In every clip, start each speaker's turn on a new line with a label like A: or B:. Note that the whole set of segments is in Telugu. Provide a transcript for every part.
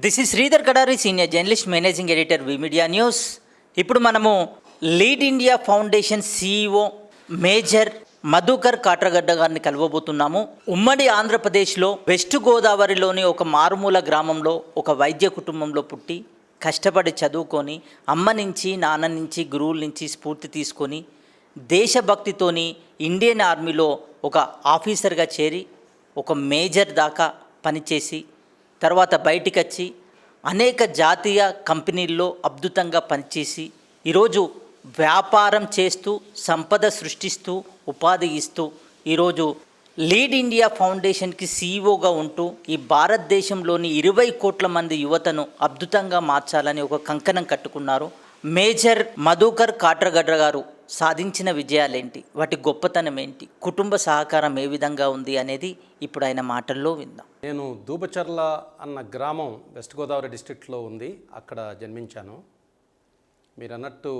A: This is Sridhar Kadari, senior journalist, managing editor, we media news. ఇప్పుడు మనము lead India foundation CEO major Madhukar Katragadda గారిని కలవబోతున్నాము. ఉమ్మడి ఆంధ్రప్రదేశ్లో వెస్ట్ గోదావరిలోని ఒక మారుమూల గ్రామంలో ఒక వైద్య కుటుంబంలో పుట్టి కష్టపడి చదువుకొని అమ్మ నుంచి, నాన్న నుంచి, గురువుల నుంచి స్ఫూర్తి తీసుకొని దేశభక్తితోని ఇండియన్ ఆర్మీలో ఒక ఆఫీసర్గా చేరి ఒక మేజర్ దాకా పనిచేసి తర్వాత బయటికి వచ్చి అనేక జాతీయ కంపెనీల్లో అద్భుతంగా పనిచేసి ఈరోజు వ్యాపారం చేస్తూ సంపద సృష్టిస్తూ ఉపాధి ఇస్తూ ఈరోజు లీడ్ ఇండియా ఫౌండేషన్కి CEOగా ఉంటూ ఈ భారతదేశంలోని 20 కోట్ల మంది యువతను అద్భుతంగా మార్చాలని ఒక కంకణం కట్టుకున్నారు. మేజర్ మధుకర్ కాట్రగడ్డ గారు సాధించిన విజయాలేంటి, వాటి గొప్పతనం ఏంటి, కుటుంబ సహకారం ఏ విధంగా ఉంది అనేది ఇప్పుడు ఆయన మాటల్లో విందాం.
B: నేను దూబచర్ల అన్న గ్రామం వెస్ట్ గోదావరి డిస్ట్రిక్ట్లో ఉంది, అక్కడ జన్మించాను. మీరు అన్నట్టు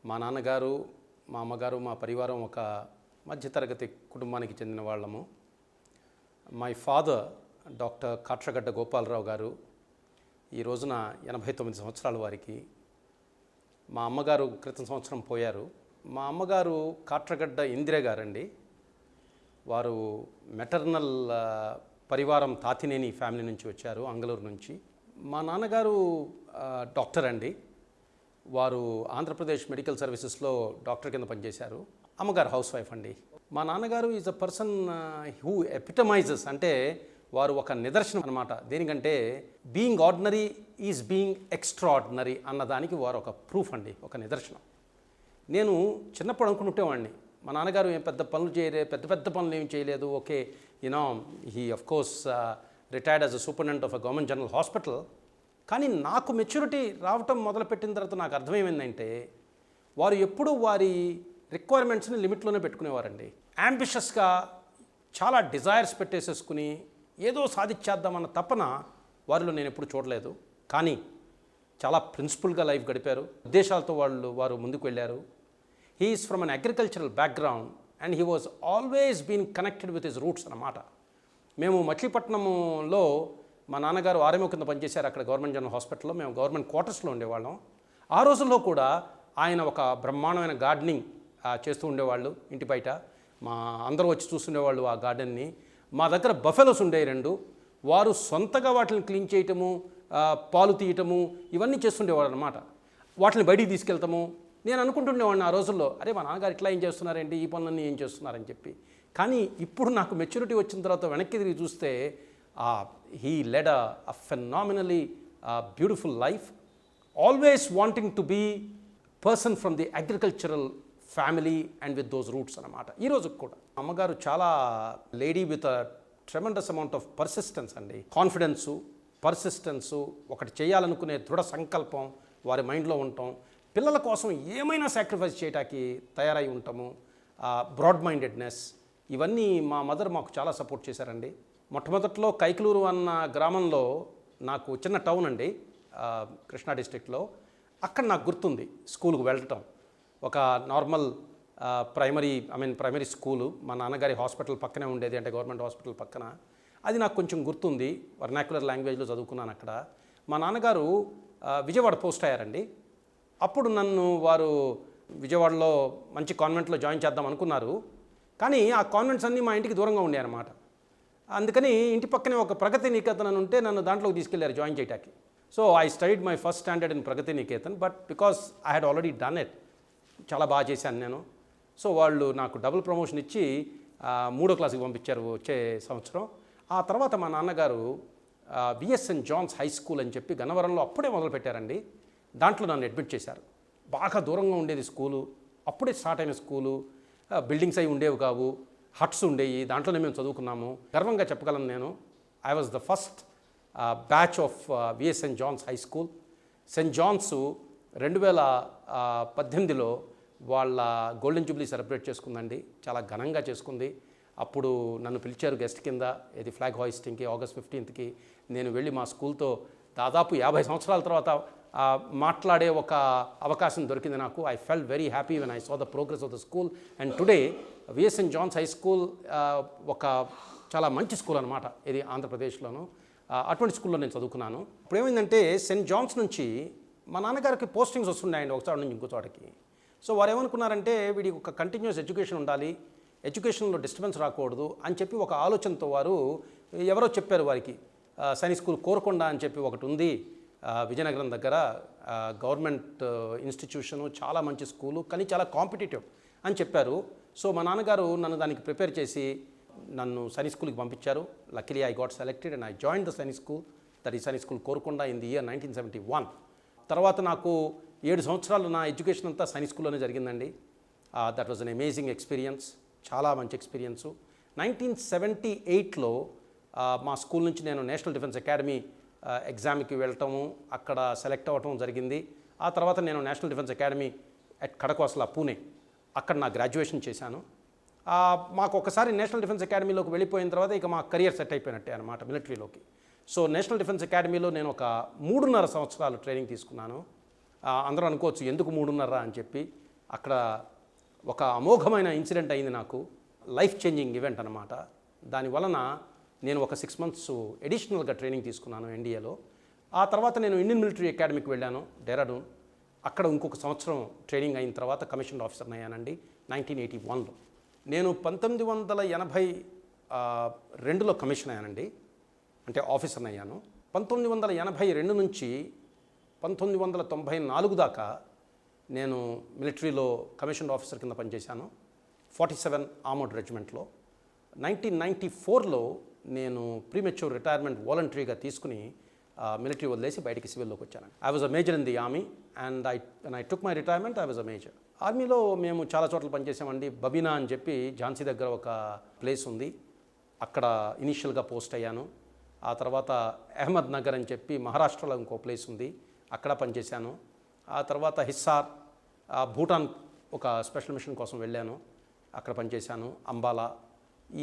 B: మా నాన్నగారు, మా అమ్మగారు, మా పరివారం ఒక మధ్యతరగతి కుటుంబానికి చెందిన వాళ్ళము. My father doctor Katragadda Gopalarao గారు ఈ రోజున 89 సంవత్సరాల వారికి. మా అమ్మగారు క్రితం సంవత్సరం పోయారు. మా అమ్మగారు కాట్రగడ్డ ఇందిర గారండి. వారు మెటర్నల్ పరివారం తాతినేని ఫ్యామిలీ నుంచి వచ్చారు, అంగళూరు నుంచి. మా నాన్నగారు డాక్టర్ అండి. వారు ఆంధ్రప్రదేశ్ మెడికల్ సర్వీసెస్లో డాక్టర్ కింద పనిచేశారు. అమ్మగారు హౌస్ వైఫ్ అండి. మా నాన్నగారు ఈజ్ అ పర్సన్ హూ ఎపిటమైజెస్, అంటే వారు ఒక నిదర్శనం అన్నమాట. దేనికంటే being ordinary is being extraordinary అన్నదానికి వారు ఒక ప్రూఫ్ అండి, ఒక నిదర్శనం. నేను చిన్నప్పుడు అనుకుంటుంటేవాడిని, మా నాన్నగారు ఏం పెద్ద పనులు చేయలేదు, పెద్ద పనులు ఏం చేయలేదు. Okay, you know he of course retired as a superintendent of a government general hospital. కానీ నాకు మెచ్యూరిటీ రావటం మొదలుపెట్టిన తర్వాత నాకు అర్థమేమైందంటే వారు ఎప్పుడూ వారి రిక్వైర్మెంట్స్ని లిమిట్లోనే పెట్టుకునేవారండి. యాంబిషియస్గా చాలా డిజైర్స్ పెట్టేసేసుకుని ఏదో సాధించేద్దామన్న తపన వారిలో నేను ఎప్పుడు చూడలేదు. కానీ చాలా ప్రిన్సిపల్గా లైఫ్ గడిపారు. ఉద్దేశాలతో వారు ముందుకు వెళ్ళారు. He is from an agricultural background and he was always been connected with his roots అన్నమాట. మేము మచిలీపట్నంలో మా నాన్నగారు ఆర్ఎంఓ కింద పనిచేశారు అక్కడ గవర్నమెంట్ జనరల్ హాస్పిటల్లో. మేము గవర్నమెంట్ క్వార్టర్స్లో ఉండేవాళ్ళం. ఆ రోజుల్లో కూడా ఆయన ఒక బ్రహ్మాండమైన గార్డెనింగ్ చేస్తూ ఉండేవాళ్ళు ఇంటి బయట. మా అందరూ వచ్చి చూస్తుండేవాళ్ళు ఆ గార్డెన్ని. మా దగ్గర బఫెలోస్ ఉండేవి 2. వారు సొంతగా వాటిని క్లీన్ చేయటము, పాలు తీయటము ఇవన్నీ చేస్తుండేవాడు అనమాట. వాటిని బయటికి తీసుకెళ్తాము. నేను అనుకుంటుండేవాడిని ఆ రోజుల్లో, అరే మా నాన్నగారు ఇట్లా ఏం చేస్తున్నారండి, ఈ పనులన్నీ ఏం చేస్తున్నారని చెప్పి. కానీ ఇప్పుడు నాకు మెచ్యూరిటీ వచ్చిన తర్వాత వెనక్కి తిరిగి చూస్తే he led a phenomenally beautiful life, always wanting to be person from the agricultural family and with those roots అన్నమాట. ఈ రోజు కూడా అమ్మగారు చాలా lady with a tremendous amount of persistence అండి. కాన్ఫిడెన్సు, పర్సిస్టెన్సు, ఒకటి చేయాలనుకునే దృఢ సంకల్పం వారి మైండ్లో ఉండటం, పిల్లల కోసం ఏమైనా సాక్రిఫైస్ చేయడానికి తయారై ఉంటాము, బ్రాడ్ మైండెడ్నెస్, ఇవన్నీ మా మదర్ మాకు చాలా సపోర్ట్ చేశారండి. మొట్టమొదట్లో కైకలూరు అన్న గ్రామంలో, నాకు చిన్న టౌన్ అండి కృష్ణా డిస్ట్రిక్ట్లో, అక్కడ నాకు గుర్తుంది స్కూల్కి వెళ్ళటం. ఒక నార్మల్ ప్రైమరీ స్కూలు మా నాన్నగారి హాస్పిటల్ పక్కనే ఉండేది, అంటే గవర్నమెంట్ హాస్పిటల్ పక్కన. అది నాకు కొంచెం గుర్తుంది. వర్నాక్యులర్ లాంగ్వేజ్లో చదువుకున్నాను అక్కడ. మా నాన్నగారు విజయవాడ పోస్ట్ అయ్యారండి. అప్పుడు నన్ను వారు విజయవాడలో మంచి కాన్వెంట్లో జాయిన్ చేద్దాం అనుకున్నారు. కానీ ఆ కాన్వెంట్స్ అన్నీ మా ఇంటికి దూరంగా ఉండే అన్నమాట. అందుకని ఇంటి పక్కనే ఒక ప్రగతి నికేతన్ ఉంటే నన్ను దాంట్లోకి తీసుకెళ్లారు జాయిన్ చేయడానికి. So I studied my first standard in Pragati Niketan, but because I had already done it, చాలా బాగా చేశాను నేను. సో వాళ్ళు నాకు డబుల్ ప్రమోషన్ ఇచ్చి 3వ క్లాస్కి పంపించారు వచ్చే సంవత్సరం. ఆ తర్వాత మా నాన్నగారు విఎస్ఎన్ జాన్స్ హై స్కూల్ అని చెప్పి గన్నవరంలో అప్పుడే మొదలుపెట్టారండి. దాంట్లో నన్ను అడ్మిట్ చేశారు. బాగా దూరంగా ఉండేది స్కూలు, అప్పుడే స్టార్ట్ అయిన స్కూలు. బిల్డింగ్స్ అవి ఉండేవి కావు, హట్స్ ఉండేవి, దాంట్లోనే మేము చదువుకున్నాము. గర్వంగా చెప్పగలను నేను, I was the first batch of VSN John's high school. Saint John's 2018లో వాళ్ళ గోల్డెన్ జూబ్లీ సెలబ్రేట్ చేసుకుందండి, చాలా ఘనంగా చేసుకుంది. అప్పుడు నన్ను పిలిచారు గెస్ట్ కింద, ఇది ఫ్లాగ్ హాయిస్టింగ్కి ఆగస్ట్ 15కి. నేను వెళ్ళి మా స్కూల్తో దాదాపు 50 సంవత్సరాల తర్వాత మాట్లాడే ఒక అవకాశం దొరికింది నాకు. I felt very happy when I saw the progress of the school. And today VSN John's high School ఒక చాలా మంచి స్కూల్ అనమాట ఇది ఆంధ్రప్రదేశ్లోను. అటువంటి స్కూల్లో నేను చదువుకున్నాను. ఇప్పుడు ఏమైందంటే సెయింట్ జాన్స్ నుంచి మా నాన్నగారికి పోస్టింగ్స్ వస్తున్నాయండి ఒక చోట నుంచి ఇంకో చోటకి. సో వారు ఏమనుకున్నారంటే వీడికి ఒక కంటిన్యూస్ ఎడ్యుకేషన్ ఉండాలి, ఎడ్యుకేషన్లో డిస్టర్బెన్స్ రాకూడదు అని చెప్పి ఒక ఆలోచనతో వారు ఎవరో చెప్పారు వారికి సైనిక్ స్కూల్ కోరకొండ అని చెప్పి ఒకటి ఉంది విజయనగరం దగ్గర, గవర్నమెంట్ ఇన్స్టిట్యూషను, చాలా మంచి స్కూలు కానీ చాలా కాంపిటేటివ్ అని చెప్పారు. సో మా నాన్నగారు నన్ను దానికి ప్రిపేర్ చేసి నన్ను సైనిక్ స్కూల్కి పంపించారు. Luckily I got selected and I join the Sainik school, that ఈ Sainik school Korukonda in the year 1971. తర్వాత నాకు 7 సంవత్సరాలు నా ఎడ్యుకేషన్ అంతా సైనిక్ స్కూల్లోనే జరిగిందండి. That was an amazing experience, చాలా మంచి ఎక్స్పీరియన్సు. 1978లో మా స్కూల్ నుంచి నేను నేషనల్ డిఫెన్స్ అకాడమీ ఎగ్జామ్కి వెళ్ళటము, అక్కడ సెలెక్ట్ అవ్వటం జరిగింది. ఆ తర్వాత నేను national defence academy at Khadakwasla, Pune, అక్కడ నా గ్రాడ్యుయేషన్ చేశాను. మాకు ఒకసారి నేషనల్ డిఫెన్స్ అకాడమీలోకి వెళ్ళిపోయిన తర్వాత ఇక మా కెరియర్ సెట్ అయిపోయినట్టే అనమాట మిలిటరీలోకి. సో నేషనల్ డిఫెన్స్ అకాడమీలో నేను ఒక 3.5 సంవత్సరాలు ట్రైనింగ్ తీసుకున్నాను. అందరూ అనుకోవచ్చు ఎందుకు 3.5 అని చెప్పి. అక్కడ ఒక అమోఘమైన ఇన్సిడెంట్ అయింది నాకు, లైఫ్ చేంజింగ్ ఈవెంట్ అనమాట. దానివలన నేను ఒక 6 months ఎడిషనల్గా ట్రైనింగ్ తీసుకున్నాను ఎన్డీఏలో. ఆ తర్వాత నేను ఇండియన్ మిలిటరీ అకాడమీకి వెళ్ళాను డెహ్రాడూన్. అక్కడ ఇంకొక సంవత్సరం ట్రైనింగ్ అయిన తర్వాత కమిషన్డ్ ఆఫీసర్ని అయ్యానండి 1981లో. నేను 1982లో కమిషన్ అయ్యానండి, అంటే ఆఫీసర్ని అయ్యాను. 1982 నుంచి 1994 దాకా నేను మిలిటరీలో కమిషన్డ్ ఆఫీసర్ కింద పనిచేశాను 47 ఆర్మర్డ్ రెజిమెంట్లో. 1994లో నేను ప్రీమెచ్యూర్ రిటైర్మెంట్ వాలంటరీగా తీసుకుని మిలిటరీ వదిలేసి బయటికి సివిల్లోకి వచ్చాను. I was a major in the army and I took my retirement I was a major. ఆర్మీలో మేము చాలా చోట్ల పనిచేసామండి. బబీనా అని చెప్పి ఝాన్సీ దగ్గర ఒక ప్లేస్ ఉంది, అక్కడ ఇనీషియల్గా పోస్ట్ అయ్యాను. ఆ తర్వాత అహ్మద్ నగర్ అని చెప్పి మహారాష్ట్రలో ఇంకో ప్లేస్ ఉంది, అక్కడ పనిచేశాను. ఆ తర్వాత హిస్సార్, భూటాన్ ఒక స్పెషల్ మిషన్ కోసం వెళ్ళాను, అక్కడ పనిచేశాను. అంబాలా,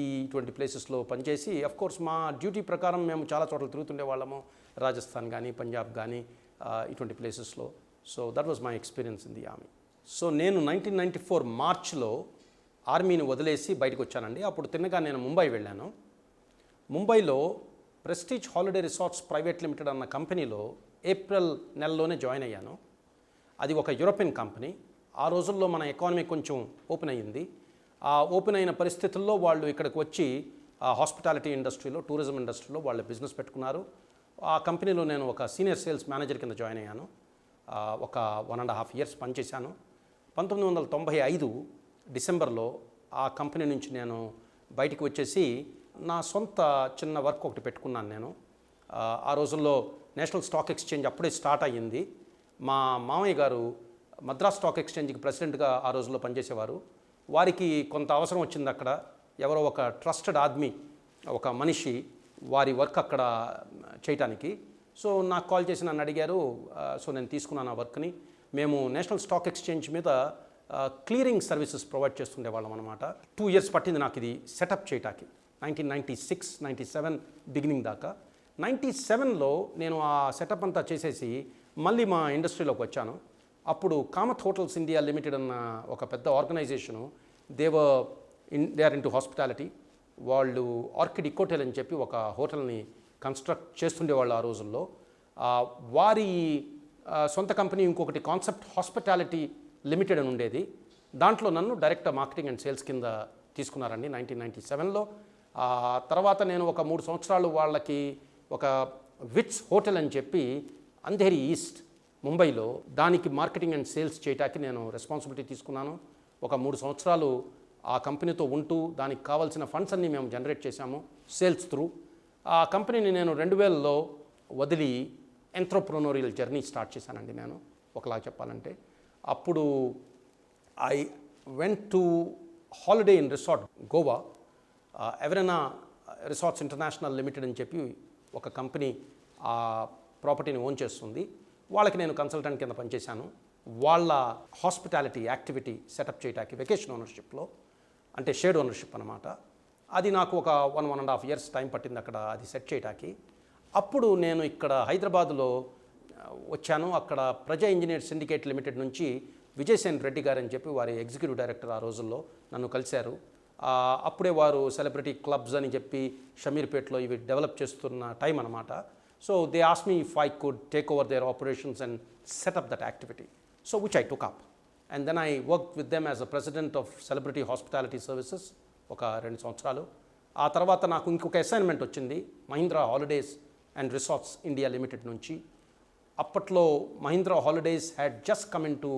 B: ఇటువంటి ప్లేసెస్లో పనిచేసి కోర్స్ మా డ్యూటీ ప్రకారం మేము చాలా చోట్ల తిరుగుతుండే వాళ్ళము, రాజస్థాన్ కానీ పంజాబ్ కానీ ఇటువంటి ప్లేసెస్లో. So that was my experience in the army. So నేను 1994 మార్చ్లో ఆర్మీని వదిలేసి బయటకు వచ్చానండి. అప్పుడు తిన్నగా నేను ముంబై వెళ్ళాను. ముంబైలో prestige holiday resorts private limited అన్న కంపెనీలో ఏప్రిల్ నెలలోనే జాయిన్ అయ్యాను. అది ఒక యూరోపియన్ కంపెనీ. ఆ రోజుల్లో మన ఎకానమీ కొంచెం ఓపెన్ అయ్యింది. ఆ ఓపెన్ అయిన పరిస్థితుల్లో వాళ్ళు ఇక్కడికి వచ్చి హాస్పిటాలిటీ ఇండస్ట్రీలో, టూరిజం ఇండస్ట్రీలో వాళ్ళు బిజినెస్ పెట్టుకున్నారు. ఆ కంపెనీలో నేను ఒక సీనియర్ సేల్స్ మేనేజర్ కింద జాయిన్ అయ్యాను. ఒక 1.5 years పనిచేశాను. 1995 డిసెంబర్లో ఆ కంపెనీ నుంచి నేను బయటికి వచ్చేసి నా సొంత చిన్న వర్క్ ఒకటి పెట్టుకున్నాను నేను. ఆ రోజుల్లో నేషనల్ స్టాక్ ఎక్స్చేంజ్ అప్పుడే స్టార్ట్ అయ్యింది. మా మామయ్య గారు మద్రాస్ స్టాక్ ఎక్స్చేంజ్కి ప్రెసిడెంట్గా ఆ రోజుల్లో పనిచేసేవారు. వారికి కొంత అవసరం వచ్చింది అక్కడ, ఎవరో ఒక ట్రస్టెడ్ ఆద్మీ, ఒక మనిషి వారి వర్క్ అక్కడ చేయటానికి. సో నాకు కాల్ చేసి నన్ను అడిగారు. సో నేను తీసుకున్నాను ఆ వర్క్ని. మేము నేషనల్ స్టాక్ ఎక్స్చేంజ్ మీద క్లియరింగ్ సర్వీసెస్ ప్రొవైడ్ చేస్తుండేవాళ్ళం అనమాట. 2 years పట్టింది నాకు ఇది సెటప్ చేయటానికి. 1996, 97 బిగినింగ్ దాకా. 97లో నేను ఆ సెటప్ అంతా చేసేసి మళ్ళీ మా ఇండస్ట్రీలోకి వచ్చాను. అప్పుడు కామత్ హోటల్స్ ఇండియా లిమిటెడ్ అన్న ఒక పెద్ద organisation, they are into hospitality. వాళ్ళు ఆర్కిడ్ ఇకోటెల్ అని చెప్పి ఒక హోటల్ని కన్స్ట్రక్ట్ చేస్తుండేవాళ్ళు ఆ రోజుల్లో. వారి సొంత కంపెనీ ఇంకొకటి కాన్సెప్ట్ హాస్పిటాలిటీ లిమిటెడ్ అని ఉండేది. దాంట్లో నన్ను డైరెక్టర్ మార్కెటింగ్ అండ్ సేల్స్ కింద తీసుకున్నారండి 1997లో. తర్వాత నేను ఒక 3 సంవత్సరాలు వాళ్ళకి ఒక విట్స్ హోటల్ అని చెప్పి అంధేరి ఈస్ట్ ముంబైలో, దానికి మార్కెటింగ్ అండ్ సేల్స్ చేయటానికి నేను రెస్పాన్సిబిలిటీ తీసుకున్నాను. ఒక 3 సంవత్సరాలు ఆ కంపెనీతో ఉంటూ దానికి కావాల్సిన ఫండ్స్ అన్నీ మేము జనరేట్ చేశాము సేల్స్ త్రూ. ఆ కంపెనీని నేను 2000లో వదిలి ఎంట్రప్రెన్యూరియల్ జర్నీ స్టార్ట్ చేశానండి నేను, ఒకలా చెప్పాలంటే. అప్పుడు I went to holiday in resort Goa. ఎవరైనా రిసార్ట్స్ ఇంటర్నేషనల్ లిమిటెడ్ అని చెప్పి ఒక కంపెనీ ఆ ప్రాపర్టీని ఓన్ చేస్తుంది. వాళ్ళకి నేను కన్సల్టెంట్ కింద పనిచేశాను. వాళ్ళ హాస్పిటాలిటీ యాక్టివిటీ సెటప్ చేయడానికి వెకేషన్ ఓనర్షిప్లో, అంటే షేర్డ్ ఓనర్షిప్ అనమాట. అది నాకు ఒక 1.5 years టైం పట్టింది అక్కడ అది సెట్ చేయడానికి. అప్పుడు నేను ఇక్కడ హైదరాబాద్లో వచ్చాను. అక్కడ ప్రజా ఇంజనీర్ సిండికేట్ లిమిటెడ్ నుంచి విజయసేన్ రెడ్డి గారు అని చెప్పి వారి ఎగ్జిక్యూటివ్ డైరెక్టర్ ఆ రోజుల్లో నన్ను కలిశారు. అప్పుడే వారు సెలబ్రిటీ క్లబ్స్ అని చెప్పి షమీర్పేట్లో ఇవి డెవలప్ చేస్తున్న టైం అనమాట. So they ask me if I could take over their operations and set up that activity. So which I took up and then I work with them as a president of Celebrity Hospitality Services ఒక 2 సంవత్సరాలు. ఆ తర్వాత నాకు ఇంకొక అసైన్మెంట్ వచ్చింది Mahindra holidays and Resorts India Limited నుంచి. అప్పట్లో Mahindra Holidays had just come in to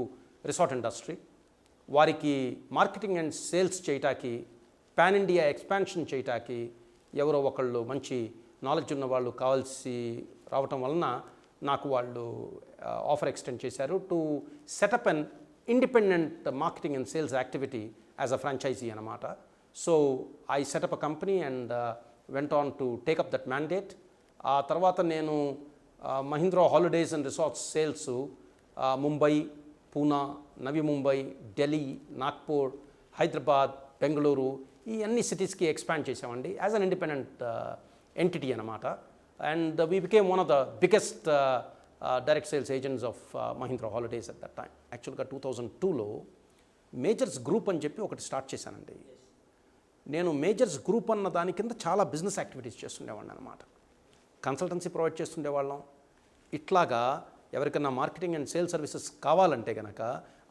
B: resort industry. వారికి మార్కెటింగ్ అండ్ సేల్స్ చేయటానికి పాన్ ఇండియా ఎక్స్పాన్షన్ చేయటానికి ఎవరో ఒకళ్ళు మంచి నాలెడ్జ్ ఉన్న వాళ్ళు కావాల్సి రావటం వలన నాకు వాళ్ళు ఆఫర్ ఎక్స్టెండ్ చేశారు to set up an independent marketing and sales activity as a franchisee అనమాట. So I set up a company and went on to take up that mandate. ఆ తర్వాత నేను Mahindra holidays and resorts sales Mumbai, Poona, Navi Mumbai, Delhi, Nagpur, Hyderabad, Bengaluru ఈ అన్ని సిటీస్కి ఎక్స్పాండ్ చేసామండి యాజ్ అన్ ఇండిపెండెంట్ ఎంటిటీ అనమాట. And we became one of the biggest direct sales agents of Mahindra holidays at that time. యాక్చువల్గా 2002లో మేజర్స్ గ్రూప్ అని చెప్పి ఒకటి స్టార్ట్ చేశానండి. నేను మేజర్స్ గ్రూప్ అన్న దాని కింద చాలా బిజినెస్ యాక్టివిటీస్ చేస్తుండేవాడిని అనమాట. కన్సల్టెన్సీ ప్రొవైడ్ చేస్తుండేవాళ్ళం. ఇట్లాగా ఎవరికైనా మార్కెటింగ్ అండ్ సేల్ సర్వీసెస్ కావాలంటే కనుక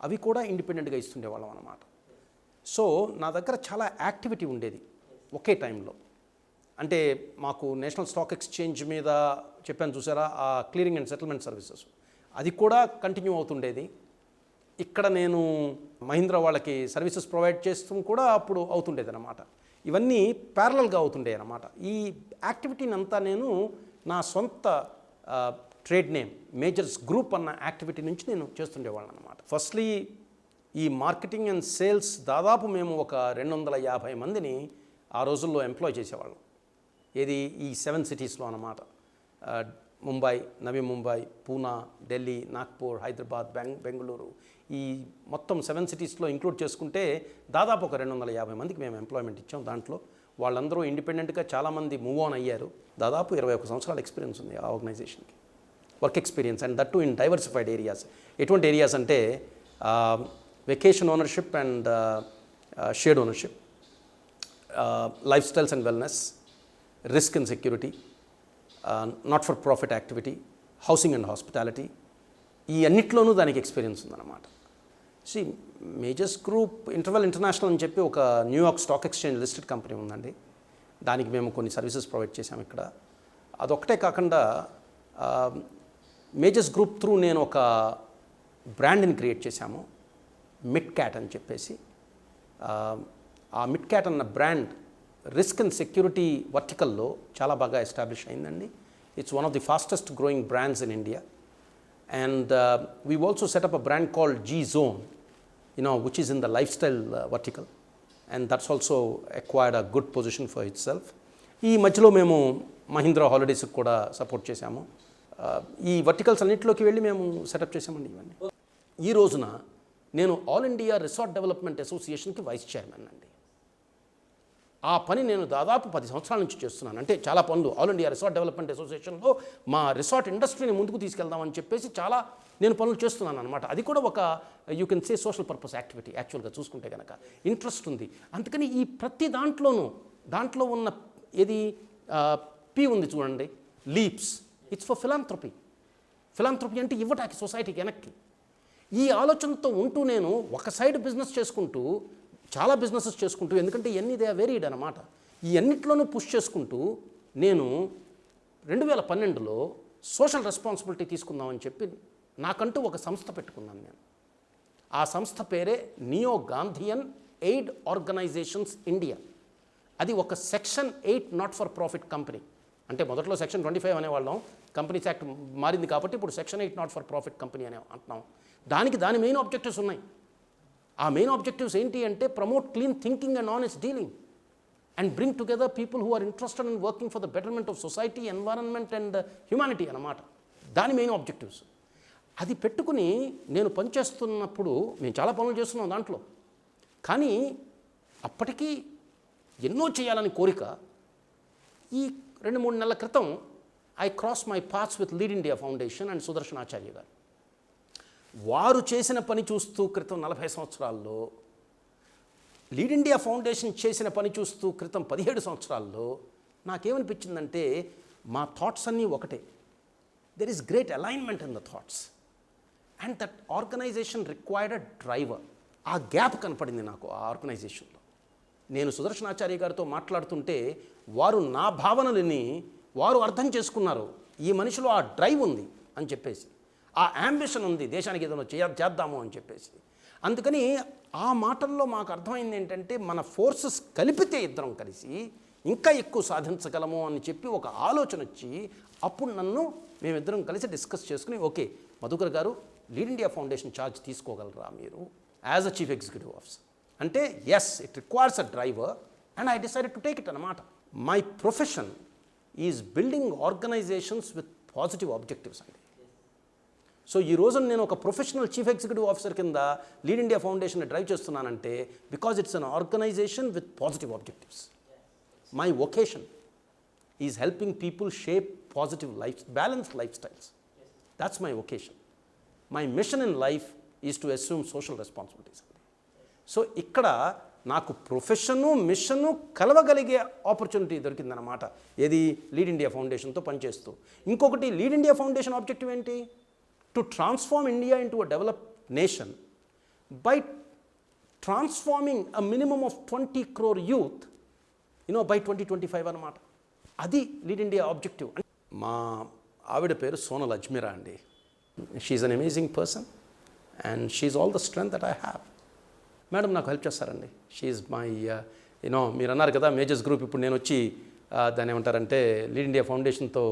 B: అవి కూడా ఇండిపెండెంట్గా ఇస్తుండేవాళ్ళం అనమాట. సో నా దగ్గర చాలా యాక్టివిటీ ఉండేది ఒకే టైంలో. అంటే మాకు నేషనల్ స్టాక్ ఎక్స్చేంజ్ మీద చెప్పాను చూసారా ఆ క్లియరింగ్ అండ్ సెటిల్మెంట్ సర్వీసెస్, అది కూడా కంటిన్యూ అవుతుండేది. ఇక్కడ నేను మహీంద్రా వాళ్ళకి సర్వీసెస్ ప్రొవైడ్ చేస్తూ కూడా అప్పుడు అవుతుండేది అనమాట. ఇవన్నీ ప్యారలల్గా అవుతుండే అనమాట. ఈ యాక్టివిటీని అంతా నేను నా సొంత ట్రేడ్ నేమ్ మేజర్స్ గ్రూప్ అన్న యాక్టివిటీ నుంచి నేను చేస్తుండేవాళ్ళం అనమాట. ఫస్ట్లీ ఈ మార్కెటింగ్ అండ్ సేల్స్ దాదాపు మేము ఒక 250 మందిని ఆ రోజుల్లో ఎంప్లాయ్ చేసేవాళ్ళం. ఏది ఈ 7 సిటీస్లో అనమాట. ముంబై, నవీ ముంబై, పూనా, ఢిల్లీ, నాగ్పూర్, హైదరాబాద్, బెంగళూరు ఈ మొత్తం 7 సిటీస్లో ఇంక్లూడ్ చేసుకుంటే దాదాపు ఒక 250 మందికి మేము ఎంప్లాయ్మెంట్ ఇచ్చాం. దాంట్లో వాళ్ళందరూ ఇండిపెండెంట్గా చాలామంది మూవ్ ఆన్ అయ్యారు. దాదాపు 21 సంవత్సరాల ఎక్స్పీరియన్స్ ఉంది ఆ ఆర్గనైజేషన్కి, work experience. And that to in diversified areas. ఎటువంటి ఏరియాస్ అంటే vacation ownership and shared ownership, life styles and wellness, risk and security, not for profit activity, housing and hospitality, ఈ అన్నిట్లోనూ దానికి ఎక్స్పీరియన్స్ ఉందన్నమాట. C majors group interval international అని చెప్పి ఒక New York stock exchange listed company ఉందండి. దానికి మేము కొన్ని సర్వీసెస్ ప్రొవైడ్ చేసాము ఇక్కడ. అదొక్కటే కాకుండా మేజర్స్ గ్రూప్ త్రూ నేను ఒక బ్రాండ్ని క్రియేట్ చేశాము, మిడ్ క్యాట్ అని చెప్పేసి. ఆ మిడ్ క్యాట్ అన్న బ్రాండ్ రిస్క్ అండ్ సెక్యూరిటీ వర్టికల్లో చాలా బాగా ఎస్టాబ్లిష్ అయిందండి. It's one of the fastest growing brands in India. And we've also set up a brand called G Zone, which is in the lifestyle vertical, and that's also acquired a good position for itself. ఈ మధ్యలో మేము మహీంద్రా హాలిడేస్కి కూడా సపోర్ట్ చేశాము. ఈ వర్టికల్స్ అన్నింటిలోకి వెళ్ళి మేము సెటప్ చేసామండి ఇవన్నీ. ఈ రోజున నేను ఆల్ ఇండియా రిసార్ట్ డెవలప్మెంట్ అసోసియేషన్కి వైస్ చైర్మన్ అండి. ఆ పని నేను దాదాపు 10 సంవత్సరాల నుంచి చేస్తున్నాను. అంటే చాలా పనులు ఆల్ ఇండియా రిసార్ట్ డెవలప్మెంట్ అసోసియేషన్లో మా రిసార్ట్ ఇండస్ట్రీని ముందుకు తీసుకెళ్దామని చెప్పేసి చాలా నేను పనులు చేస్తున్నాను అనమాట. అది కూడా ఒక you can say social purpose activity యాక్చువల్గా చూసుకుంటే కనుక. ఇంట్రెస్ట్ ఉంది. అందుకని ఈ ప్రతి దాంట్లో ఉన్న ఏది పి ఉంది చూడండి, లీప్స్, ఇట్స్ ఫర్ ఫిలాంథ్రపీ. ఫిలాంథ్రపీ అంటే ఇవ్వటానికి సొసైటీకి వెనక్కి. ఈ ఆలోచనతో ఉంటూ నేను ఒక సైడ్ బిజినెస్ చేసుకుంటూ చాలా బిజినెసెస్ చేసుకుంటూ, ఎందుకంటే ఇవన్నీ దే ఆర్ వేరీడ్ అనమాట, ఈ అన్నిట్లోనూ పుష్ చేసుకుంటూ నేను 2012లో సోషల్ రెస్పాన్సిబిలిటీ తీసుకుందామని చెప్పి నాకంటూ ఒక సంస్థ పెట్టుకున్నాను నేను. ఆ సంస్థ పేరే Neo Gandhian Aid Organisations India. అది ఒక section 8 not for profit company. అంటే మొదట్లో సెక్షన్ 25 అనేవాళ్ళం, కంపెనీస్ యాక్ట్ మారింది కాబట్టి ఇప్పుడు section 8 not for profit company అనే అంటున్నాం. దాని మెయిన్ ఆబ్జెక్టివ్స్ ఉన్నాయి. ఆ మెయిన్ ఆబ్జెక్టివ్స్ ఏంటి అంటే promote clean thinking and honest dealing and bring together people who are interested in working for the betterment of society, environment and humanity అన్నమాట. దాని మెయిన్ ఆబ్జెక్టివ్స్. అది పెట్టుకుని నేను పనిచేస్తున్నప్పుడు మేము చాలా పనులు చేస్తున్నాం దాంట్లో. కానీ అప్పటికీ ఎన్నో చేయాలని కోరిక. ఈ 2-3 నెలల క్రితం I cross my paths with lead India foundation and Sudarshan Acharya గారు. వారు చేసిన పని చూస్తూ క్రితం 40 సంవత్సరాల్లో లీడ్ ఇండియా ఫౌండేషన్ చేసిన పని చూస్తూ క్రితం 17 సంవత్సరాల్లో నాకేమనిపించిందంటే మా థాట్స్ అన్నీ ఒకటే. There is great alignment in the thoughts and that organisation required a driver. ఆ గ్యాప్ కనపడింది నాకు ఆ ఆర్గనైజేషన్లో. నేను సుదర్శనాచార్య గారితో మాట్లాడుతుంటే వారు నా భావనలని వారు అర్థం చేసుకున్నారు. ఈ మనిషిలో ఆ డ్రైవ్ ఉంది అని చెప్పేసి, ఆ యాంబిషన్ ఉంది, దేశానికి ఏదైనా చేద్దాము అని చెప్పేసి. అందుకని ఆ మాటల్లో మాకు అర్థమైంది ఏంటంటే మన ఫోర్సెస్ కలిపితే ఇద్దరం కలిసి ఇంకా ఎక్కువ సాధించగలము అని చెప్పి ఒక ఆలోచన వచ్చి అప్పుడు మేమిద్దరం కలిసి డిస్కస్ చేసుకుని, ఓకే మధుకర్ గారు లీడ్ ఇండియా ఫౌండేషన్ ఛార్జ్ తీసుకోగలరా మీరు as a chief executive officer అంటే, yes it requires a driver and I decided to take it అన్నమాట. My profession is building organisations with positive objectives అండి. సో ఈ రోజున నేను ఒక ప్రొఫెషనల్ చీఫ్ ఎగ్జిక్యూటివ్ ఆఫీసర్ కింద లీడ్ ఇండియా ఫౌండేషన్ డ్రైవ్ చేస్తున్నానంటే because it's an organisation with positive objectives. My vocation is helping people shape positive life, balanced life styles. That's my vacation. My mission in life is to assume social responsibilities. So ఇక్కడ నాకు ప్రొఫెషను మిషను కలవగలిగే ఆపర్చునిటీ దొరికిందన్నమాట. ఏది లీడ్ ఇండియా ఫౌండేషన్తో పనిచేస్తూ. ఇంకొకటి లీడ్ ఇండియా ఫౌండేషన్ ఆబ్జెక్టివ్ ఏంటి? To transform India into a developed nation by transforming a minimum of 20 crore youth by 2025 అన్నమాట. అది లీడ్ ఇండియా ఆబ్జెక్టివ్. మా ఆవిడ పేరు సోనల్ అజ్మీరా అండి. She's an amazing person and she's all the strength that I have. Madam నాకు హెల్ప్ చేస్తారండి. షీఈ్ మై మీరు అన్నారు కదా మేజర్స్ గ్రూప్, ఇప్పుడు నేను వచ్చి దాన్ని ఏమంటారంటే లీడ్ ఇండియా ఫౌండేషన్తో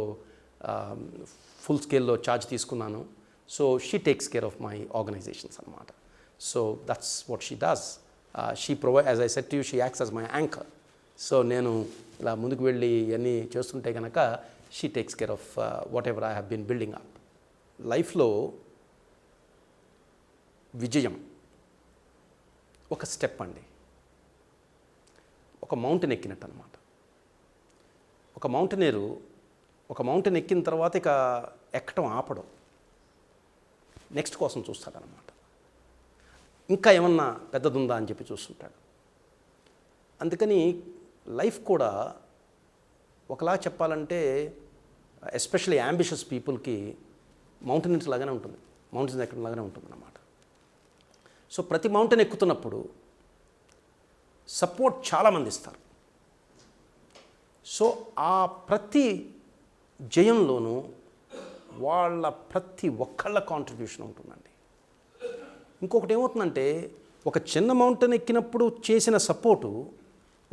B: ఫుల్ స్కేల్లో ఛార్జ్ తీసుకున్నాను. So she takes care of my organisations అనమాట. So that's what she does. She provide, as I said to you, she acts as my anchor. So నేను ఇలా ముందుకు వెళ్ళి ఇవన్నీ చేస్తుంటే కనుక she takes care of whatever I have been building up. లైఫ్లో విజయం ఒక స్టెప్ అండి, ఒక మౌంటైన్ ఎక్కినట్టు అనమాట. ఒక మౌంటైనరు ఒక మౌంటైన్ ఎక్కిన తర్వాత ఇక ఎక్కడం ఆపడం, నెక్స్ట్ కోసం చూస్తాడనమాట. ఇంకా ఏమన్నా పెద్దదుందా అని చెప్పి చూస్తుంటాడు. అందుకని లైఫ్ కూడా ఒకలా చెప్పాలంటే ఎస్పెషల్లీ యాంబిషియస్ పీపుల్కి మౌంటైన్స్ లాగానే ఉంటుంది, మౌంటైన్స్ ఎక్కడం లాగానే ఉంటుంది అన్నమాట. సో ప్రతి మౌంటైన్ ఎక్కుతున్నప్పుడు సపోర్ట్ చాలామంది ఇస్తారు. సో ఆ ప్రతి జయంలోనూ వాళ్ళ ప్రతి ఒక్కళ్ళ కాంట్రిబ్యూషన్ ఉంటుందండి. ఇంకొకటి ఏమవుతుందంటే ఒక చిన్న మౌంటైన్ ఎక్కినప్పుడు చేసిన సపోర్టు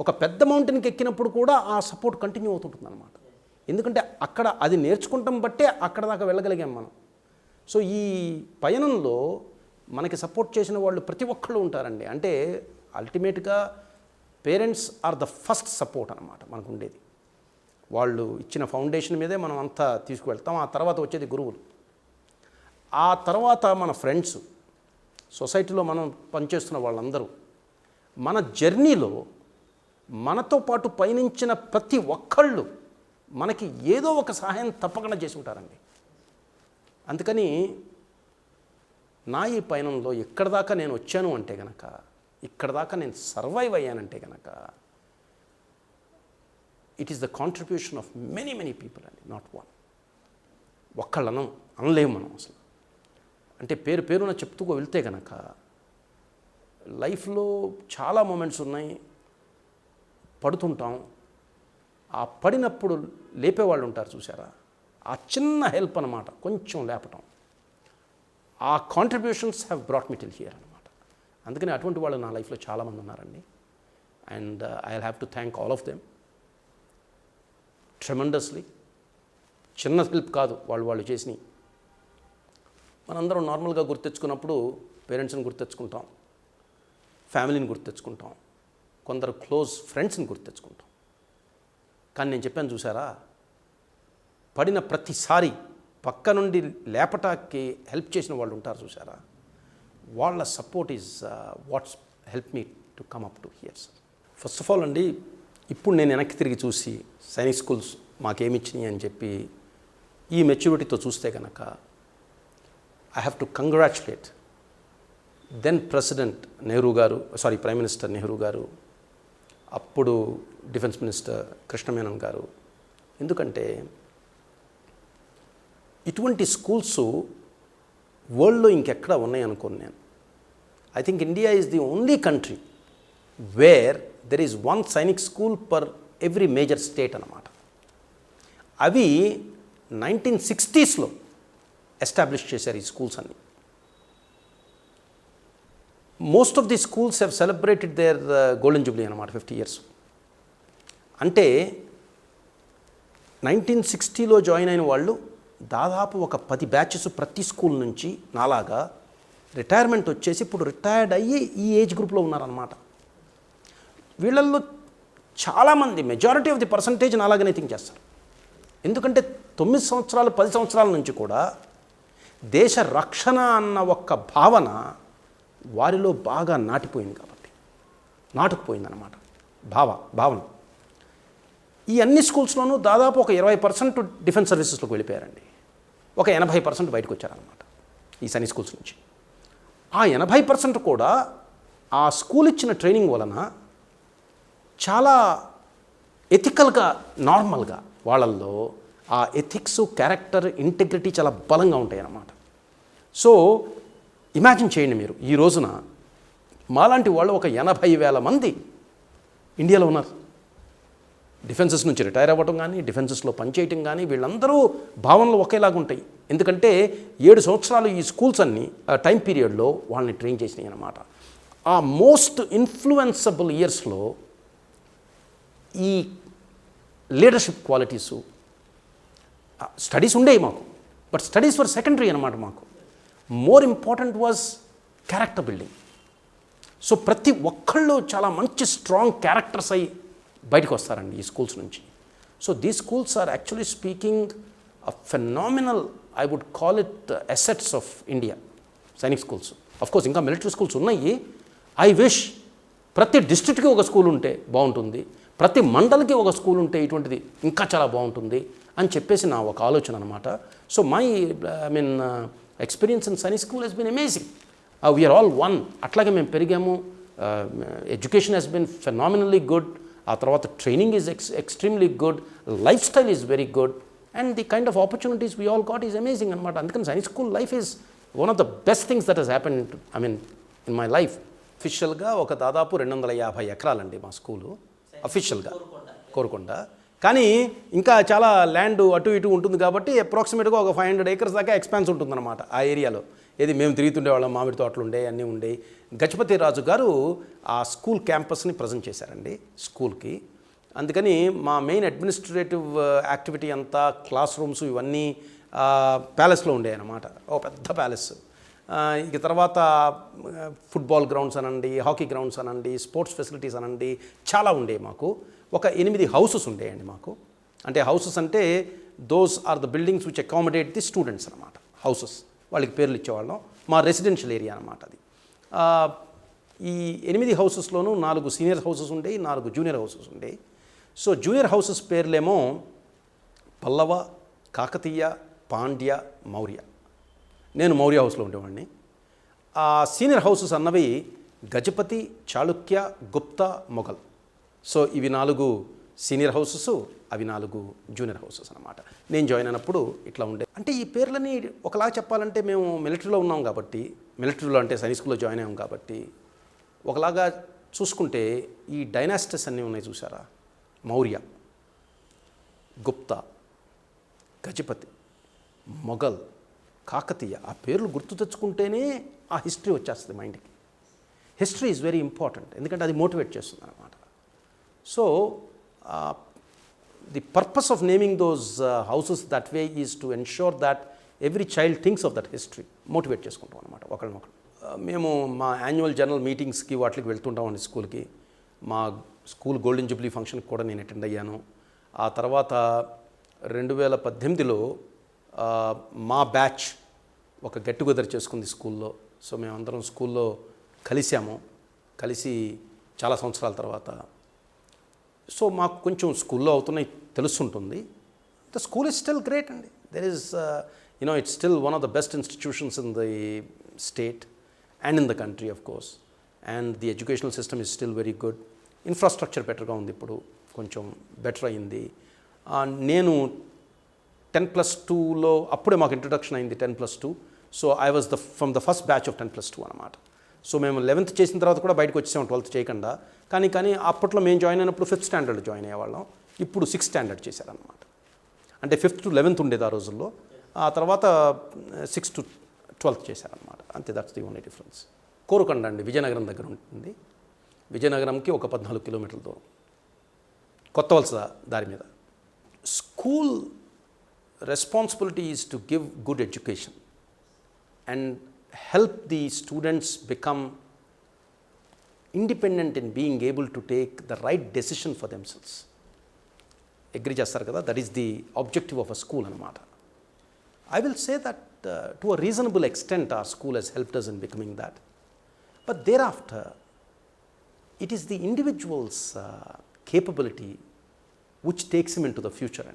B: ఒక పెద్ద మౌంటైన్కి ఎక్కినప్పుడు కూడా ఆ సపోర్ట్ కంటిన్యూ అవుతుంటుంది అనమాట. ఎందుకంటే అక్కడ అది నేర్చుకుంటాం బట్టే అక్కడ దాకా వెళ్ళగలిగాం మనం. సో ఈ పయనంలో మనకి సపోర్ట్ చేసిన వాళ్ళు ప్రతి ఒక్కళ్ళు ఉంటారండి. అంటే అల్టిమేట్గా parents are the first support అనమాట మనకు ఉండేది. వాళ్ళు ఇచ్చిన ఫౌండేషన్ మీదే మనం అంతా తీసుకువెళ్తాం. ఆ తర్వాత వచ్చేది గురువులు, ఆ తర్వాత మన ఫ్రెండ్స్, సొసైటీలో మనం పనిచేస్తున్న వాళ్ళందరూ. మన జర్నీలో మనతో పాటు పయనించిన ప్రతి ఒక్కళ్ళు మనకి ఏదో ఒక సహాయం తప్పకుండా చేసి ఉంటారండి. అందుకని నా ఈ పయనంలో ఎక్కడి దాకా నేను వచ్చాను అంటే కనుక, ఇక్కడ దాకా నేను సర్వైవ్ అయ్యానంటే కనుక it is the contribution of many many people అండి, నాట్ వన్. ఒక్కళ్ళను అనలేము మనం అసలు. అంటే పేరున చెప్తూ వెళ్తే కనుక లైఫ్లో చాలా మూమెంట్స్ ఉన్నాయి, పడుతుంటాం. ఆ పడినప్పుడు లేపేవాళ్ళు ఉంటారు చూసారా, ఆ చిన్న హెల్ప్ అన్నమాట, కొంచెం లేపటం. ఆ contributions have brought me till here అనమాట. అందుకని అటువంటి వాళ్ళు నా లైఫ్లో చాలామంది ఉన్నారండి. And I will have to thank all of them tremendously. చిన్న హెల్ప్ కాదు వాళ్ళు చేసినవి. మనందరం నార్మల్గా గుర్తెచ్చుకున్నప్పుడు పేరెంట్స్ని గుర్తెచ్చుకుంటాం, ఫ్యామిలీని గుర్తెచ్చుకుంటాం, కొందరు క్లోజ్ ఫ్రెండ్స్ని గుర్తెచ్చుకుంటాం. కానీ నేను చెప్పాను చూసారా, పడిన ప్రతిసారి పక్క నుండి లేపటానికి హెల్ప్ చేసిన వాళ్ళు ఉంటారు చూసారా, వాళ్ళ support is what's help me to come up to here sir. First of all అండి, ఇప్పుడు నేను వెనక్కి తిరిగి చూసి సైనిక్ స్కూల్స్ మాకేమిచ్చినాయి అని చెప్పి ఈ మెచ్యూరిటీతో చూస్తే కనుక I have to congratulate then president Nehru గారు, ప్రైమ్ మినిస్టర్ నెహ్రూ గారు, అప్పుడు డిఫెన్స్ మినిస్టర్ కృష్ణమేనన్ గారు. ఎందుకంటే ఇటువంటి స్కూల్స్ వరల్డ్లో ఇంకెక్కడ ఉన్నాయి అనుకోను నేను. I think India is the only country where there is one Sainik school per every major state అన్నమాట. అవి 1960s ఎస్టాబ్లిష్ చేశారు ఈ స్కూల్స్ అన్ని. Most of the schools have celebrated their golden jubilee అన్నమాట, 50 years. అంటే 1960లో జాయిన్ అయిన వాళ్ళు దాదాపు ఒక 10 బ్యాచెస్ ప్రతి స్కూల్ నుంచి నాలాగా రిటైర్మెంట్ వచ్చేసి ఇప్పుడు రిటైర్డ్ అయ్యి ఈ ఏజ్ గ్రూప్లో ఉన్నారన్నమాట. వీళ్ళల్లో చాలామంది, మెజారిటీ ఆఫ్ ది పర్సంటేజ్ నాలాగనే థింక్ చేస్తారు. ఎందుకంటే 9 సంవత్సరాలు 10 సంవత్సరాల నుంచి కూడా దేశ రక్షణ అన్న ఒక్క భావన వారిలో బాగా నాటుకుపోయింది అన్నమాట. భావన ఈ అన్ని స్కూల్స్లోనూ దాదాపు ఒక 20% డిఫెన్స్ సర్వీసెస్లోకి వెళ్ళిపోయారండి. ఒక 80% బయటకు వచ్చారన్నమాట ఈ సైనిక్ స్కూల్స్ నుంచి. ఆ 80% కూడా ఆ స్కూల్ ఇచ్చిన ట్రైనింగ్ వలన చాలా ఎథికల్గా, నార్మల్గా వాళ్ళల్లో ఆ ఎథిక్స్, క్యారెక్టర్, ఇంటెగ్రిటీ చాలా బలంగా ఉంటాయి అన్నమాట. సో ఇమాజిన్ చేయండి మీరు, ఈ రోజున మాలాంటి వాళ్ళు ఒక 80,000 మంది ఇండియాలో ఉన్నారు. డిఫెన్సెస్ నుంచి రిటైర్ అవ్వటం కానీ, డిఫెన్సెస్లో పనిచేయటం కానీ, వీళ్ళందరూ భావనలు ఒకేలాగా ఉంటాయి. ఎందుకంటే 7 సంవత్సరాలు ఈ స్కూల్స్ అన్ని టైం పీరియడ్లో వాళ్ళని ట్రైన్ చేసినాయి అన్నమాట. ఆ మోస్ట్ ఇన్ఫ్లుయెన్సబుల్ ఇయర్స్లో ఈ లీడర్షిప్ క్వాలిటీసు, స్టడీస్ ఉండేవి మాకు, బట్ స్టడీస్ ఫర్ సెకండరీ అన్నమాట. మాకు more important was character building. So ప్రతి ఒక్కళ్ళు చాలా మంచి స్ట్రాంగ్ క్యారెక్టర్స్ అయి బయటకు వస్తారండి ఈ స్కూల్స్ నుంచి. So these schools are actually speaking a phenomenal, I would call it assets of India Sainik schools. Of course ఇంకా మిలిటరీ స్కూల్స్ ఉన్నాయి. ఐ విష్ ప్రతి డిస్ట్రిక్ట్కి ఒక స్కూల్ ఉంటే బాగుంటుంది, ప్రతి మండలికి ఒక స్కూల్ ఉంటే ఇటువంటిది ఇంకా చాలా బాగుంటుంది అని చెప్పేసి నా ఒక ఆలోచన అనమాట. So my experience in Sainik school has been amazing. We're all one. అట్లాగే మేము పెరిగాము. Education has been phenomenally good. ఆ తర్వాత training is extremely good, life style is very good, and the kind of opportunities we all got is amazing అనమాట. అందుకని Sainik school life is one of the best things that has happened in my life. అఫీషియల్గా ఒక దాదాపు 250 ఎకరాలండి మా స్కూలు అఫీషియల్గా, కోరుకొండ. కానీ ఇంకా చాలా ల్యాండ్ అటు ఇటు ఉంటుంది కాబట్టి అప్రాక్సిమేట్గా ఒక 500 acres దాకా ఎక్స్పాన్స్ ఉంటుందన్నమాట ఆ ఏరియాలో. ఏది మేము తిరుగుతుండేవాళ్ళం, మామిడి తోటలు ఉండే, అన్నీ ఉండే. గజపతి రాజు గారు ఆ స్కూల్ క్యాంపస్ని ప్రజెంట్ చేశారండి స్కూల్కి. అందుకని మా మెయిన్ అడ్మినిస్ట్రేటివ్ యాక్టివిటీ అంతా, క్లాస్ రూమ్స్ ఇవన్నీ ప్యాలెస్లో ఉండేవి అన్నమాట. ఓ పెద్ద ప్యాలెస్. ఇక తర్వాత ఫుట్బాల్ గ్రౌండ్స్ అనండి, హాకీ గ్రౌండ్స్ అనండి, స్పోర్ట్స్ ఫెసిలిటీస్ అనండి, చాలా ఉండేవి మాకు. ఒక 8 హౌసెస్ ఉండేయండి మాకు. అంటే హౌసెస్ అంటే those are the buildings which accommodate the students అనమాట. హౌసెస్ వాళ్ళకి పేర్లు ఇచ్చేవాళ్ళం. మా రెసిడెన్షియల్ ఏరియా అనమాట అది. ఈ 8 హౌసెస్లోనూ 4 సీనియర్ హౌసెస్ ఉండేవి, 4 జూనియర్ హౌసెస్ ఉండేవి. సో జూనియర్ హౌసెస్ పేర్లేమో పల్లవ, కాకతీయ, పాండ్య, మౌర్య. నేను మౌర్య హౌస్లో ఉండేవాడిని. ఆ సీనియర్ హౌసెస్ అన్నవి గజపతి, చాళుక్య, గుప్త, మొఘల్. సో ఇవి 4 సీనియర్ హౌసెస్, అవి 4 జూనియర్ హౌసెస్ అనమాట. నేను జాయిన్ అయినప్పుడు ఇట్లా ఉండే. అంటే ఈ పేర్లని ఒకలా చెప్పాలంటే మేము మిలిటరీలో ఉన్నాం కాబట్టి, మిలిటరీలో అంటే సైనిక్ స్కూల్లో జాయిన్ అయ్యాం కాబట్టి, ఒకలాగా చూసుకుంటే ఈ డైనాసిటీస్ అన్నీ ఉన్నాయి చూసారా. మౌర్య, గుప్త, గజపతి, మొఘల్, కాకతీయ, ఆ పేర్లు గుర్తు తెచ్చుకుంటేనే ఆ హిస్టరీ వచ్చేస్తుంది మైండ్కి. హిస్టరీ ఈజ్ వెరీ ఇంపార్టెంట్, ఎందుకంటే అది మోటివేట్ చేస్తుంది అనమాట. So the purpose of naming those houses that way is to ensure that every child thinks of that history. Motivate చేసుకుంటాం అనమాట ఒకరినొకరు. మేము మా యాన్యువల్ జనరల్ మీటింగ్స్కి వాటికి వెళ్తుంటామండి స్కూల్కి. మా స్కూల్ గోల్డెన్ జూబ్లీ ఫంక్షన్కి కూడా నేను అటెండ్ అయ్యాను. ఆ తర్వాత 2018లో మా బ్యాచ్ ఒక గెట్ టుగెదర్ చేసుకుంది స్కూల్లో. సో మేమందరం స్కూల్లో కలిసి చాలా సంవత్సరాల తర్వాత. సో మాకు కొంచెం స్కూల్లో అవుతున్నాయి తెలుస్తుంటుంది. The school is still great అండి. There is it's still one of the best institutions in the state. and in the country, of course. And the educational system is still very good. Infrastructure బెటర్గా ఉంది, ఇప్పుడు కొంచెం బెటర్ అయింది. నేను 10+2లో అప్పుడే మాకు ఇంట్రొడక్షన్ అయింది 10+2. So I was from the first batch of 10+2 అనమాట. సో మేము 11th చేసిన తర్వాత కూడా బయటకు వచ్చేసాం 12th చేయకుండా. కానీ అప్పట్లో మేము జాయిన్ అయినప్పుడు 5th స్టాండర్డ్ జాయిన్ అయ్యేవాళ్ళం. ఇప్పుడు 6th స్టాండర్డ్ చేశారనమాట. అంటే 5th to 11th ఉండేది ఆ రోజుల్లో. ఆ తర్వాత 6th to 12th చేశారనమాట. అంతే, that's the only difference. Korukonda అండి, విజయనగరం దగ్గర ఉంటుంది. విజయనగరంకి ఒక 14 కిలోమీటర్ల దూరం, కొత్త వలస దారి మీద. School responsibility is to give good education and help the students become independent in being able to take the right decision for themselves. Agree చేస్తారు కదా, that is the objective of a school అన్నమాట. I will say that to a reasonable extent our school has helped us in becoming that. But thereafter, it is the individual's capability which takes him into the future.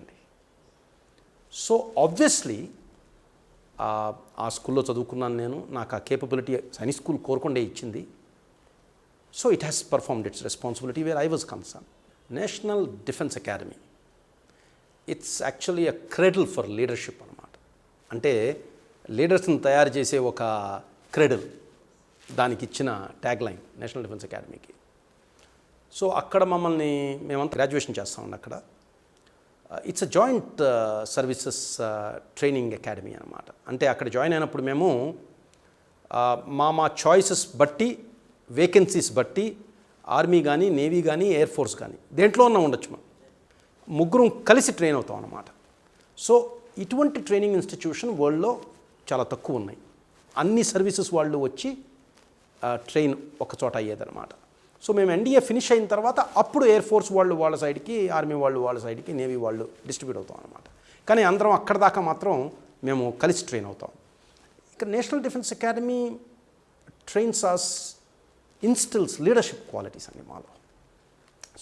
B: So obviously ఆ స్కూల్లో చదువుకున్నాను నేను, నాకు ఆ కేపబిలిటీ సైనిక్ స్కూల్ కోరుకొండే ఇచ్చింది. So it has performed its responsibility where I was concern. National defence academy, it's actually a cradle for leadership అనమాట. అంటే లీడర్స్ని తయారు చేసే ఒక క్రెడిల్, దానికి ఇచ్చిన ట్యాగ్ లైన్ నేషనల్ డిఫెన్స్ అకాడమీకి. సో అక్కడ మమ్మల్ని మేమంతా గ్రాడ్యుయేషన్ చేస్తామండి అక్కడ. It's a joint services training academy అనమాట. అంటే అక్కడ జాయిన్ అయినప్పుడు మేము మా చాయిసెస్ బట్టి, వేకెన్సీస్ బట్టి ఆర్మీ కానీ, నేవీ కానీ, ఎయిర్ ఫోర్స్ కానీ దేంట్లో ఉన్నా ఉండొచ్చు, మనం ముగ్గురం కలిసి ట్రైన్ అవుతాం అన్నమాట. సో ఇటువంటి ట్రైనింగ్ ఇన్స్టిట్యూషన్ వరల్డ్లో చాలా తక్కువ ఉన్నాయి. అన్ని సర్వీసెస్ వాళ్ళు వచ్చి ట్రైన్ ఒక చోట అయ్యేదన్నమాట. సో మేము ఎన్డీఏ ఫినిష్ అయిన తర్వాత అప్పుడు ఎయిర్ ఫోర్స్ వాళ్ళు వాళ్ళ సైడ్కి, ఆర్మీ వాళ్ళు వాళ్ళ సైడ్కి, నేవీ వాళ్ళు డిస్ట్రిబ్యూట్ అవుతాం అనమాట. కానీ అందరం అక్కడ దాకా మాత్రం మేము కలిసి ట్రైన్ అవుతాం. ఇక్కడ నేషనల్ డిఫెన్స్ అకాడమీ ట్రైన్స్ అస్, ఇన్స్టిల్స్ లీడర్షిప్ క్వాలిటీస్ అండి మాలో.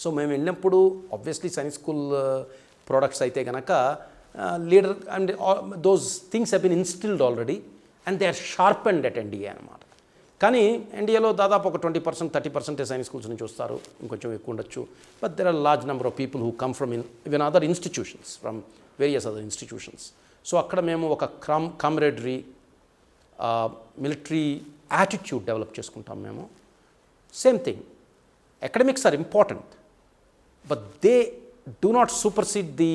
B: సో మేము వెళ్ళినప్పుడు ఆబ్వియస్లీ సైనిక్ స్కూల్ ప్రోడక్ట్స్ అయితే కనుక leader and those things have been instilled already and they are sharpened at NDA అనమాట. కానీ ఎన్డీఏలో దాదాపు ఒక 20%, 30% సైనిక్ స్కూల్స్ నుంచి వస్తారు, ఇంకొంచెం ఎక్కువ ఉండొచ్చు. But there are large number of people who come from even other institutions, from various other institutions. So అక్కడ మేము ఒక కామ్రేడరీ, మిలిటరీ యాటిట్యూడ్ డెవలప్ చేసుకుంటాం మేము. Same thing, academics are important, but they do not supersede the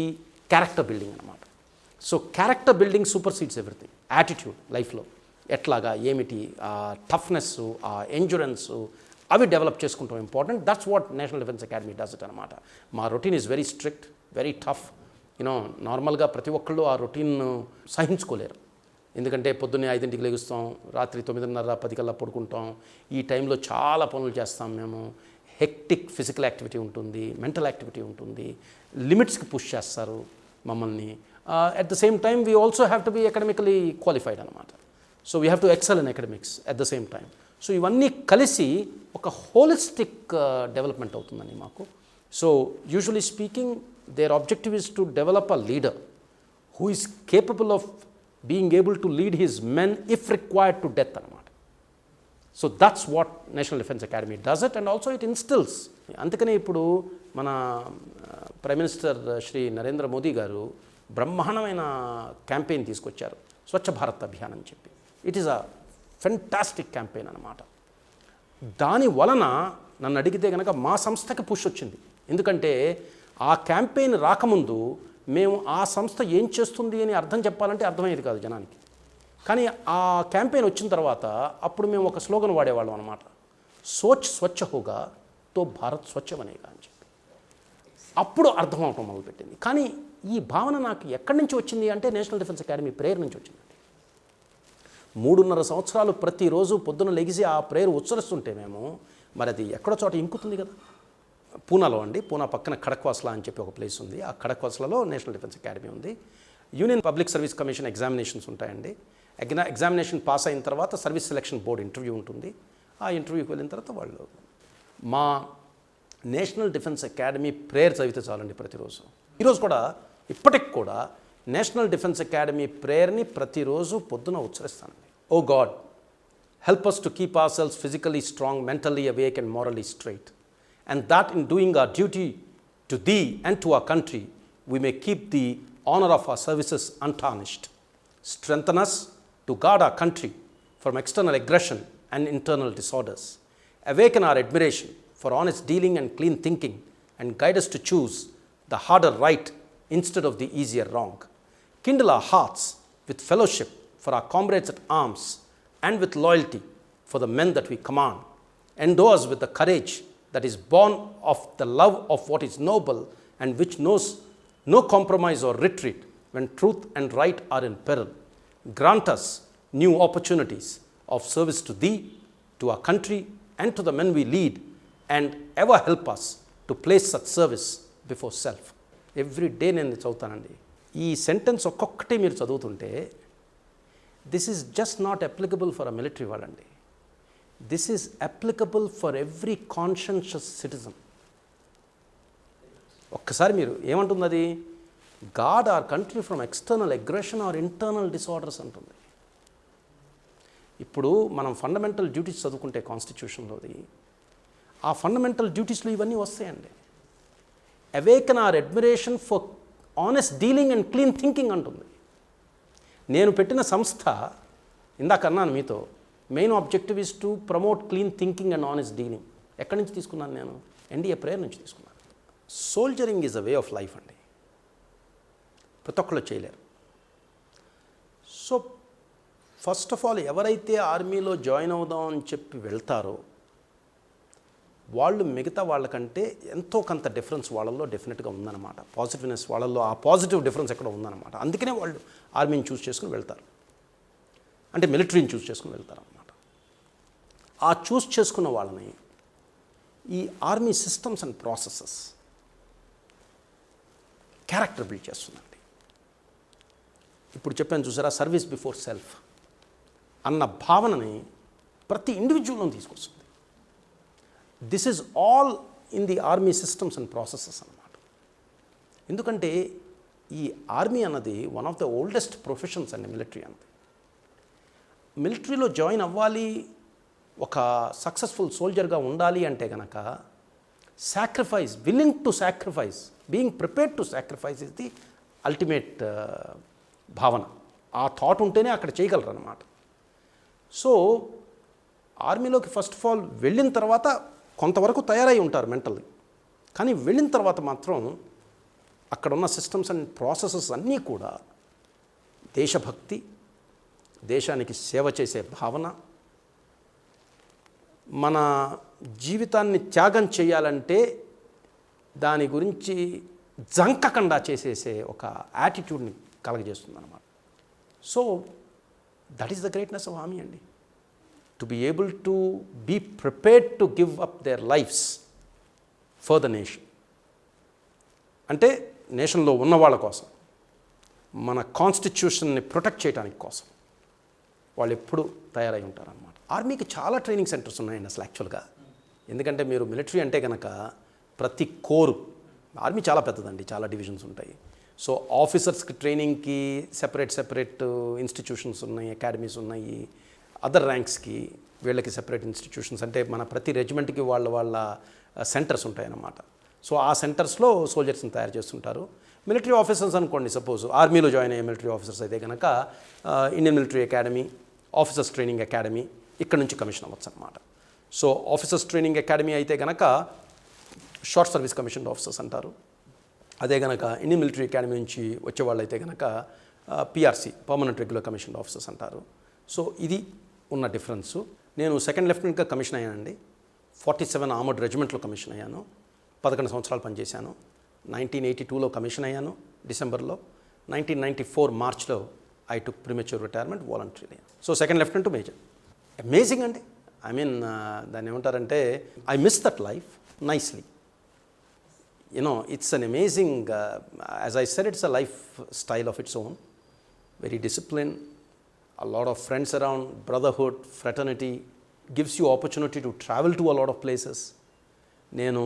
B: character building అనమాట. So character building supersedes everything. Attitude లైఫ్లో ఎట్లాగా, ఏమిటి, టఫ్నెస్, ఎంజూరెన్స్, అవి డెవలప్ చేసుకుంటాం important. That's what national defence academy does it అనమాట. మా routine is very strict, very tough. నార్మల్గా ప్రతి ఒక్కళ్ళు ఆ రొటీన్ సహించుకోలేరు. ఎందుకంటే పొద్దున్నే 5ంటికి లెగుస్తాం, రాత్రి 9:30, 10 కల్లా పడుకుంటాం. ఈ టైంలో చాలా పనులు చేస్తాం మేము. హెక్టిక్ ఫిజికల్ యాక్టివిటీ ఉంటుంది, మెంటల్ యాక్టివిటీ ఉంటుంది, లిమిట్స్కి పుష్ చేస్తారు మమ్మల్ని. At the same time we also have to be academically qualified అనమాట. So we have to excel in academics at the same time. So ఇవన్నీ కలిసి ఒక హోలిస్టిక్ డెవలప్మెంట్ అవుతుందండి మాకు. So usually speaking, their objective is to develop a leader who is capable of being able to lead his men if required to death అనమాట. So that's what national defence academy does it, and also it instils. అందుకనే ఇప్పుడు మన ప్రైమ్ మినిస్టర్ శ్రీ నరేంద్ర మోదీ గారు బ్రహ్మాండమైన క్యాంపెయిన్ తీసుకొచ్చారు, స్వచ్ఛ భారత్ అభియాన్ అని చెప్పి. It is a fantastic campaign అనమాట. దాని వలన నన్ను అడిగితే కనుక మా సంస్థకి పుష్ వచ్చింది. ఎందుకంటే ఆ క్యాంపెయిన్ రాకముందు మేము ఆ సంస్థ ఏం చేస్తుంది అని అర్థం చెప్పాలంటే అర్థమయ్యేది కాదు జనానికి. కానీ ఆ క్యాంపెయిన్ వచ్చిన తర్వాత అప్పుడు మేము ఒక స్లోగన్ వాడేవాళ్ళం అనమాట, సోచ్ స్వచ్ఛ హోగా తో భారత్ స్వచ్ఛ బనేగా అని చెప్పి. అప్పుడు అర్థం అవటం మొదలుపెట్టింది. కానీ ఈ భావన నాకు ఎక్కడి నుంచి వచ్చింది అంటే నేషనల్ డిఫెన్స్ అకాడమీ ప్రేయర్ నుంచి వచ్చింది. 3.5 సంవత్సరాలు ప్రతిరోజు పొద్దున లెగిసి ఆ ప్రేయర్ ఉచ్చరిస్తుంటే మేము, మరి అది ఎక్కడో చోట ఇంకుతుంది కదా. పూనాలో అండి, పూనా పక్కన ఖడక్వాస్లా అని చెప్పి ఒక ప్లేస్ ఉంది. ఆ ఖడక్వాస్లాలో నేషనల్ డిఫెన్స్ అకాడమీ ఉంది. Union public service commission examinations ఉంటాయండి. ఎగ్జామినేషన్ పాస్ అయిన తర్వాత సర్వీస్ సెలక్షన్ బోర్డు ఇంటర్వ్యూ ఉంటుంది. ఆ ఇంటర్వ్యూకి వెళ్ళిన తర్వాత వాళ్ళు మా నేషనల్ డిఫెన్స్ అకాడమీ ప్రేయర్ చదివితే చాలండి ప్రతిరోజు. ఈరోజు కూడా, ఇప్పటికి కూడా నేషనల్ డిఫెన్స్ అకాడమీ ప్రేయర్ని ప్రతిరోజు పొద్దున ఉచ్చరిస్తానండి. ఓ God, help us to keep ourselves physically strong, mentally awake, and morally straight. And that in doing our duty to thee and to our country, we may keep the honor of our services untarnished. Strengthen us to guard our country from external aggression and internal disorders. Awaken our admiration for honest dealing and clean thinking, and guide us to choose the harder right instead of the easier wrong. Kindle our hearts with fellowship for our comrades at arms and with loyalty for the men that we command. Endow us with the courage that is born of the love of what is noble and which knows no compromise or retreat when truth and right are in peril. Grant us new opportunities of service to thee, to our country, and to the men we lead, and ever help us to place such service before self. Every day నేను చదువుతానండి. ఈ సెంటెన్స్ ఒక్కొక్కటి మీరు చదువుతుంటే this is just not applicable for a military వాళ్ళండి. This is applicable for every conscious citizen. ఒక్కసారి మీరు ఏమంటుంది అది? Guard our country from external aggression or internal disorders అంటుంది. ఇప్పుడు మనం ఫండమెంటల్ డ్యూటీస్ చదువుకుంటే కాన్స్టిట్యూషన్లోది, ఆ ఫండమెంటల్ డ్యూటీస్లో ఇవన్నీ వస్తాయండి. Awaken or admiration for honest dealing and clean thinking అంటుంది. నేను పెట్టిన సంస్థ, ఇందాక అన్నాను మీతో, main objective is to promote clean thinking and honest dealing. ఎక్కడి నుంచి తీసుకున్నాను నేను? ఎన్డీఏ ప్రేయర్ నుంచి తీసుకున్నాను. Soldiering is a way of life అండి. ప్రతి ఒక్కళ్ళు చేయలేరు. సో ఫస్ట్ ఆఫ్ ఆల్ ఎవరైతే ఆర్మీలో జాయిన్ అవుదాం అని చెప్పి వెళ్తారో వాళ్ళు మిగతా వాళ్ళకంటే ఎంతో కొంత డిఫరెన్స్ వాళ్ళల్లో డెఫినెట్గా ఉందన్నమాట. పాజిటివ్నెస్ వాళ్ళల్లో, ఆ పాజిటివ్ డిఫరెన్స్ ఎక్కడ ఉందన్నమాట. అందుకనే వాళ్ళు ఆర్మీని చూస్ చేసుకుని వెళ్తారు, అంటే మిలిటరీని చూస్ చేసుకుని వెళ్తారు అన్నమాట. ఆ చూస్ చేసుకున్న వాళ్ళని ఈ army systems and processes character build చేస్తుందండి. ఇప్పుడు చెప్పాను చూసారా, సర్వీస్ బిఫోర్ సెల్ఫ్ అన్న భావనని ప్రతి ఇండివిజువల్లో తీసుకొస్తుంది. This is all in the army systems and processes అన్నమాట. ఎందుకంటే ఈ ఆర్మీ అన్నది one of the oldest professions అండి. మిలిటరీ అన్నది, మిలిటరీలో జాయిన్ అవ్వాలి, ఒక సక్సెస్ఫుల్ సోల్జర్గా ఉండాలి అంటే కనుక sacrifice, willing to sacrifice, being prepared to sacrifice is the ultimate భావన. ఆ థాట్ ఉంటేనే అక్కడ చేయగలరు అన్నమాట. సో ఆర్మీలోకి ఫస్ట్ ఆఫ్ ఆల్ వెళ్ళిన తర్వాత కొంతవరకు తయారై ఉంటారు మెంటల్లీ, కానీ వెళ్ళిన తర్వాత మాత్రం అక్కడ ఉన్న సిస్టమ్స్ అండ్ ప్రాసెసెస్ అన్నీ కూడా దేశభక్తి, దేశానికి సేవ చేసే భావన, మన జీవితాన్ని త్యాగం చేయాలంటే దాని గురించి జంకకుండా చేసేసే ఒక యాటిట్యూడ్ని కలగజేస్తుంది అన్నమాట. So that is the greatness of army అండి. To be able to be prepared to give up their lives for the nation. అంటే నేషన్లో ఉన్న వాళ్ళ కోసం, మన కాన్స్టిట్యూషన్ని ప్రొటెక్ట్ చేయడానికి కోసం వాళ్ళు ఎప్పుడు తయారై ఉంటారన్నమాట. ఆర్మీకి చాలా ట్రైనింగ్ సెంటర్స్ ఉన్నాయండి అసలు యాక్చువల్గా. ఎందుకంటే మీరు మిలిటరీ అంటే కనుక ప్రతి కోరు, ఆర్మీ చాలా పెద్దదండి, చాలా డివిజన్స్ ఉంటాయి. సో ఆఫీసర్స్కి ట్రైనింగ్కి సెపరేట్ ఇన్స్టిట్యూషన్స్ ఉన్నాయి, అకాడమీస్ ఉన్నాయి. అదర్ ర్యాంక్స్కి వీళ్ళకి సెపరేట్ ఇన్స్టిట్యూషన్స్, అంటే మన ప్రతి రెజిమెంట్కి వాళ్ళ సెంటర్స్ ఉంటాయన్నమాట. సో ఆ సెంటర్స్లో సోల్జర్స్ని తయారు చేస్తుంటారు. మిలిటరీ ఆఫీసర్స్ అనుకోండి, సపోజ్ ఆర్మీలో జాయిన్ అయ్యే మిలిటరీ ఆఫీసర్స్ అయితే కనుక Indian military academy, officers training academy, ఇక్కడ నుంచి కమిషన్ అవ్వచ్చు అనమాట. సో ఆఫీసర్స్ ట్రైనింగ్ అకాడమీ అయితే కనుక షార్ట్ సర్వీస్ కమిషన్ ఆఫీసర్స్ అంటారు. అదే కనుక ఇండియన్ మిలిటరీ అకాడమీ నుంచి వచ్చేవాళ్ళు అయితే కనుక PRC, permanent regular commission officers అంటారు. సో ఇది ఉన్న డిఫరెన్సు. నేను సెకండ్ లెఫ్టినెంట్గా కమిషన్ అయ్యానండి. 47 ఆర్మర్డ్ రెజిమెంట్లో కమిషన్ అయ్యాను. 11 సంవత్సరాలు పనిచేశాను. 1982లో కమిషన్ అయ్యాను డిసెంబర్లో. 1994 మార్చ్లో I took premature retirement voluntarily. So second lieutenant to major. Amazing అండి. ఐ మీన్ దాన్ని ఏమంటారంటే I miss that life nicely. It's an amazing, as I said, it's a lifestyle of its own. Very disciplined, a lot of friends around, brotherhood, fraternity, gives you opportunity to travel to a lot of places. నేను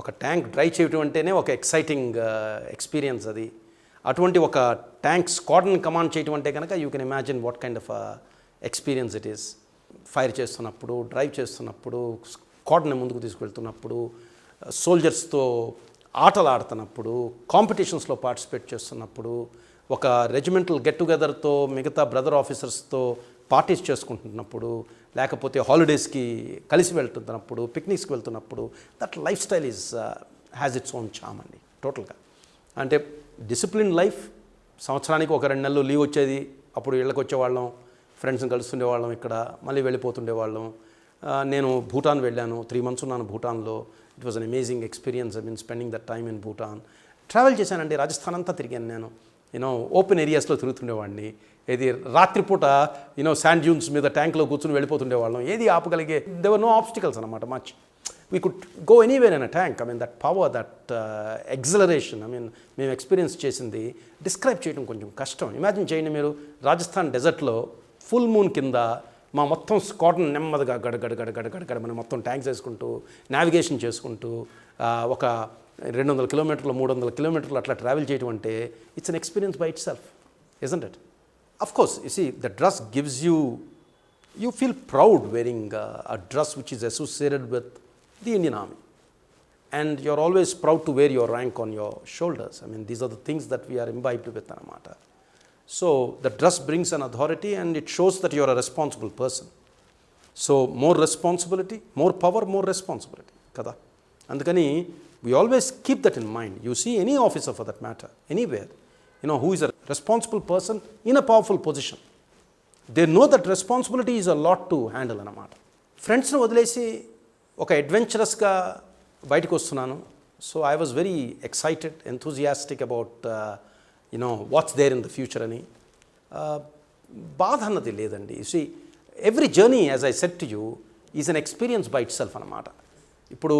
B: ఒక ట్యాంక్ డ్రైవ్ చేయటం అంటేనే ఒక ఎక్సైటింగ్ ఎక్స్పీరియన్స్ అది. అటువంటి ఒక ట్యాంక్ స్క్వాడ్ని కమాండ్ చేయటం అంటే కనుక you can imagine what kind of experience it is. Fire చేస్తున్నప్పుడు, డ్రైవ్ చేస్తున్నప్పుడు, స్క్వాడ్ని ముందుకు తీసుకెళ్తున్నప్పుడు, సోల్జర్స్తో ఆటలు ఆడుతున్నప్పుడు, కాంపిటీషన్స్లో పార్టిసిపేట్ చేస్తున్నప్పుడు, ఒక రెజిమెంటల్ గెట్ టుగెదర్తో మిగతా బ్రదర్ ఆఫీసర్స్తో పార్టీస్ చేసుకుంటున్నప్పుడు, లేకపోతే హాలిడేస్కి కలిసి వెళ్తున్నప్పుడు, పిక్నిక్స్కి వెళ్తున్నప్పుడు, that life style is has its own charm అండి టోటల్గా. అంటే డిసిప్లిన్ లైఫ్, సంవత్సరానికి ఒక 2 నెలలు లీవ్ వచ్చేది, అప్పుడు ఇళ్ళకి వచ్చేవాళ్ళం, ఫ్రెండ్స్ని కలుస్తుండేవాళ్ళం, ఇక్కడ మళ్ళీ వెళ్ళిపోతుండేవాళ్ళం. నేను భూటాన్ వెళ్ళాను, 3 months ఉన్నాను భూటాన్లో. It was an amazing experience. I mean spending that time in Bhutan. Travel చేశానండి, రాజస్థాన్ అంతా తిరిగాను నేను. ఓపెన్ ఏరియాస్లో తిరుగుతుండేవాడిని. ఏది రాత్రిపూట శాండ్ డ్యూన్స్ మీద ట్యాంక్లో కూర్చుని వెళ్ళిపోతుండేవాళ్ళం. ఏది ఆపగలిగే, దేవర్ నో ఆబ్స్టికల్స్ అనమాట much. We could go anywhere in a tank. I mean that power, that acceleration, I mean మేము ఎక్స్పీరియన్స్ చేసింది డిస్క్రైబ్ చేయడం కొంచెం కష్టం. ఇమాజిన్ చేయండి మీరు, రాజస్థాన్ డెజర్ట్లో ఫుల్ మూన్ కింద మా మొత్తం స్క్వాడ్ని నెమ్మదిగా గడగడ మనం మొత్తం ట్యాంక్స్ వేసుకుంటూ, నావిగేషన్ చేసుకుంటూ ఒక 200 కిలోమీటర్లు 300 కిలోమీటర్లు అట్లా ట్రావెల్ చేయడం అంటే it's an experience by it self, isn't it? Of course, you see, the dress gives you feel proud wearing a dress which is associated with the Indian Army. And you're always proud to wear your rank on your shoulders. I mean, these are the things that we are imbibed with, Anamata. So, the dress brings an authority and it shows that you're a responsible person. So, more responsibility, more power, more responsibility. Kada. Andukani, we always keep that in mind. You see any officer for that matter, anywhere, who is a responsible person in a powerful position. They know that responsibility is a lot to handle అన్నమాట. ఫ్రెండ్స్ని వదిలేసి ఒక అడ్వెంచరస్గా బయటకు వస్తున్నాను. So I was very excited, enthusiastic about what's there in the future అని. బాధ అన్నది లేదండి. You see, every journey, as I said to you, is an experience by itself అన్నమాట. ఇప్పుడు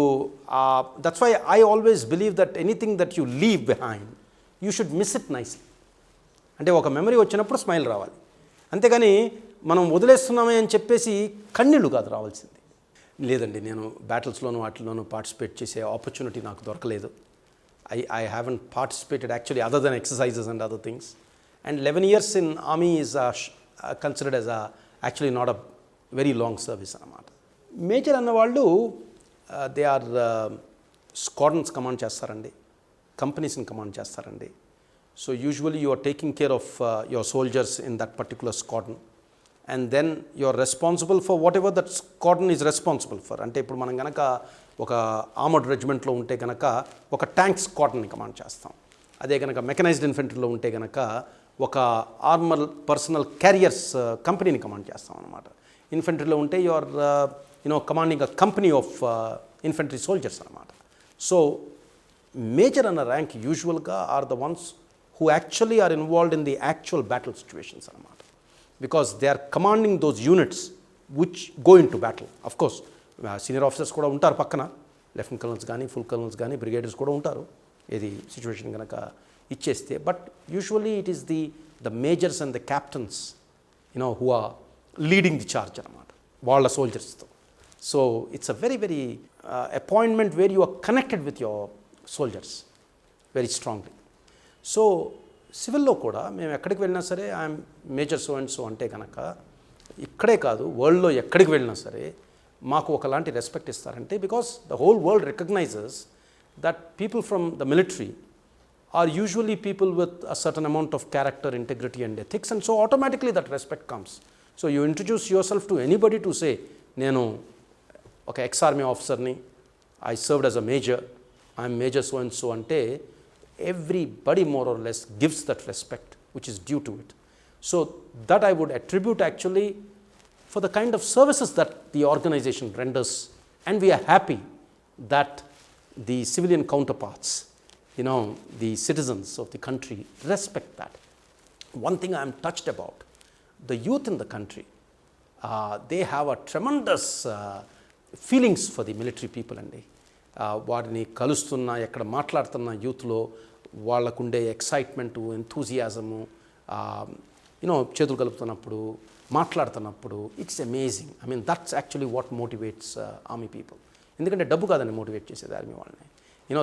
B: that's why I always believe that anything that you leave behind you should miss it nicely. అంటే ఒక మెమరీ వచ్చినప్పుడు స్మైల్ రావాలి, అంతేగాని మనం వదిలేస్తున్నామే అని చెప్పేసి కన్నీళ్ళు కాదు రావాల్సింది. లేదండి, నేను బ్యాటిల్స్లోనూ వాటిల్లోనూ పార్టిసిపేట్ చేసే ఆపర్చునిటీ నాకు దొరకలేదు. I haven't participated actually other than exercises and other things. And 11 years in army is considered as actually not a very long service అన్నమాట. మేజర్ అన్నవాళ్ళు దే ఆర్ స్క్వాడ్రన్స్ కమాండ్ చేస్తారండి, కంపెనీస్ని కమాండ్ చేస్తారండి. So usually you are taking care of your soldiers in that particular squadron, and then you are responsible for whatever that squadron is responsible for. అంటే ఇప్పుడు మనం కనుక ఒక ఆర్మర్డ్ రెజిమెంట్లో ఉంటే కనుక ఒక ట్యాంక్ స్క్వాడ్రన్ని కమాండ్ చేస్తాం. అదే కనుక మెకనైజ్డ్ ఇన్ఫెంట్రీలో ఉంటే కనుక ఒక ఆర్మర్ పర్సనల్ క్యారియర్స్ కంపెనీని కమాండ్ చేస్తాం అనమాట. ఇన్ఫెంట్రీలో ఉంటే you are commanding a company of infantry soldiers అనమాట. సో మేజర్ అన్న ర్యాంక్ యూజువల్గా are the ones who actually are involved in the actual battle situations అన్నమాట, because they are commanding those units which go into battle. Of course, senior officers కూడా ఉంటారు పక్కన, లెఫ్టినెంట్ కర్నల్స్ కానీ, ఫుల్ కర్నల్స్ కానీ, బ్రిగేడర్స్ కూడా ఉంటారు ఏది సిచ్యువేషన్ కనుక ఇచ్చేస్తే. But usually it is the majors and the captains who are leading the charge అన్నమాట వాళ్ళ సోల్జర్స్తో. So it's a very very appointment where you are connected with your soldiers very strongly. So సివిల్లో కూడా మేము ఎక్కడికి వెళ్ళినా సరే I'm major so and so అంటే కనుక ఇక్కడే కాదు వరల్డ్లో ఎక్కడికి వెళ్ళినా సరే మాకు ఒకలాంటి రెస్పెక్ట్ ఇస్తారంటే, because the whole world recognises that people from the military are usually people with a certain amount of character, integrity and ethics, and so automatically that respect comes. So you introduce yourself to anybody to say, nenu oka ex-army officer ni, I served as a major, I am major so and so ante, everybody more or less gives that respect which is due to it. So that I would attribute actually for the kind of services that the organization renders, and we are happy that the civilian counterparts, the citizens of the country respect that. One thing I am touched about, the youth in the country, they have a tremendous feelings for the military people andi. వారిని కలుస్తున్న ఎక్కడ మాట్లాడుతున్న యూత్లో వాళ్ళకుండే ఎక్సైట్మెంటు, ఎంథూజియాజము, చేతులు కలుపుతున్నప్పుడు, మాట్లాడుతున్నప్పుడు, it's amazing. I mean that's actually what motivates army people. ఎందుకంటే డబ్బు కాదని మోటివేట్ చేసేది ఆర్మీ వాళ్ళని.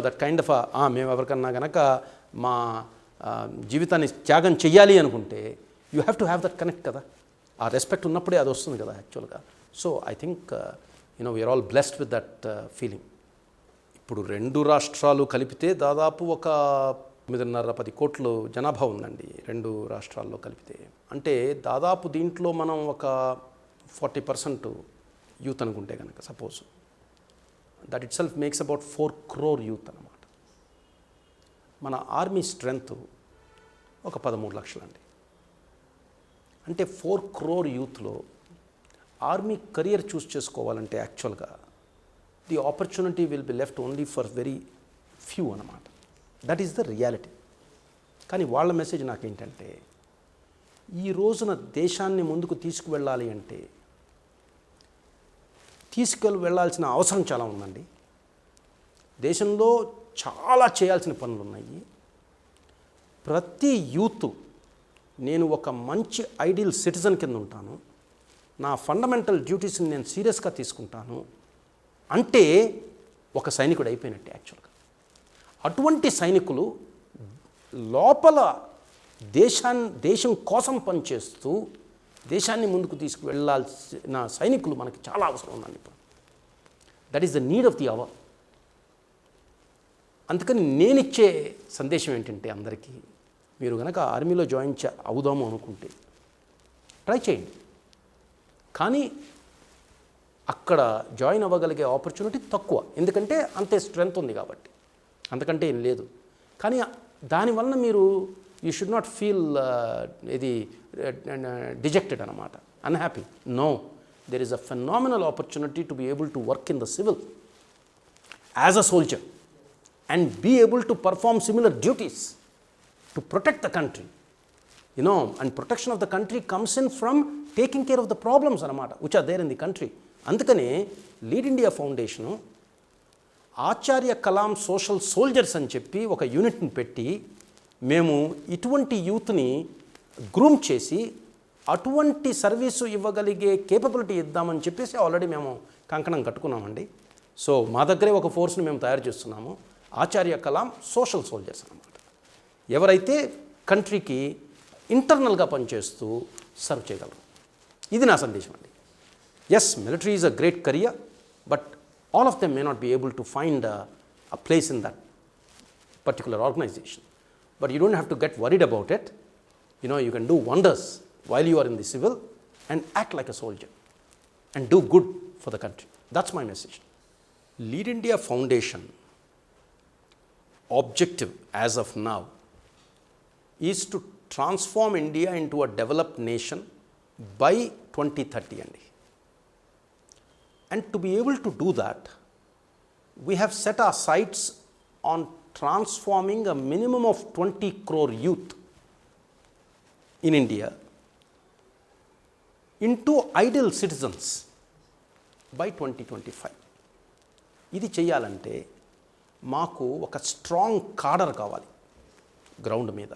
B: దట్ కైండ్ ఆఫ్ మేము ఎవరికన్నా కనుక మా జీవితాన్ని త్యాగం చెయ్యాలి అనుకుంటే you have to have that connect కదా. ఆ రెస్పెక్ట్ ఉన్నప్పుడే అది వస్తుంది కదా యాక్చువల్గా. So I think we're all blessed with that feeling. ఇప్పుడు 2 రాష్ట్రాలు కలిపితే దాదాపు ఒక 9.5-10 కోట్లు జనాభా ఉందండి 2 రాష్ట్రాల్లో కలిపితే. అంటే దాదాపు దీంట్లో మనం ఒక 40% యూత్ అనుకుంటే కనుక suppose that it self makes about 4 crore youth అన్నమాట. మన ఆర్మీ స్ట్రెంగ్త్ ఒక 13 లక్షలండి. అంటే 4 crore యూత్లో ఆర్మీ కెరియర్ చూస్ చేసుకోవాలంటే యాక్చువల్గా the opportunity will be left only for very few అన్నమాట. That is the reality. కానీ వాళ్ళ మెసేజ్ నాకేంటంటే ఈ రోజున దేశాన్ని ముందుకు తీసుకువెళ్ళాలి అంటే వెళ్ళాల్సిన అవసరం చాలా ఉందండి. దేశంలో చాలా చేయాల్సిన పనులు ఉన్నాయి. ప్రతి యూత్ నేను ఒక మంచి ఐడియల్ సిటిజన్ కింద ఉంటాను, నా ఫండమెంటల్ డ్యూటీస్ని నేను సీరియస్గా తీసుకుంటాను అంటే ఒక సైనికుడు అయిపోయినట్టే యాక్చువల్గా. అటువంటి సైనికులు లోపల దేశం కోసం పనిచేస్తూ దేశాన్ని ముందుకు తీసుకువెళ్ళాల్సిన సైనికులు మనకి చాలా అవసరం ఉందండి ఇప్పుడు. That is the need of the hour. అందుకని నేనిచ్చే సందేశం ఏంటంటే అందరికీ, మీరు కనుక ఆర్మీలో జాయిన్ అవుదాము అనుకుంటే ట్రై చేయండి. కానీ అక్కడ జాయిన్ అవ్వగలిగే ఆపర్చునిటీ తక్కువ, ఎందుకంటే అంతే స్ట్రెంగ్త్ ఉంది కాబట్టి, అంతకంటే ఏం లేదు. కానీ దానివల్ల మీరు యూ షుడ్ నాట్ ఫీల్ ఇది డిజెక్టెడ్ అనమాట, unhappy. No, there is a phenomenal opportunity to be able to work in the civil as a soldier and be able to perform similar duties to protect the country. And protection of the country comes in from taking care of the problems anamata which are there in the country. Andukane Lead India Foundation Acharya Kalam social soldiers అని చెప్పి ఒక యూనిట్ని పెట్టి మేము ఇటువంటి యూత్ని గ్రూమ్ చేసి అటువంటి సర్వీసు ఇవ్వగలిగే కేపబిలిటీ ఇద్దామని చెప్పేసి ఆల్రెడీ మేము కంకణం కట్టుకున్నామండి. సో మా దగ్గరే ఒక ఫోర్స్ని మేము తయారు చేస్తున్నాము, ఆచార్య కలాం సోషల్ సోల్జర్స్ అన్నమాట. ఎవరైతే కంట్రీకి ఇంటర్నల్గా పనిచేస్తూ సర్వ్ చేయగలరు. ఇది నా సందేశం అండి. Yes, military is a great career, but all of them may not be able to find a place in that particular organization. But you don't have to get worried about it. You can do wonders while you are in the civil and act like a soldier and do good for the country. That's my message. Lead India Foundation objective as of now is to transform India into a developed nation by 2030 అండి. And to be able to do that, we have set our sights on transforming a minimum of 20 crore youth in India into ideal citizens by 2025. ఇది చేయాలంటే మాకు ఒక స్ట్రాంగ్ కాడర్ కావాలి గ్రౌండ్ మీద.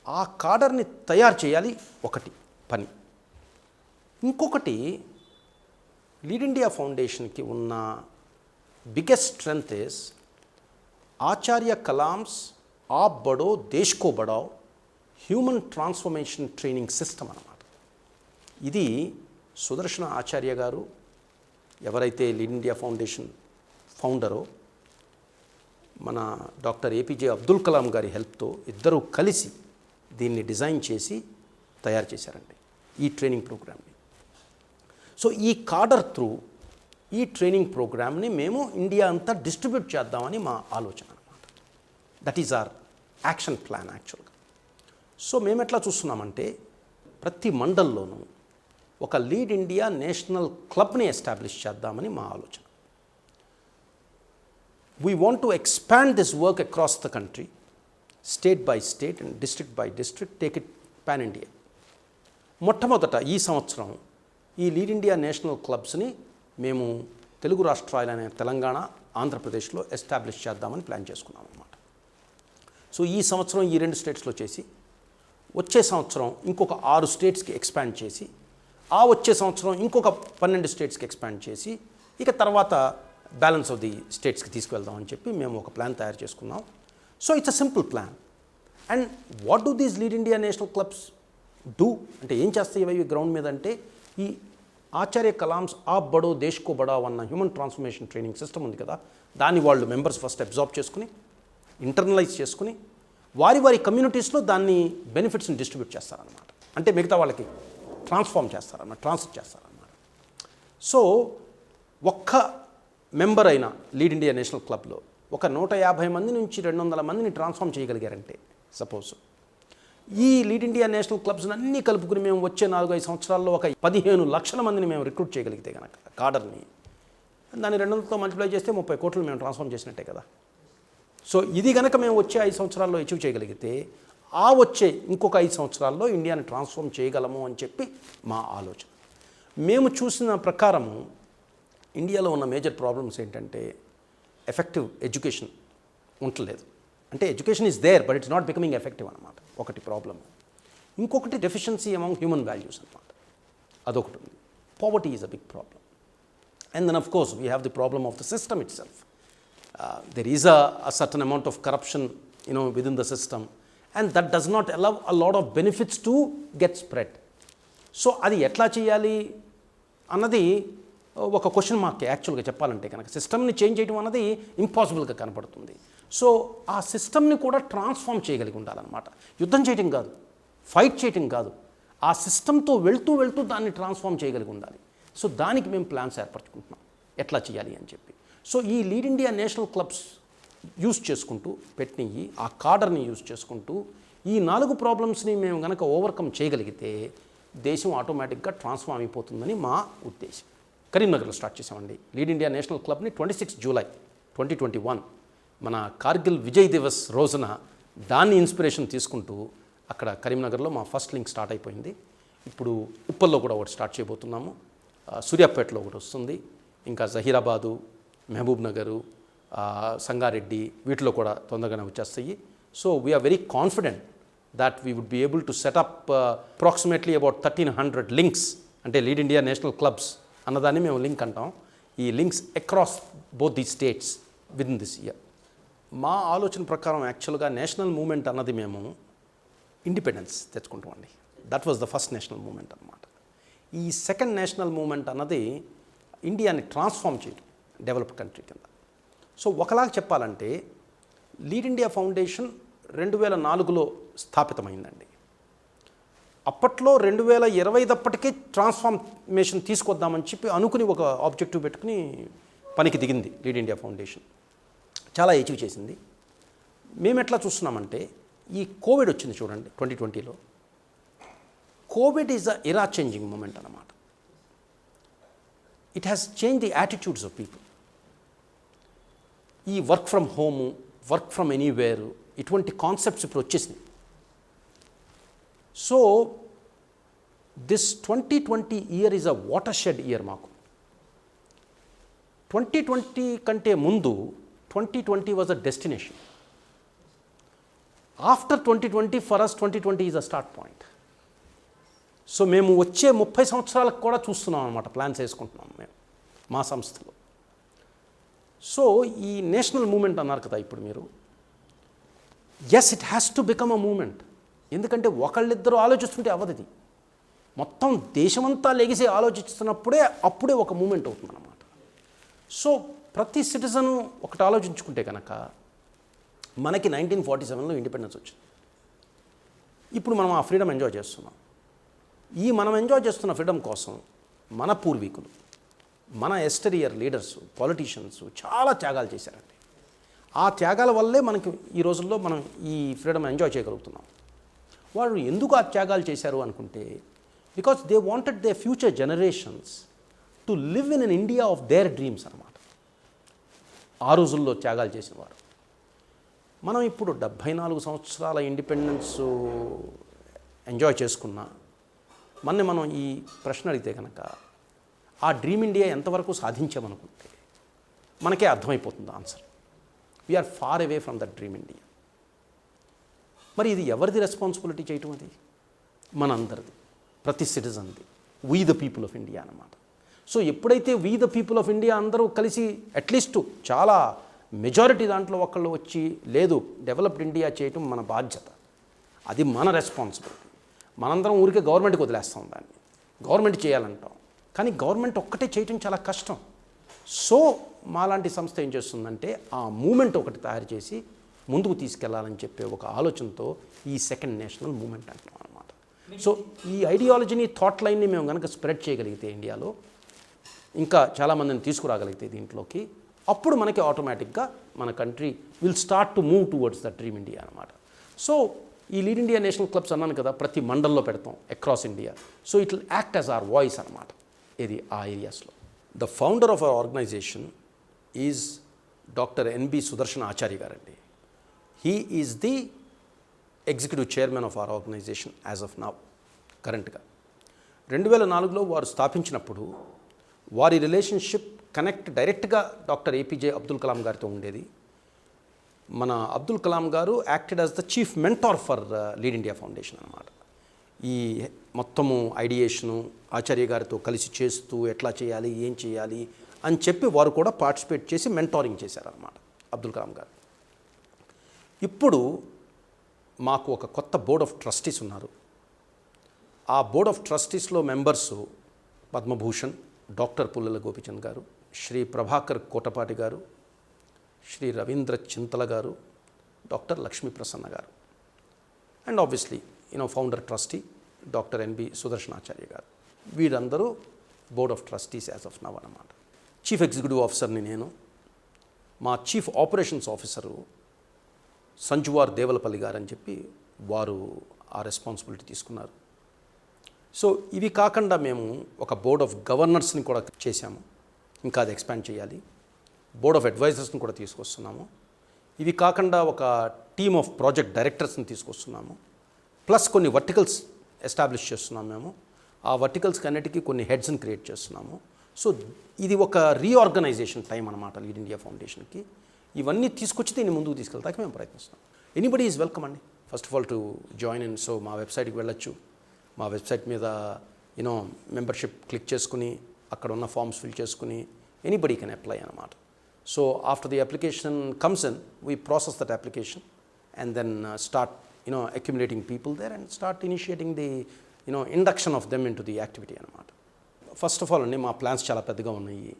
B: ఆ కాడర్ని తయారు చేయాలి ఒకటి పని. ఇంకొకటి, లీడ్ ఇండియా ఫౌండేషన్కి ఉన్న biggest strength is Acharya Kalam's ఆప్ బడో దేశ్ కో బడావ్ హ్యూమన్ ట్రాన్స్ఫర్మేషన్ ట్రైనింగ్ సిస్టమ్ అన్నమాట. ఇది సుదర్శన ఆచార్య గారు, ఎవరైతే లీడ్ ఇండియా ఫౌండేషన్ ఫౌండరో, మన డాక్టర్ ఏపీజే అబ్దుల్ కలాం గారి హెల్ప్తో ఇద్దరూ కలిసి దీన్ని డిజైన్ చేసి తయారు చేశారండి ఈ ట్రైనింగ్ ప్రోగ్రామ్ని. సో ఈ కాడర్ త్రూ ఈ ట్రైనింగ్ ప్రోగ్రామ్ని మేము ఇండియా అంతా డిస్ట్రిబ్యూట్ చేద్దామని మా ఆలోచన అన్నమాట. That is our action plan యాక్చువల్గా. సో మేము ఎట్లా చూస్తున్నామంటే ప్రతి మండల్లోనూ ఒక లీడ్ ఇండియా నేషనల్ క్లబ్ని ఎస్టాబ్లిష్ చేద్దామని మా ఆలోచన. We want to expand this work across the country, state by state and district by district, take it pan-India. మొట్టమొదట ఈ సంవత్సరం ఈ లీడ్ ఇండియా నేషనల్ క్లబ్స్ని మేము తెలుగు రాష్ట్రాలైన తెలంగాణ, ఆంధ్రప్రదేశ్లో ఎస్టాబ్లిష్ చేద్దామని ప్లాన్ చేసుకున్నాం అన్నమాట. సో ఈ సంవత్సరం ఈ 2 స్టేట్స్లో చేసి, వచ్చే సంవత్సరం ఇంకొక 6 స్టేట్స్కి ఎక్స్పాండ్ చేసి, ఆ వచ్చే సంవత్సరం ఇంకొక 12 స్టేట్స్కి ఎక్స్పాండ్ చేసి, ఇక తర్వాత బ్యాలెన్స్ ఆఫ్ ది స్టేట్స్కి తీసుకువెళ్దామని చెప్పి మేము ఒక ప్లాన్ తయారు చేసుకున్నాం. So it's a simple plan. And what do these lead India national clubs do అంటే ఏం చేస్తాయి ఇవి గ్రౌండ్ మీద అంటే, ఈ ఆచార్య కలామ్స్ ఆప్ బడో దేశ్ కో బడావ్ అన్న హ్యూమన్ ట్రాన్స్ఫర్మేషన్ ట్రైనింగ్ సిస్టమ్ ఉంది కదా, దాన్ని వాళ్ళు మెంబర్స్ ఫస్ట్ అబ్జార్బ్ చేసుకుని ఇంటర్నలైజ్ చేసుకుని వారి వారి కమ్యూనిటీస్లో దాన్ని బెనిఫిట్స్ని డిస్ట్రిబ్యూట్ చేస్తారనమాట. అంటే మిగతా వాళ్ళకి ట్రాన్స్ఫార్మ్ చేస్తారన్నమాట, ట్రాన్స్ఫర్ చేస్తారన్నమాట. సో ఒక్క మెంబర్ అయిన లీడ్ ఇండియా నేషనల్ క్లబ్లో ఒక 150 మంది నుంచి 200 మందిని ట్రాన్స్ఫార్మ్ చేయగలిగారంటే సపోజ్, ఈ లీడ్ ఇండియా నేషనల్ క్లబ్స్ అన్నీ కలుపుకుని మేము వచ్చే 4-5 సంవత్సరాల్లో ఒక 15 లక్షల మందిని మేము రిక్రూట్ చేయగలిగితే కనుక కాడర్ని, దాన్ని 200తో మల్టిప్లై చేస్తే 30 కోట్లు మేము ట్రాన్స్ఫార్మ్ చేసినట్టే కదా. సో ఇది కనుక మేము వచ్చే 5 సంవత్సరాల్లో అచీవ్ చేయగలిగితే ఆ వచ్చే ఇంకొక 5 సంవత్సరాల్లో ఇండియాని ట్రాన్స్ఫార్మ్ చేయగలము అని చెప్పి మా ఆలోచన. మేము చూసిన ప్రకారము ఇండియాలో ఉన్న మేజర్ ప్రాబ్లమ్స్ ఏంటంటే ఎఫెక్టివ్ ఎడ్యుకేషన్ ఉండలేదు. అంటే education is there but it's not becoming effective అనమాట, ఒకటి ప్రాబ్లమ్. ఇంకొకటి డెఫిషియన్సీ అమాంగ్ హ్యూమన్ వాల్యూస్ అనమాట, అదొకటి ఉంది. Poverty is a big problem. And then of course we have the problem of the system itself. There is a certain amount of corruption, within the system, and that does not allow a lot of benefits to get spread. So అది ఎట్లా చేయాలి అన్నది ఒక క్వశ్చన్ మార్క్ యాక్చువల్గా చెప్పాలంటే కనుక. సిస్టమ్ని చేంజ్ చేయడం అన్నది ఇంపాసిబుల్గా కనపడుతుంది. సో ఆ సిస్టమ్ని కూడా ట్రాన్స్ఫార్మ్ చేయగలిగి ఉండాలన్నమాట. యుద్ధం చేయడం కాదు, ఫైట్ చేయడం కాదు, ఆ సిస్టమ్తో వెళ్తూ దాన్ని ట్రాన్స్ఫార్మ్ చేయగలిగి ఉండాలి. సో దానికి మేము ప్లాన్స్ ఏర్పరచుకుంటున్నాం ఎట్లా చేయాలి అని చెప్పి. సో ఈ lead India national clubs use చేసుకుంటూ పెట్టినవి ఆ కార్డర్ని యూజ్ చేసుకుంటూ ఈ 4 ప్రాబ్లమ్స్ని మేము కనుక ఓవర్కమ్ చేయగలిగితే దేశం ఆటోమేటిక్గా ట్రాన్స్ఫార్మ్ అయిపోతుందని మా ఉద్దేశం. కరీంనగర్లో స్టార్ట్ చేసామండి లీడ్ ఇండియా నేషనల్ క్లబ్ని 26 జూలై 2021 మన కార్గిల్ విజయ్ దివస్ రోజున దాన్ని ఇన్స్పిరేషన్ తీసుకుంటూ అక్కడ కరీంనగర్లో మా ఫస్ట్ లింక్ స్టార్ట్ అయిపోయింది. ఇప్పుడు ఉప్పల్లో కూడా ఒకటి స్టార్ట్ చేయబోతున్నాము, సూర్యాపేటలో ఒకటి వస్తుంది, ఇంకా జహీరాబాదు, మహబూబ్ నగరు, సంగారెడ్డి వీటిలో కూడా తొందరగానే వచ్చేస్తాయి. So we're very confident that we would be able to set up approximately about 1300 links, అంటే లీడ్ ఇండియా నేషనల్ క్లబ్స్ అన్నదాన్ని మేము లింక్ అంటాం. ఈ links across both the states within this year. మా ఆలోచన ప్రకారం యాక్చువల్గా నేషనల్ మూమెంట్ అన్నది మేము ఇండిపెండెన్స్ తెచ్చుకుంటామండి. That was the first national movement అన్నమాట. ఈ సెకండ్ నేషనల్ మూమెంట్ అన్నది ఇండియాని ట్రాన్స్ఫార్మ్ చేయడం డెవలప్డ్ కంట్రీ కింద. సో ఒకలాగా చెప్పాలంటే లీడ్ ఇండియా ఫౌండేషన్ 2004లో స్థాపితమైందండి. అప్పట్లో 2020 దప్పటికే ట్రాన్స్ఫార్మేషన్ తీసుకొద్దామని చెప్పి అనుకుని ఒక ఆబ్జెక్టివ్ పెట్టుకుని పనికి దిగింది లీడ్ ఇండియా ఫౌండేషన్. చాలా అచీవ్ చేసింది. మేము ఎట్లా చూస్తున్నామంటే ఈ కోవిడ్ వచ్చింది చూడండి 2020లో. Covid is a era changing moment అన్నమాట. It has change the attitudes of people. ఈ work from home, work from anywhere ఇటువంటి కాన్సెప్ట్స్ ఇప్పుడు వచ్చేసినాయి. So this 2020 year is a watershed year మాకు. 2020 కంటే ముందు 2020 was a destination. After 2020 for us 2020 is a start point. So మేము వచ్చే 30 సంవత్సరాలకు కూడా చూస్తున్నాం అనమాట, ప్లాన్స్ వేసుకుంటున్నాం మేము మా సంస్థలో. సో ఈ నేషనల్ మూమెంట్ అన్నారు కదా ఇప్పుడు మీరు, yes it has to become a movement. ఎందుకంటే ఒకళ్ళిద్దరూ ఆలోచిస్తుంటే అవ్వదు, ఇది మొత్తం దేశమంతా లెగిసి ఆలోచిస్తున్నప్పుడే అప్పుడే ఒక మూమెంట్ అవుతుందన్నమాట. సో ప్రతి సిటిజను ఒకటి ఆలోచించుకుంటే కనుక మనకి 1947లో ఇండిపెండెన్స్ వచ్చింది. ఇప్పుడు మనం ఆ ఫ్రీడమ్ ఎంజాయ్ చేస్తున్నాం. ఈ మనం ఎంజాయ్ చేస్తున్న ఫ్రీడమ్ కోసం మన పూర్వీకులు, మన ఎస్టరియర్ లీడర్స్, పొలిటీషియన్స్ చాలా త్యాగాలు చేశారండి. ఆ త్యాగాల వల్లే మనకి ఈ రోజుల్లో మనం ఈ ఫ్రీడమ్ ఎంజాయ్ చేయగలుగుతున్నాం. వాళ్ళు ఎందుకు ఆ త్యాగాలు చేశారు అనుకుంటే, because they wanted they future generations to live in an India of their dreams అనమాట. ఆ రోజుల్లో త్యాగాలు చేసినవారు. మనం ఇప్పుడు 74 సంవత్సరాల ఇండిపెండెన్స్ ఎంజాయ్ చేసుకున్నా మనం ఈ ప్రశ్న అడిగితే కనుక ఆ డ్రీమ్ ఇండియా ఎంతవరకు సాధించామనుకుంటే మనకే అర్థమైపోతుంది answer. We are far away from that dream India. మరి ఇది ఎవరిది రెస్పాన్సిబిలిటీ చేయటం? అది మనందరిది, ప్రతి సిటిజన్ది. We the people of India అన్నమాట. సో ఎప్పుడైతే we the people of India అందరూ కలిసి అట్లీస్ట్ చాలా మెజారిటీ దాంట్లో ఒకళ్ళు వచ్చి లేదు డెవలప్డ్ ఇండియా చేయటం మన బాధ్యత, అది మన రెస్పాన్సిబిలిటీ. మనందరం ఊరికే గవర్నమెంట్కి వదిలేస్తాం, దాన్ని గవర్నమెంట్ చేయాలంటాం. కానీ గవర్నమెంట్ ఒక్కటే చేయటం చాలా కష్టం. సో మాలాంటి సంస్థ ఏం చేస్తుందంటే ఆ మూమెంట్ ఒకటి తయారు చేసి ముందుకు తీసుకెళ్లాలని చెప్పే ఒక ఆలోచనతో ఈ సెకండ్ నేషనల్ మూమెంట్ అంటున్నాం అనమాట. సో ఈ ఐడియాలజీని, థాట్ లైన్ని మేము కనుక స్ప్రెడ్ చేయగలిగితే ఇండియాలో, ఇంకా చాలామందిని తీసుకురాగలిగితే దీంట్లోకి, అప్పుడు మనకి ఆటోమేటిక్గా మన country will start to move towards the dream India అనమాట. సో ఈ లీడ్ ఇండియా నేషనల్ క్లబ్స్ అన్నాను కదా, ప్రతి మండల్లో పెడతాం across India. So it will act as our voice అనమాట ఇది ఆ ఏరియాస్లో. The founder of our organisation is doctor NB Sudarshan Acharya గారండి. He is the executive chairman of our organisation as of now. కరెంట్గా 2004లో వారు స్థాపించినప్పుడు వారి రిలేషన్షిప్ కనెక్ట్ డైరెక్ట్గా డాక్టర్ ఏపీజే అబ్దుల్ కలాం గారితో ఉండేది. మన అబ్దుల్ కలాం గారు acted as the chief mentor for lead India foundation అనమాట. ఈ మొత్తము ఐడియేషను ఆచార్య గారితో కలిసి చేస్తూ ఎట్లా చేయాలి, ఏం చేయాలి అని చెప్పి వారు కూడా పార్టిసిపేట్ చేసి మెంటారింగ్ చేశారనమాట అబ్దుల్ కలాం గారు. ఇప్పుడు మాకు ఒక కొత్త బోర్డ్ ఆఫ్ ట్రస్టీస్ ఉన్నారు. ఆ బోర్డ్ ఆఫ్ ట్రస్టీస్లో మెంబర్సు పద్మభూషణ్ డాక్టర్ పుల్లల గోపిచంద్ గారు, శ్రీ ప్రభాకర్ కోటపాటి గారు, శ్రీ రవీంద్ర చింతల గారు, డాక్టర్ లక్ష్మీ ప్రసన్న గారు, and obviously founder trustee doctor NB Sudarshan Acharya గారు. వీరందరూ board of trustees as of now అన్నమాట. చీఫ్ ఎగ్జిక్యూటివ్ ఆఫీసర్ని నేను, మా chief operations officer Sanjuvar Devalapalli గారు అని చెప్పి వారు ఆ రెస్పాన్సిబిలిటీ తీసుకున్నారు. సో ఇవి కాకుండా మేము ఒక బోర్డ్ ఆఫ్ గవర్నర్స్ని కూడా చేశాము, ఇంకా అది ఎక్స్పాండ్ చేయాలి. బోర్డ్ ఆఫ్ అడ్వైజర్స్ని కూడా తీసుకొస్తున్నాము. ఇవి కాకుండా ఒక టీమ్ ఆఫ్ ప్రాజెక్ట్ డైరెక్టర్స్ని తీసుకొస్తున్నాము. ప్లస్ కొన్ని వర్టికల్స్ ఎస్టాబ్లిష్ చేస్తున్నాము మేము. ఆ వర్టికల్స్కి అన్నిటికీ కొన్ని హెడ్స్ని క్రియేట్ చేస్తున్నాము. సో ఇది ఒక రీఆర్గనైజేషన్ టైం అనమాట లీడ్ ఇండియా ఫౌండేషన్కి. ఇవన్నీ తీసుకొచ్చి దీన్ని ముందుకు తీసుకెళ్తాక మేము ప్రయత్నిస్తాం. ఎనీబడి ఈజ్ వెల్కమ్ అండి, first of all to join in. So మా వెబ్సైట్కి వెళ్ళొచ్చు. మా వెబ్సైట్ మీద మెంబర్షిప్ క్లిక్ చేసుకుని అక్కడ ఉన్న ఫామ్స్ ఫిల్ చేసుకుని ఎనీబడి కెన్ అప్లై అనమాట. So after the application comes in, we process that application and then start accumulating people there and start initiating the induction of them into the activity అనమాట. ఫస్ట్ ఆఫ్ ఆల్ అండి మా ప్లాన్స్ చాలా పెద్దగా ఉన్నాయి.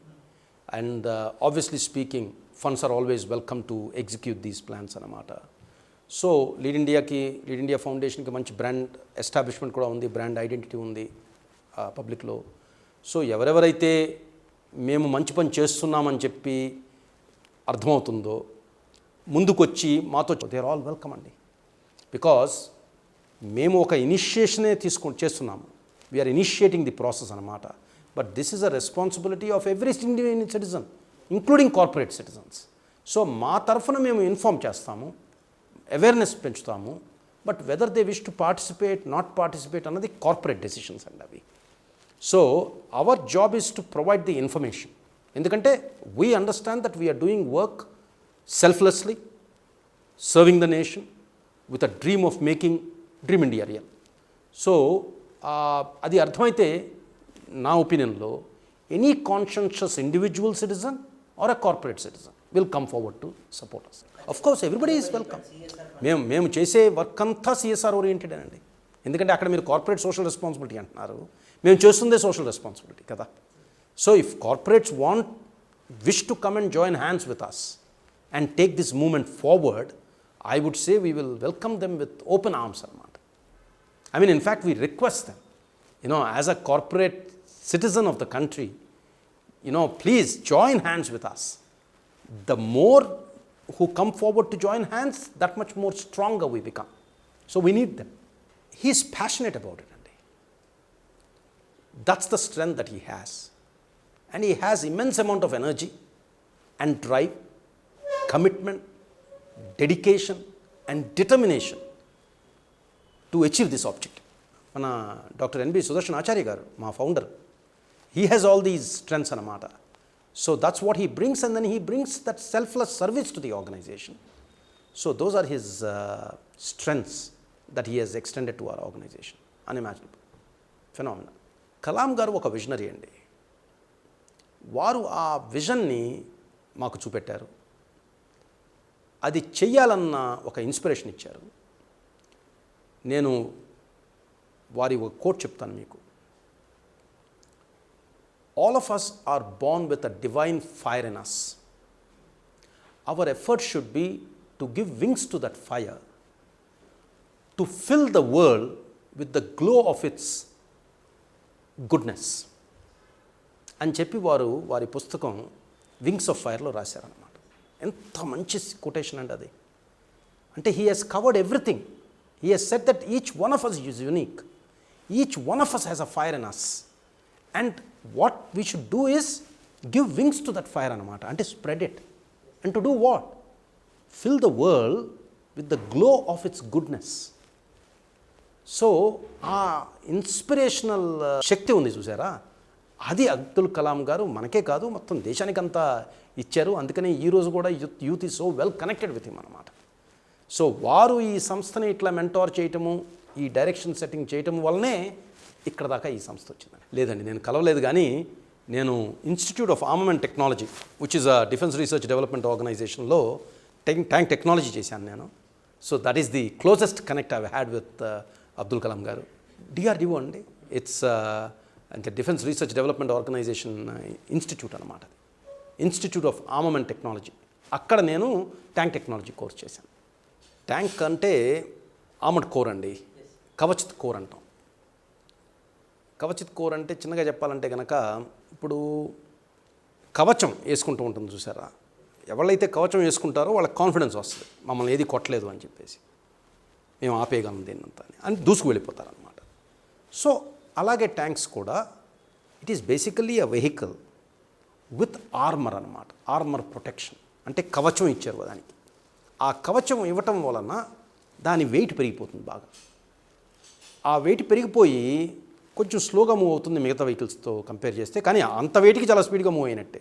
B: And obviously speaking funds are always welcome to execute these plans అనమాట. సో లీడ్ ఇండియా ఫౌండేషన్కి మంచి బ్రాండ్ ఎస్టాబ్లిష్మెంట్ కూడా ఉంది, బ్రాండ్ ఐడెంటిటీ ఉంది పబ్లిక్లో. సో ఎవరెవరైతే మేము మంచి పని చేస్తున్నామని చెప్పి అర్థమవుతుందో ముందుకొచ్చి మాతో, దే ఆర్ ఆల్ వెల్కమ్ అండి. బికాజ్ మేము ఒక ఇనిషియేషనే చేస్తున్నాము. వీఆర్ ఇనిషియేటింగ్ ది ప్రాసెస్ అనమాట. But this is a responsibility of every Indian citizen, including corporate citizens. So మా తరఫున మేము ఇన్ఫామ్ చేస్తాము, అవేర్నెస్ పెంచుతాము. But whether they wish to participate not participate అన్నది కార్పొరేట్ డెసిషన్స్ అండి అవి. So our job is to provide the information. ఎందుకంటే we understand that we are doing work selflessly, serving the nation with a dream of making Dream India real. So అది అర్థమైతే నా ఒపీనియన్లో any conscious individual citizen or a corporate citizen will come forward to support us. Of course everybody is welcome. మేము చేసే వర్క్ అంతా సిఎస్ఆర్ ఓరియంటెడ్ అండి. ఎందుకంటే అక్కడ మీరు కార్పొరేట్ సోషల్ రెస్పాన్సిబిలిటీ అంటున్నారు, మేము చేస్తుందే సోషల్ రెస్పాన్సిబిలిటీ కదా. So if corporates wish to come and join hands with us and take this movement forward, I would say we will welcome them with open arms anamata. I mean, in fact, we request them, as a corporate citizen of the country, please join hands with us. The more who come forward to join hands, that much more stronger we become. So we need them. He is passionate about it, Andy. That's the strength that he has. And he has immense amount of energy and drive, commitment, dedication and determination to achieve this objective. Mana Dr. N.B. Sudarshan Acharya garu, ma founder, he has all these strengths anamata. So that's what he brings, and then he brings that selfless service to the organization. So those are his strengths that he has extended to our organization. Unimaginable, phenomenal. Kalam garu oka visionary andi. వారు ఆ విజన్ని మాకు చూపెట్టారు, అది చెయ్యాలన్న ఒక ఇన్స్పిరేషన్ ఇచ్చారు. నేను వారి ఒక కోట్ చెప్తాను మీకు. all of us are born with a divine fire in us. Our effort should be to give wings to that fire, to fill the world with the glow of its goodness. అని చెప్పి వారి పుస్తకం వింగ్స్ ఆఫ్ ఫైర్లో రాశారనమాట. ఎంత మంచి కొటేషన్ అండి అది. అంటే he has covered everything. He has said that each one of us is unique. Each one of us has a fire in us. And what we should do is give wings to that fire అనమాట. అంటే spread it. And to do what? Fill the world with the glow of its goodness. So ఆ ఇన్స్పిరేషనల్ శక్తి ఉంది చూసారా, అది అబ్దుల్ కలాం గారు మనకే కాదు మొత్తం దేశానికంతా ఇచ్చారు. అందుకనే ఈరోజు కూడా youth is so well connected with him అనమాట. సో వారు ఈ సంస్థని ఇట్లా మెంటార్ చేయటము, ఈ డైరెక్షన్ సెట్టింగ్ చేయటం వల్లనే ఇక్కడ దాకా ఈ సంస్థ వచ్చిందండి. లేదండి, నేను కలవలేదు, కానీ నేను institute of armament technology which is a defence research development ఆర్గనైజేషన్లో ట్యాంక్ టెక్నాలజీ చేశాను నేను. So that is the closest connect I had with Abdul Kalam గారు. డిఆర్డిఓ అండి, ఇట్స్ అంటే defence research development organisation institute అనమాట. Institute of armament technology. అక్కడ నేను ట్యాంక్ టెక్నాలజీ కోర్స్ చేశాను. ట్యాంక్ అంటే ఆర్మడ్ కోర్ అండి, కవచిత్ కోర్ అంటాం. కవచిత్ కోర్ అంటే చిన్నగా చెప్పాలంటే కనుక, ఇప్పుడు కవచం వేసుకుంటూ ఉంటుంది చూసారా, ఎవరైతే కవచం వేసుకుంటారో వాళ్ళకి కాన్ఫిడెన్స్ వస్తుంది, మమ్మల్ని ఏది కొట్టలేదు అని చెప్పేసి, మేము ఆపేయగలం దీన్నంతా అని దూసుకు వెళ్ళిపోతారనమాట. సో అలాగే ట్యాంక్స్ కూడా it is basically a vehicle with armour అనమాట. ఆర్మర్ ప్రొటెక్షన్ అంటే కవచం ఇచ్చారు దానికి. ఆ కవచం ఇవ్వటం వలన దాని వెయిట్ పెరిగిపోతుంది బాగా. ఆ వెయిట్ పెరిగిపోయి కొంచెం స్లోగా మూవ్ అవుతుంది మిగతా వెహికల్స్తో కంపేర్ చేస్తే, కానీ అంత వెయిట్కి చాలా స్పీడ్గా మూవ్ అయినట్టే.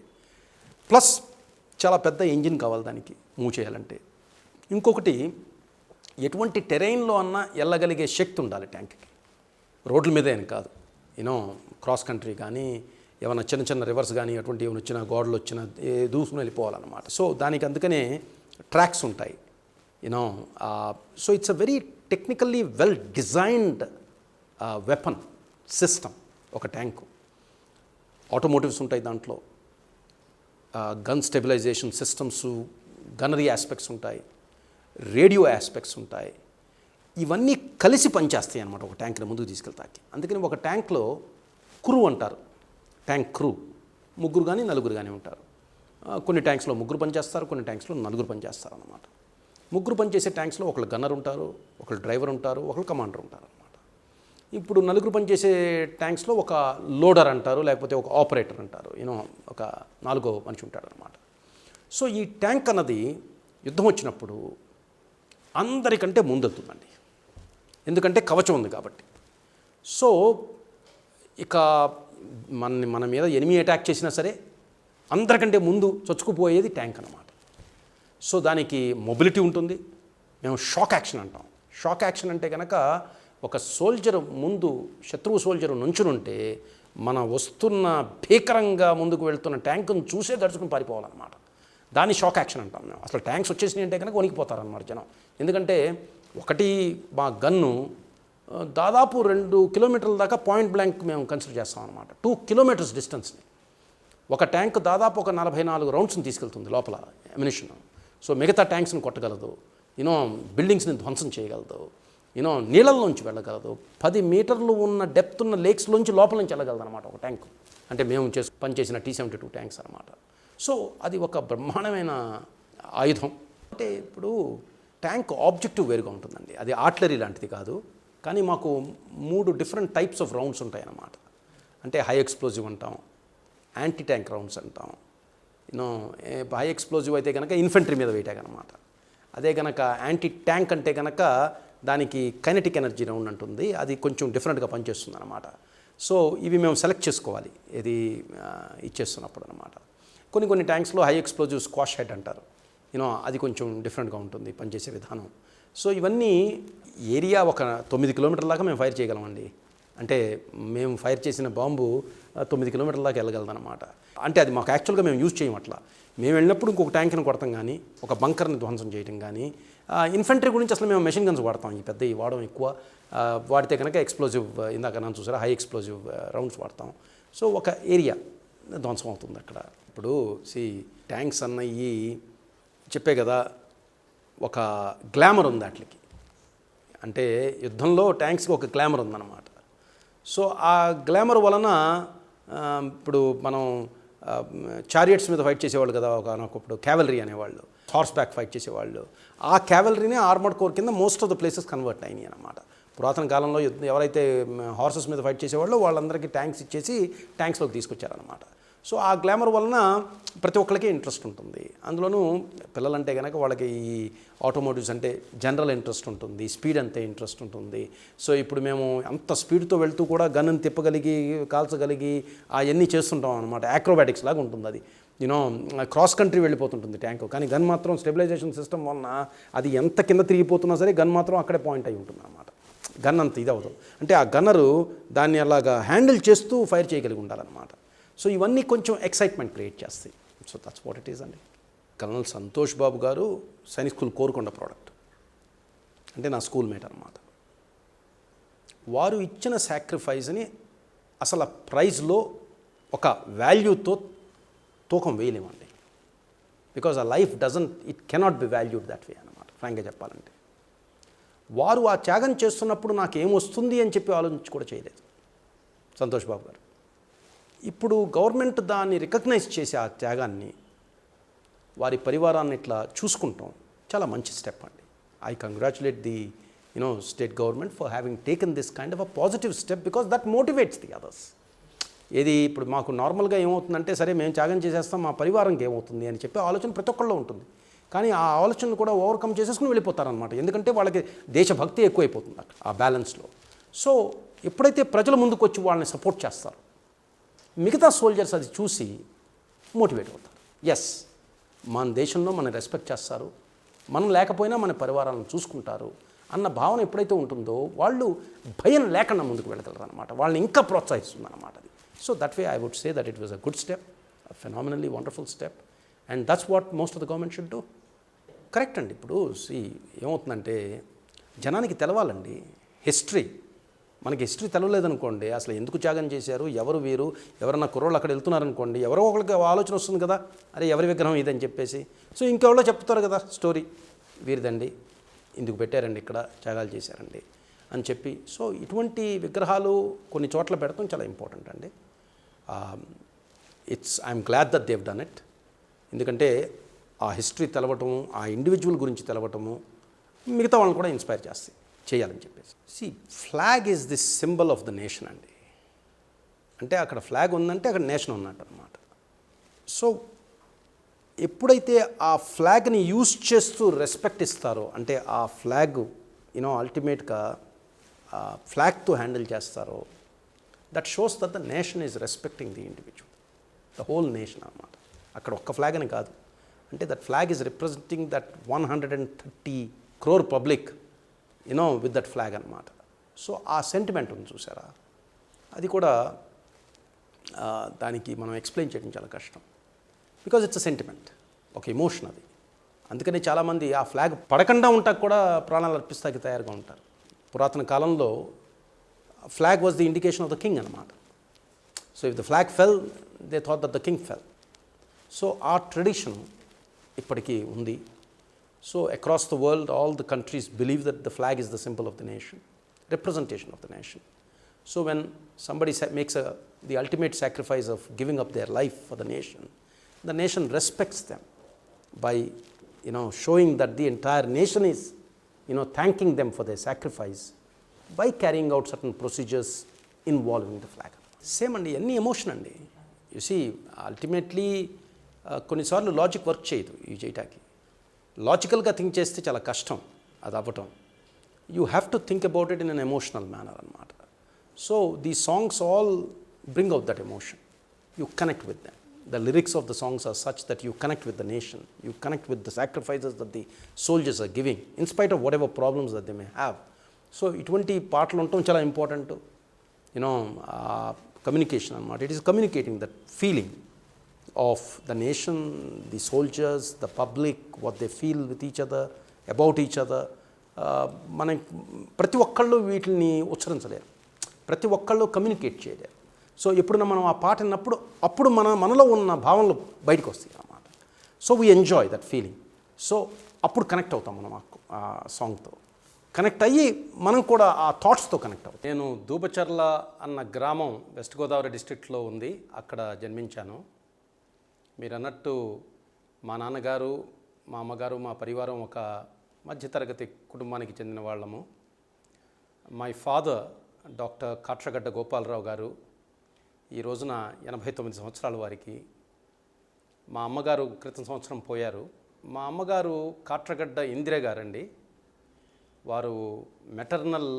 B: ప్లస్ చాలా పెద్ద ఇంజిన్ కావాలి దానికి మూవ్ చేయాలంటే. ఇంకొకటి, ఎటువంటి టెరైన్లో అన్నా వెళ్ళగలిగే శక్తి ఉండాలి ట్యాంక్కి. రోడ్ల మీద ఏం కాదు, యూనో క్రాస్ కంట్రీ కానీ ఏమైనా చిన్న చిన్న రివర్స్ కానీ అటువంటి ఏమైనా వచ్చినా, గోడలు వచ్చినా దూసుకుని వెళ్ళిపోవాలన్నమాట. సో దానికి అందుకనే ట్రాక్స్ ఉంటాయి, you know. So it's a very technically well designed weapon system ఒక ట్యాంకు. ఆటోమోటివ్స్ ఉంటాయి దాంట్లో, గన్ స్టెబిలైజేషన్ సిస్టమ్స్, గనరీ ఆస్పెక్ట్స్ ఉంటాయి, రేడియో ఆస్పెక్ట్స్ ఉంటాయి. ఇవన్నీ కలిసి పనిచేస్తాయి అన్నమాట ఒక ట్యాంక్ని ముందుకు తీసుకెళ్తాకి. అందుకని ఒక ట్యాంక్లో క్రూ అంటారు, ట్యాంక్ క్రూ, ముగ్గురు కానీ నలుగురు కానీ ఉంటారు. కొన్ని ట్యాంక్స్లో ముగ్గురు పనిచేస్తారు, కొన్ని ట్యాంక్స్లో నలుగురు పనిచేస్తారు అన్నమాట. ముగ్గురు పనిచేసే ట్యాంక్స్లో ఒకళ్ళు గన్నర్ ఉంటారు, ఒకళ్ళు డ్రైవర్ ఉంటారు, ఒకళ్ళు కమాండర్ ఉంటారు అన్నమాట. ఇప్పుడు నలుగురు పనిచేసే ట్యాంక్స్లో ఒక లోడర్ అంటారు, లేకపోతే ఒక ఆపరేటర్ అంటారు, యూనో ఒక నాలుగో మనిషి ఉంటాడు అనమాట. సో ఈ ట్యాంక్ అన్నది యుద్ధం వచ్చినప్పుడు అందరికంటే ముందెళ్తుందండి, ఎందుకంటే కవచం ఉంది కాబట్టి. సో ఇక మన మీద ఎనిమీ అటాక్ చేసినా సరే అందరికంటే ముందు చొచ్చుకుపోయేది ట్యాంక్ అన్నమాట. సో దానికి మొబిలిటీ ఉంటుంది. మేము షాక్ యాక్షన్ అంటాం. షాక్ యాక్షన్ అంటే కనుక ఒక సోల్జర్ ముందు, శత్రువు సోల్జర్ నుంచునుంటే మన వస్తున్న భీకరంగా ముందుకు వెళ్తున్న ట్యాంకును చూసే దడుచుకుని పారిపోవాలన్నమాట. దాన్ని షాక్ యాక్షన్ అంటాం మేము. అసలు ట్యాంక్స్ వచ్చేసినాయి అంటే కనుక వణికిపోతారన్నమాట జనం. ఎందుకంటే ఒకటి, మా గన్ను దాదాపు 2 కిలోమీటర్ల దాకా పాయింట్ బ్లాంక్ మేము కన్సిడర్ చేస్తాం అనమాట. 2 కిలోమీటర్స్ డిస్టెన్స్ని. ఒక ట్యాంక్ దాదాపు ఒక 44 రౌండ్స్ని తీసుకెళ్తుంది లోపల అమ్యునిషన్. సో మిగతా ట్యాంక్స్ని కొట్టగలదు, యూనో బిల్డింగ్స్ని ధ్వంసం చేయగలదు, యూనో నీళ్ళల్లోంచి వెళ్ళగలదు, 10 మీటర్లు ఉన్న డెప్త్ ఉన్న లేక్స్లోంచి లోపల నుంచి వెళ్ళగలదు అనమాట ఒక ట్యాంక్. అంటే మేము పనిచేసిన T-72 ట్యాంక్స్ అనమాట. సో అది ఒక బ్రహ్మాండమైన ఆయుధం. అంటే ఇప్పుడు ట్యాంక్ ఆబ్జెక్టివ్ వేరుగా ఉంటుందండి, అది ఆర్టిలరీ లాంటిది కాదు. కానీ మాకు 3 డిఫరెంట్ టైప్స్ ఆఫ్ రౌండ్స్ ఉంటాయి అన్నమాట. అంటే హై ఎక్స్ప్లోజివ్ అంటాం, యాంటీ ట్యాంక్ రౌండ్స్ అంటాం. యూనో హై ఎక్స్ప్లోజివ్ అయితే కనుక ఇన్ఫెంట్రీ మీద వేయటాక అనమాట. అదే కనుక యాంటీ ట్యాంక్ అంటే కనుక దానికి కైనెటిక్ ఎనర్జీ రౌండ్ అంటుంది, అది కొంచెం డిఫరెంట్గా పనిచేస్తుంది అనమాట. సో ఇవి మేము సెలెక్ట్ చేసుకోవాలి ఇది ఇచ్చేస్తున్నప్పుడు అనమాట. కొన్ని ట్యాంక్స్లో హై ఎక్స్ప్లోజివ్ స్క్వాష్ హెడ్ అంటారు, యూనో అది కొంచెం డిఫరెంట్గా ఉంటుంది పనిచేసే విధానం. సో ఇవన్నీ ఏరియా ఒక 9 కిలోమీటర్ల దాకా మేము ఫైర్ చేయగలమండి. అంటే మేము ఫైర్ చేసిన బాంబు 9 కిలోమీటర్ల దాకా వెళ్ళగలదన్నమాట. అంటే అది మాకు యాక్చువల్గా మేము యూజ్ చేయం అట్లా. మేము వెళ్ళినప్పుడు ఇంకొక ట్యాంక్ని కొడతాం కానీ, ఒక బంకర్ని ధ్వంసం చేయడం కానీ. ఇన్ఫెంట్రీ గురించి అసలు మేము మెషిన్ గన్స్ వాడతాం, ఈ పెద్ద వాడడం ఎక్కువ. వాడితే కనుక ఎక్స్ప్లోజివ్, ఇందాక నన్ను చూసారా, హై ఎక్స్ప్లోజివ్ రౌండ్స్ వాడతాం. సో ఒక ఏరియా ధ్వంసం అవుతుంది అక్కడ. ఇప్పుడు ట్యాంక్స్ అన్నవి చెప్పే కదా, ఒక గ్లామర్ ఉంది వాటికి. అంటే యుద్ధంలో ట్యాంక్స్కి ఒక గ్లామర్ ఉందన్నమాట. సో ఆ గ్లామర్ వలన ఇప్పుడు మనం చారియట్స్ మీద ఫైట్ చేసేవాళ్ళు కదా ఒకప్పుడు, క్యావలరీ అనేవాళ్ళు, హార్స్ బ్యాక్ ఫైట్ చేసేవాళ్ళు. ఆ క్యావలరీనే ఆర్మర్డ్ కోర్ కింద most of the places convert అయినాయి అన్నమాట. పురాతన కాలంలో ఎవరైతే హార్సెస్ మీద ఫైట్ చేసేవాళ్ళో వాళ్ళందరికీ ట్యాంక్స్ ఇచ్చేసి ట్యాంక్స్లోకి తీసుకొచ్చారనమాట. సో ఆ గ్లామర్ వలన ప్రతి ఒక్కరికి ఇంట్రెస్ట్ ఉంటుంది. అందులోనూ పిల్లలంటే కనుక వాళ్ళకి ఈ ఆటోమోటివ్స్ అంటే జనరల్ ఇంట్రెస్ట్ ఉంటుంది, స్పీడ్ అంతే ఇంట్రెస్ట్ ఉంటుంది. సో ఇప్పుడు మేము అంత స్పీడ్తో వెళ్తూ కూడా గన్ను తిప్పగలిగి కాల్చగలిగి అవన్నీ చేస్తుంటాం అనమాట. యాక్రోబాటిక్స్ లాగా ఉంటుంది అది. క్రాస్ కంట్రీ వెళ్ళిపోతుంటుంది ట్యాంకు, కానీ గన్ మాత్రం స్టెబిలైజేషన్ సిస్టమ్ వలన అది ఎంత కింద తిరిగిపోతున్నా సరే గన్ మాత్రం అక్కడే పాయింట్ అయి ఉంటుంది అనమాట. గన్ అంత ఇది అవుతుంది అంటే ఆ గన్నరు దాన్ని అలాగా హ్యాండిల్ చేస్తూ ఫైర్ చేయగలిగి ఉండాలన్నమాట. సో ఇవన్నీ కొంచెం ఎక్సైట్మెంట్ క్రియేట్ చేస్తాయి. So that's what it is అండి. కల్నల్ సంతోష్ బాబు గారు సైనిక్ స్కూల్ కోరుకొండ ప్రోడక్ట్, అంటే నా స్కూల్ మేట్ అనమాట. వారు ఇచ్చిన సాక్రిఫైస్ని అసలు ప్రైజ్లో ఒక వాల్యూతో తూకం వేయలేమండి. బికాజ్ ఆ life it cannot be valued that way అనమాట, ఫ్రాంక్గా చెప్పాలంటే. వారు ఆ త్యాగం చేస్తున్నప్పుడు నాకు ఏమొస్తుంది అని చెప్పి ఆలోచించి కూడా చేయలేదు సంతోష్ బాబు గారు. ఇప్పుడు గవర్నమెంట్ దాన్ని రికగ్నైజ్ చేసి ఆ త్యాగాన్ని, వారి పరివారాన్ని ఇట్లా చూసుకుంటాం చాలా మంచి స్టెప్ అండి. I congratulate the state government for having taken this kind of a positive step, because that motivates the others. ఏది ఇప్పుడు మాకు నార్మల్గా ఏమవుతుందంటే, సరే మేము త్యాగం చేసేస్తాం మా పరివారంకి ఏమవుతుంది అని చెప్పి ఆలోచన ప్రతి ఒక్కళ్ళలో ఉంటుంది. కానీ ఆ ఆలోచనను కూడా ఓవర్కమ్ చేసేసుకుని వెళ్ళిపోతారనమాట. ఎందుకంటే వాళ్ళకి దేశభక్తి ఎక్కువైపోతుంది అక్కడ ఆ బ్యాలెన్స్లో. సో ఎప్పుడైతే ప్రజల ముందుకు వచ్చి వాళ్ళని సపోర్ట్ చేస్తారు, మిగతా సోల్జర్స్ అది చూసి మోటివేట్ అవుతారు. ఎస్, మన దేశంలో మనం రెస్పెక్ట్ చేస్తారు, మనం లేకపోయినా మన పరివారాలను చూసుకుంటారు అన్న భావన ఎప్పుడైతే ఉంటుందో వాళ్ళు భయం లేకుండా ముందుకు వెళ్ళగలరు అనమాట. వాళ్ళని ఇంకా ప్రోత్సహిస్తుంది అనమాట అది. So that way I would say that it was a good step, a phenomenally wonderful step, and that's what most of the government should do. Correct అండి. ఇప్పుడు ఏమవుతుందంటే జనానికి తెలవాలండి హిస్టరీ. మనకి హిస్టరీ తెలవలేదనుకోండి, అసలు ఎందుకు త్యాగం చేశారు, ఎవరు వీరు, ఎవరన్నా కుర్రోళ్ళు అక్కడ వెళ్తున్నారనుకోండి, ఎవరో ఒకరికి ఆలోచన వస్తుంది కదా, అరే ఎవరి విగ్రహం ఇదని చెప్పేసి. సో ఇంకెవరో చెప్తారు కదా స్టోరీ, వీరిదండి, ఇందుకు పెట్టారండి, ఇక్కడ త్యాగాలు చేశారండి అని చెప్పి. సో ఇటువంటి విగ్రహాలు కొన్ని చోట్ల పెడతాం చాలా ఇంపార్టెంట్ అండి. I'm glad that they've done it. ఎందుకంటే ఆ హిస్టరీ తెలవటము, ఆ ఇండివిజువల్ గురించి తెలవటము మిగతా వాళ్ళని కూడా ఇన్స్పైర్ చేస్తాయి చేయాలని చెప్పేసి. Flag is the symbol of the nation అండి. అంటే అక్కడ ఫ్లాగ్ ఉందంటే అక్కడ నేషన్ ఉన్నట్టు అనమాట. సో ఎప్పుడైతే ఆ ఫ్లాగ్ని యూజ్ చేస్తూ రెస్పెక్ట్ ఇస్తారో, అంటే ఆ ఫ్లాగ్ అల్టిమేట్గా ఫ్లాగ్తో హ్యాండిల్ చేస్తారో, that shows that the nation is respecting the individual, the whole nation అనమాట. అక్కడ ఒక్క ఫ్లాగ్ అని కాదు, అంటే that flag is representing that 130 crore public with that flag అనమాట. సో ఆ సెంటిమెంట్ ఉంది చూసారా, అది కూడా దానికి మనం ఎక్స్ప్లెయిన్ చేయడం చాలా కష్టం. బికాజ్ ఇట్స్ అ సెంటిమెంట్, ఒక ఎమోషన్ అది. అందుకని చాలామంది ఆ ఫ్లాగ్ పడకుండా ఉంటాక కూడా ప్రాణాలు అర్పిస్తాకి తయారుగా ఉంటారు. పురాతన కాలంలో flag was the indication of the king అనమాట. So if the flag fell, they thought that the king fell. So ఆ ట్రెడిషన్ ఇప్పటికీ ఉంది. So across the world, all the countries believe that the flag is the symbol of the nation, representation of the nation. So when somebody makes the ultimate sacrifice of giving up their life for the nation respects them by showing that the entire nation is thanking them for their sacrifice by carrying out certain procedures involving the flag. Same అండి, ఎన్ని ఎమోషన్ అండి. యు సీ అల్టిమేట్లీ కొన్నిసార్లు లాజిక్ వర్క్ చేయదు ఇవి చేయటానికి. లాజికల్గా థింక్ చేస్తే చాలా కష్టం అది అవ్వటం. You have to think about it in an emotional manner అనమాట. సో దీ songs all bring out that emotion. You connect with them. The lyrics of the songs are such that you connect with the nation, you connect with the sacrifices that the soldiers are giving in spite of whatever problems that they may have. So ఇటువంటి పాటలు ఉండటం చాలా ఇంపార్టెంట్. కమ్యూనికేషన్ అన్నమాట. It is communicating that feeling of the nation, the soldiers, the public, what they feel with each other, about each other. మనం ప్రతి ఒక్కళ్ళు వీటిని ఉచ్చరించలేరు, ప్రతి ఒక్కళ్ళు కమ్యూనికేట్ చేయలేరు. సో ఎప్పుడన్నా మనం ఆ పాట విన్నప్పుడు అప్పుడు మనలో ఉన్న భావనలు బయటకు వస్తాయి అన్నమాట. So we enjoy that feeling. So అప్పుడు కనెక్ట్ అవుతాం మనం ఆ సాంగ్తో కనెక్ట్ అయ్యి మనం కూడా ఆ థాట్స్తో కనెక్ట్ అవుతాం. నేను దూబచర్ల అన్న గ్రామం వెస్ట్ గోదావరి డిస్ట్రిక్ట్లో ఉంది, అక్కడ జన్మించాను. మీరు అన్నట్టు మా నాన్నగారు, మా అమ్మగారు, మా పరివారం ఒక మధ్యతరగతి కుటుంబానికి చెందిన వాళ్ళము. My father doctor Katragadda Gopalarao గారు ఈ రోజున 89 సంవత్సరాల వారికి. మా అమ్మగారు క్రితం సంవత్సరం పోయారు. మా అమ్మగారు కాట్రగడ్డ ఇందిర గారండి. వారు మెటర్నల్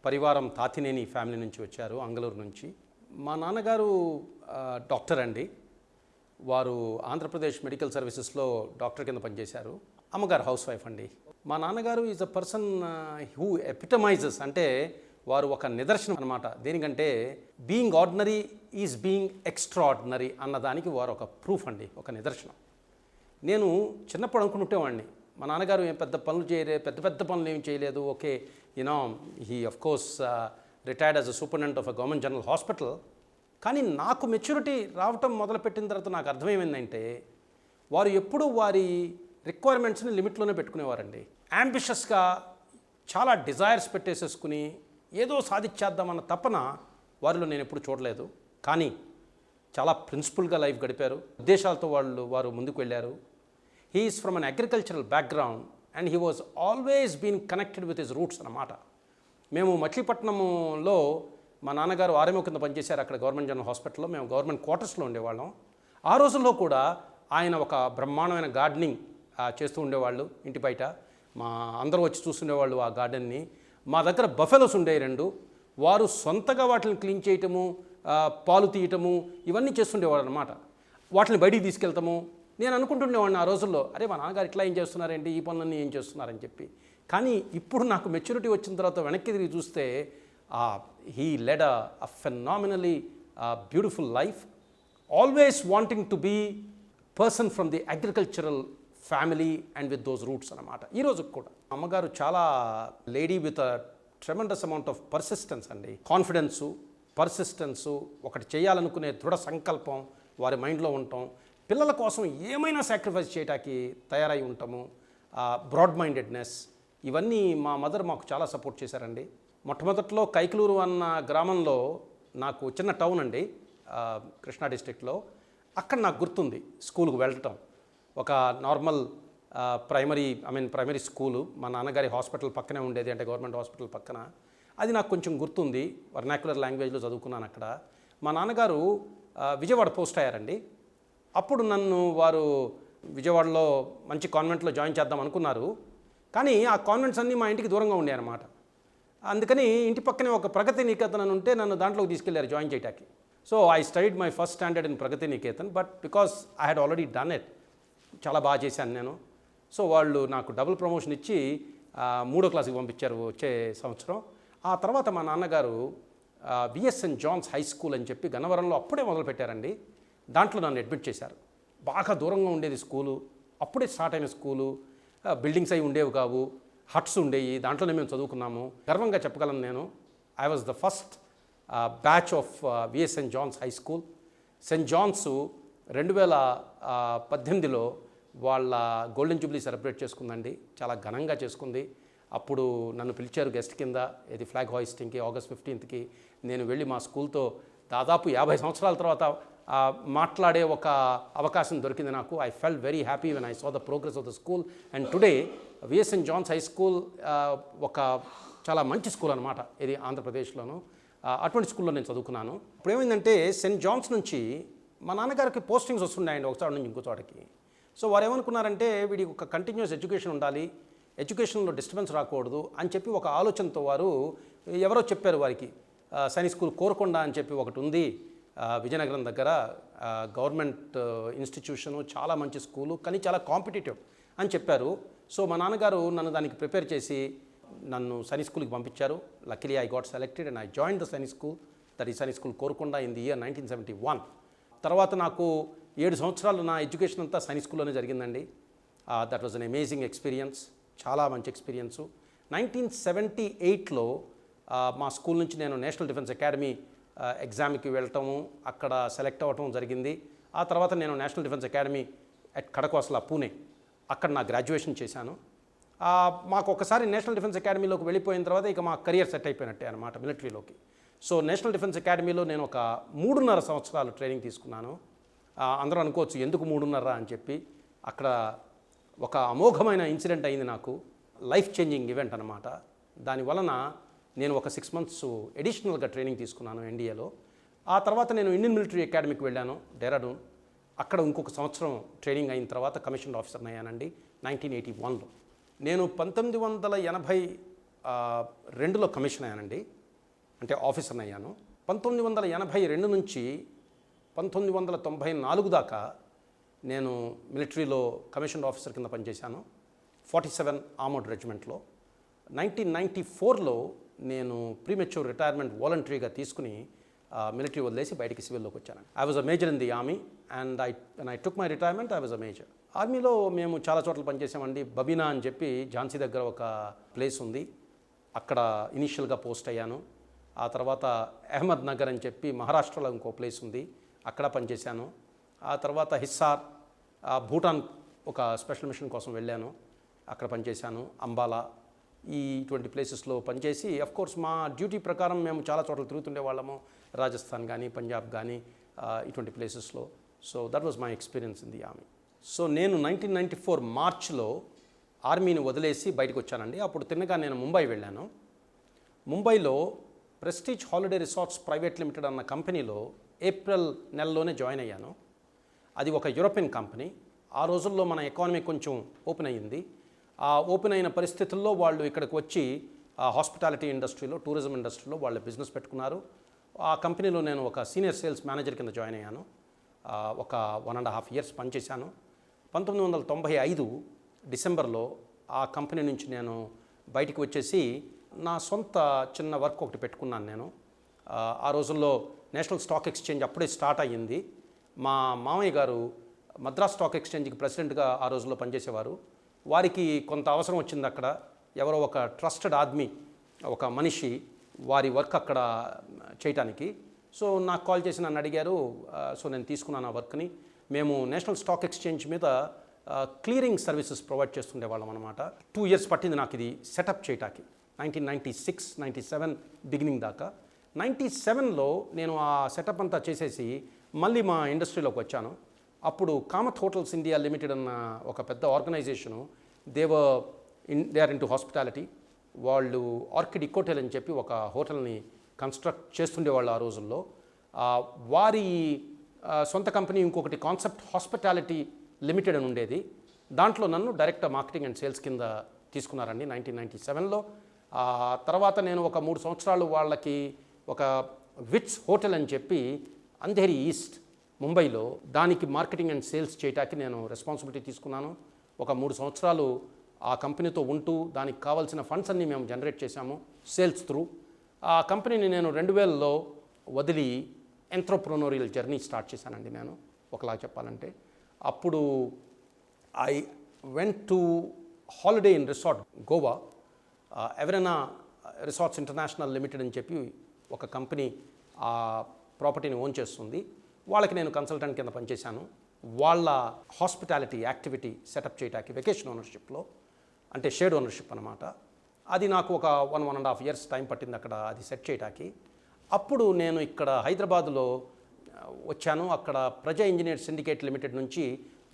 B: పరివారం తాతినేని ఫ్యామిలీ నుంచి వచ్చారు, అంగళూరు నుంచి. మా నాన్నగారు డాక్టర్ అండి. వారు ఆంధ్రప్రదేశ్ మెడికల్ సర్వీసెస్లో డాక్టర్ కింద పనిచేశారు. అమ్మగారు హౌస్ వైఫ్ అండి. మా నాన్నగారు ఈజ్ అ పర్సన్ హూ ఎపిటమైజెస్, అంటే వారు ఒక నిదర్శనం అనమాట. దేనికంటే being ordinary is being extraordinary అన్నదానికి వారు ఒక ప్రూఫ్ అండి, ఒక నిదర్శనం. నేను చిన్నప్పుడు అనుకుంటుంటేవాడిని మా నాన్నగారు ఏం పెద్ద పనులు చేయలేదు, పెద్ద పనులు ఏం చేయలేదు. Okay, you know he of course retired as a superintendent of a government general hospital. కానీ నాకు మెచ్యూరిటీ రావటం మొదలుపెట్టిన తర్వాత నాకు అర్థమేమైందంటే వారు ఎప్పుడూ వారి రిక్వైర్మెంట్స్ని లిమిట్లోనే పెట్టుకునేవారండి. యాంబిషియస్గా చాలా డిజైర్స్ పెట్టేసేసుకుని ఏదో సాధించేద్దామన్న తపన వారిలో నేను ఎప్పుడు చూడలేదు. కానీ చాలా ప్రిన్సిపల్గా లైఫ్ గడిపారు, ఉద్దేశాలతో వారు ముందుకు వెళ్ళారు. He is from an agricultural background and he was always been connected with his roots అన్నమాట. మేము మచిలీపట్నంలో మా నాన్నగారు ఆర్ఎంఓ కింద పనిచేశారు అక్కడ గవర్నమెంట్ జనరల్ హాస్పిటల్లో. మేము గవర్నమెంట్ క్వార్టర్స్లో ఉండేవాళ్ళం. ఆ రోజుల్లో కూడా ఆయన ఒక బ్రహ్మాండమైన గార్డెనింగ్ చేస్తూ ఉండేవాళ్ళు ఇంటి బయట. మా అందరూ వచ్చి చూస్తుండేవాళ్ళు ఆ గార్డెన్ని. మా దగ్గర బఫెలోస్ ఉండేవి 2. వారు సొంతగా వాటిని క్లీన్ చేయటము, పాలు తీయటము ఇవన్నీ చేస్తుండేవాడు అనమాట. వాటిని బయటికి తీసుకెళ్తాము. నేను అనుకుంటుండేవాడిని ఆ రోజుల్లో, అరే మా నాన్నగారు ఇట్లా ఏం చేస్తున్నారండి, ఈ పనులన్నీ ఏం చేస్తున్నారని చెప్పి. కానీ ఇప్పుడు నాకు మెచ్యూరిటీ వచ్చిన తర్వాత వెనక్కి తిరిగి చూస్తే he led a phenomenally beautiful life, always wanting to be person from the agricultural family and with those roots అన్నమాట. ఈ రోజుకి కూడా అమ్మగారు చాలా lady with a tremendous amount of persistence అండి. కాన్ఫిడెన్సు, పర్సిస్టెన్సు, ఒకటి చేయాలనుకునే దృఢ సంకల్పం వారి మైండ్లో ఉండటం, పిల్లల కోసం ఏమైనా సాక్రిఫైస్ చేయడానికి తయారై ఉంటాము, బ్రాడ్ మైండెడ్నెస్, ఇవన్నీ మా మదర్ మాకు చాలా సపోర్ట్ చేశారండి. మొట్టమొదట్లో కైకలూరు అన్న గ్రామంలో, నాకు చిన్న టౌన్ అండి కృష్ణా డిస్ట్రిక్ట్లో, అక్కడ నాకు గుర్తుంది స్కూల్కి వెళ్ళటం. ఒక నార్మల్ ప్రైమరీ స్కూలు మా నాన్నగారి హాస్పిటల్ పక్కనే ఉండేది, అంటే గవర్నమెంట్ హాస్పిటల్ పక్కన. అది నాకు కొంచెం గుర్తుంది. వర్నాక్యులర్ లాంగ్వేజ్లో చదువుకున్నాను అక్కడ. మా నాన్నగారు విజయవాడ పోస్ట్ అయ్యారండి. అప్పుడు నన్ను వారు విజయవాడలో మంచి కాన్వెంట్లో జాయిన్ చేద్దాం అనుకున్నారు. కానీ ఆ కాన్వెంట్స్ అన్నీ మా ఇంటికి దూరంగా ఉండే అనమాట. అందుకని ఇంటి పక్కనే ఒక ప్రగతి నికేతన్ అని ఉంటే నన్ను దాంట్లోకి తీసుకెళ్లారు జాయిన్ చేయడానికి. So I studied my first standard in Pragati Niketan, but because I had already done it, చాలా బాగా చేశాను నేను. సో వాళ్ళు నాకు డబుల్ ప్రమోషన్ ఇచ్చి 3వ క్లాస్కి పంపించారు వచ్చే సంవత్సరం. ఆ తర్వాత మా నాన్నగారు విఎస్ఎన్ జాన్స్ హై స్కూల్ అని చెప్పి గన్నవరంలో అప్పుడే మొదలుపెట్టారండి. దాంట్లో నన్ను అడ్మిట్ చేశారు. బాగా దూరంగా ఉండేది స్కూలు, అప్పుడే స్టార్ట్ అయిన స్కూలు. బిల్డింగ్స్ అవి ఉండేవి కావు, హట్స్ ఉండేవి, దాంట్లోనే మేము చదువుకున్నాము. గర్వంగా చెప్పగలను నేను, I was the first batch of VSN John's high school. Saint John's 2018లో వాళ్ళ గోల్డెన్ జూబ్లీ సెలబ్రేట్ చేసుకుందండి, చాలా ఘనంగా చేసుకుంది. అప్పుడు నన్ను పిలిచారు గెస్ట్ కింద, ఇది ఫ్లాగ్ హాయిస్టింగ్కి ఆగస్ట్ 15కి. నేను వెళ్ళి మా స్కూల్తో దాదాపు 50 సంవత్సరాల తర్వాత మాట్లాడే ఒక అవకాశం దొరికింది నాకు. I felt very happy when I saw the progress of the school. And today VSN John's high School ఒక చాలా మంచి స్కూల్ అనమాట, ఇది ఆంధ్రప్రదేశ్లోను. అటువంటి స్కూల్లో నేను చదువుకున్నాను. ఇప్పుడు ఏమైందంటే సెయింట్ జాన్స్ నుంచి మా నాన్నగారికి పోస్టింగ్స్ వస్తున్నాయండి ఒక చోట నుంచి ఇంకో చోటకి. సో వారు ఏమనుకున్నారంటే వీడికి ఒక కంటిన్యూస్ ఎడ్యుకేషన్ ఉండాలి, ఎడ్యుకేషన్లో డిస్టర్బెన్స్ రాకూడదు అని చెప్పి ఒక ఆలోచనతో వారు ఎవరో చెప్పారు వారికి, సైనిక్ స్కూల్ కోరకొండ అని చెప్పి ఒకటి ఉంది విజయనగరం దగ్గర, గవర్నమెంట్ ఇన్స్టిట్యూషను, చాలా మంచి స్కూలు కానీ చాలా కాంపిటేటివ్ అని చెప్పారు. సో మా నాన్నగారు నన్ను దానికి ప్రిపేర్ చేసి నన్ను సైనిక్ స్కూల్కి పంపించారు. Luckily I got selected and I join the Sainik school, that ఈ Sainik school Korukonda in the year 1971. తర్వాత నాకు 7 సంవత్సరాలు నా ఎడ్యుకేషన్ అంతా సైనిక్ స్కూల్లోనే జరిగిందండి. That was an amazing experience, చాలా మంచి ఎక్స్పీరియన్సు. 1978లో మా స్కూల్ నుంచి నేను నేషనల్ డిఫెన్స్ అకాడమీ ఎగ్జామ్కి వెళ్ళటము, అక్కడ సెలెక్ట్ అవ్వటం జరిగింది. ఆ తర్వాత నేను national defence academy at Khadakwasla, Pune, అక్కడ నా గ్రాడ్యుయేషన్ చేశాను. మాకు ఒకసారి నేషనల్ డిఫెన్స్ అకాడమీలోకి వెళ్ళిపోయిన తర్వాత ఇక మా కెరియర్ సెట్ అయిపోయినట్టే అనమాట మిలిటరీలోకి. సో నేషనల్ డిఫెన్స్ అకాడమీలో నేను ఒక 3.5 సంవత్సరాలు ట్రైనింగ్ తీసుకున్నాను. అందరూ అనుకోవచ్చు ఎందుకు 3.5 అని చెప్పి. అక్కడ ఒక అమోఘమైన ఇన్సిడెంట్ అయింది నాకు, లైఫ్ చేంజింగ్ ఈవెంట్ అనమాట. దానివలన నేను ఒక 6 months ఎడిషనల్గా ట్రైనింగ్ తీసుకున్నాను ఎన్డీఏలో. ఆ తర్వాత నేను ఇండియన్ మిలిటరీ అకాడమీకి వెళ్ళాను, డెహ్రాడూన్. అక్కడ ఇంకొక సంవత్సరం ట్రైనింగ్ అయిన తర్వాత కమిషన్డ్ ఆఫీసర్ని అయ్యానండి 1981లో. నేను 1982లో కమిషన్ అయ్యానండి, అంటే ఆఫీసర్ని అయ్యాను. 1982 నుంచి 1994 దాకా నేను మిలిటరీలో కమిషన్డ్ ఆఫీసర్ కింద పనిచేశాను, 47 ఆర్మర్డ్ రెజిమెంట్లో. 1994లో నేను ప్రీమెచ్యూర్ రిటైర్మెంట్ వాలంటరీగా తీసుకుని మిలిటరీ వదిలేసి బయటికి సివిల్లోకి వచ్చాను. I was a major in the army and I took my retirement I was a major. ఆర్మీలో మేము చాలా చోట్ల పనిచేసామండి. బబీనా అని చెప్పి ఝాన్సీ దగ్గర ఒక ప్లేస్ ఉంది, అక్కడ ఇనీషియల్గా పోస్ట్ అయ్యాను. ఆ తర్వాత అహ్మద్ నగర్ అని చెప్పి మహారాష్ట్రలో ఇంకో ప్లేస్ ఉంది, అక్కడ పనిచేశాను. ఆ తర్వాత హిస్సార్, భూటాన్ ఒక స్పెషల్ మిషన్ కోసం వెళ్ళాను, అక్కడ పనిచేశాను. అంబాలా, ఇటువంటి ప్లేసెస్లో పనిచేసి కోర్స్ మా డ్యూటీ ప్రకారం మేము చాలా చోట్ల తిరుగుతుండే వాళ్ళము, రాజస్థాన్ కానీ పంజాబ్ కానీ ఇటువంటి ప్లేసెస్లో. So that was my experience in the army. So నేను 1994 మార్చ్లో ఆర్మీని వదిలేసి బయటకు వచ్చానండి. అప్పుడు తిన్నగా నేను ముంబై వెళ్ళాను. ముంబైలో prestige holiday resorts private limited అన్న కంపెనీలో ఏప్రిల్ నెలలోనే జాయిన్ అయ్యాను. అది ఒక యూరోపియన్ కంపెనీ. ఆ రోజుల్లో మన ఎకానమీ కొంచెం ఓపెన్ అయ్యింది. ఆ ఓపెన్ అయిన పరిస్థితుల్లో వాళ్ళు ఇక్కడికి వచ్చి హాస్పిటాలిటీ ఇండస్ట్రీలో, టూరిజం ఇండస్ట్రీలో వాళ్ళు బిజినెస్ పెట్టుకున్నారు. ఆ కంపెనీలో నేను ఒక సీనియర్ సేల్స్ మేనేజర్ కింద జాయిన్ అయ్యాను. ఒక 1.5 years పనిచేశాను. 1995 డిసెంబర్లో ఆ కంపెనీ నుంచి నేను బయటికి వచ్చేసి నా సొంత చిన్న వర్క్ ఒకటి పెట్టుకున్నాను నేను. ఆ రోజుల్లో నేషనల్ స్టాక్ ఎక్స్చేంజ్ అప్పుడే స్టార్ట్ అయ్యింది. మా మామయ్య గారు మద్రాస్ స్టాక్ ఎక్స్చేంజ్కి ప్రెసిడెంట్గా ఆ రోజుల్లో పనిచేసేవారు. వారికి కొంత అవసరం వచ్చింది అక్కడ. ఎవరో ఒక ట్రస్టెడ్ ఆద్మీ, ఒక మనిషి వారి వర్క్ అక్కడ చేయటానికి. సో నాకు కాల్ చేసి నన్ను అడిగారు. సో నేను తీసుకున్నాను ఆ వర్క్ని. మేము నేషనల్ స్టాక్ ఎక్స్చేంజ్ మీద క్లియరింగ్ సర్వీసెస్ ప్రొవైడ్ చేస్తుండేవాళ్ళం అనమాట. 2 years పట్టింది నాకు ఇది సెటప్ చేయటానికి, 1996, 97 బిగినింగ్ దాకా. 97లో నేను ఆ సెటప్ అంతా చేసేసి మళ్ళీ మా ఇండస్ట్రీలోకి వచ్చాను. అప్పుడు కామత్ హోటల్స్ ఇండియా లిమిటెడ్ అన్న ఒక పెద్ద organisation, they are into hospitality. వాళ్ళు ఆర్కిడ్ ఇకోటెల్ అని చెప్పి ఒక హోటల్ని కన్స్ట్రక్ట్ చేస్తుండేవాళ్ళు ఆ రోజుల్లో. వారి సొంత కంపెనీ ఇంకొకటి కాన్సెప్ట్ హాస్పిటాలిటీ లిమిటెడ్ అని ఉండేది. దాంట్లో నన్ను డైరెక్టర్ మార్కెటింగ్ అండ్ సేల్స్ కింద తీసుకున్నారండి 1997లో. తర్వాత నేను ఒక 3 సంవత్సరాలు వాళ్ళకి ఒక విట్స్ హోటల్ అని చెప్పి అంధేరి ఈస్ట్ ముంబైలో, దానికి మార్కెటింగ్ అండ్ సేల్స్ చేయటానికి నేను రెస్పాన్సిబిలిటీ తీసుకున్నాను. ఒక 3 సంవత్సరాలు ఆ కంపెనీతో ఉంటూ దానికి కావాల్సిన ఫండ్స్ అన్నీ మేము జనరేట్ చేశాము సేల్స్ త్రూ. ఆ కంపెనీని నేను 2000లో వదిలి ఎంట్రప్రెన్యూరియల్ జర్నీ స్టార్ట్ చేశానండి నేను, ఒకలా చెప్పాలంటే. అప్పుడు I went to holiday in resort Goa. ఎవరైనా రిసార్ట్స్ ఇంటర్నేషనల్ లిమిటెడ్ అని చెప్పి ఒక కంపెనీ ఆ ప్రాపర్టీని ఓన్ చేస్తుంది. వాళ్ళకి నేను కన్సల్టెంట్ కింద పనిచేశాను. వాళ్ళ హాస్పిటాలిటీ యాక్టివిటీ సెటప్ చేయడానికి వెకేషన్ ఓనర్షిప్లో, అంటే షేర్డ్ ఓనర్షిప్ అనమాట. అది నాకు ఒక 1.5 years టైం పట్టింది అక్కడ అది సెట్ చేయడానికి. అప్పుడు నేను ఇక్కడ హైదరాబాదులో వచ్చాను. అక్కడ ప్రజా ఇంజనీర్ సిండికేట్ లిమిటెడ్ నుంచి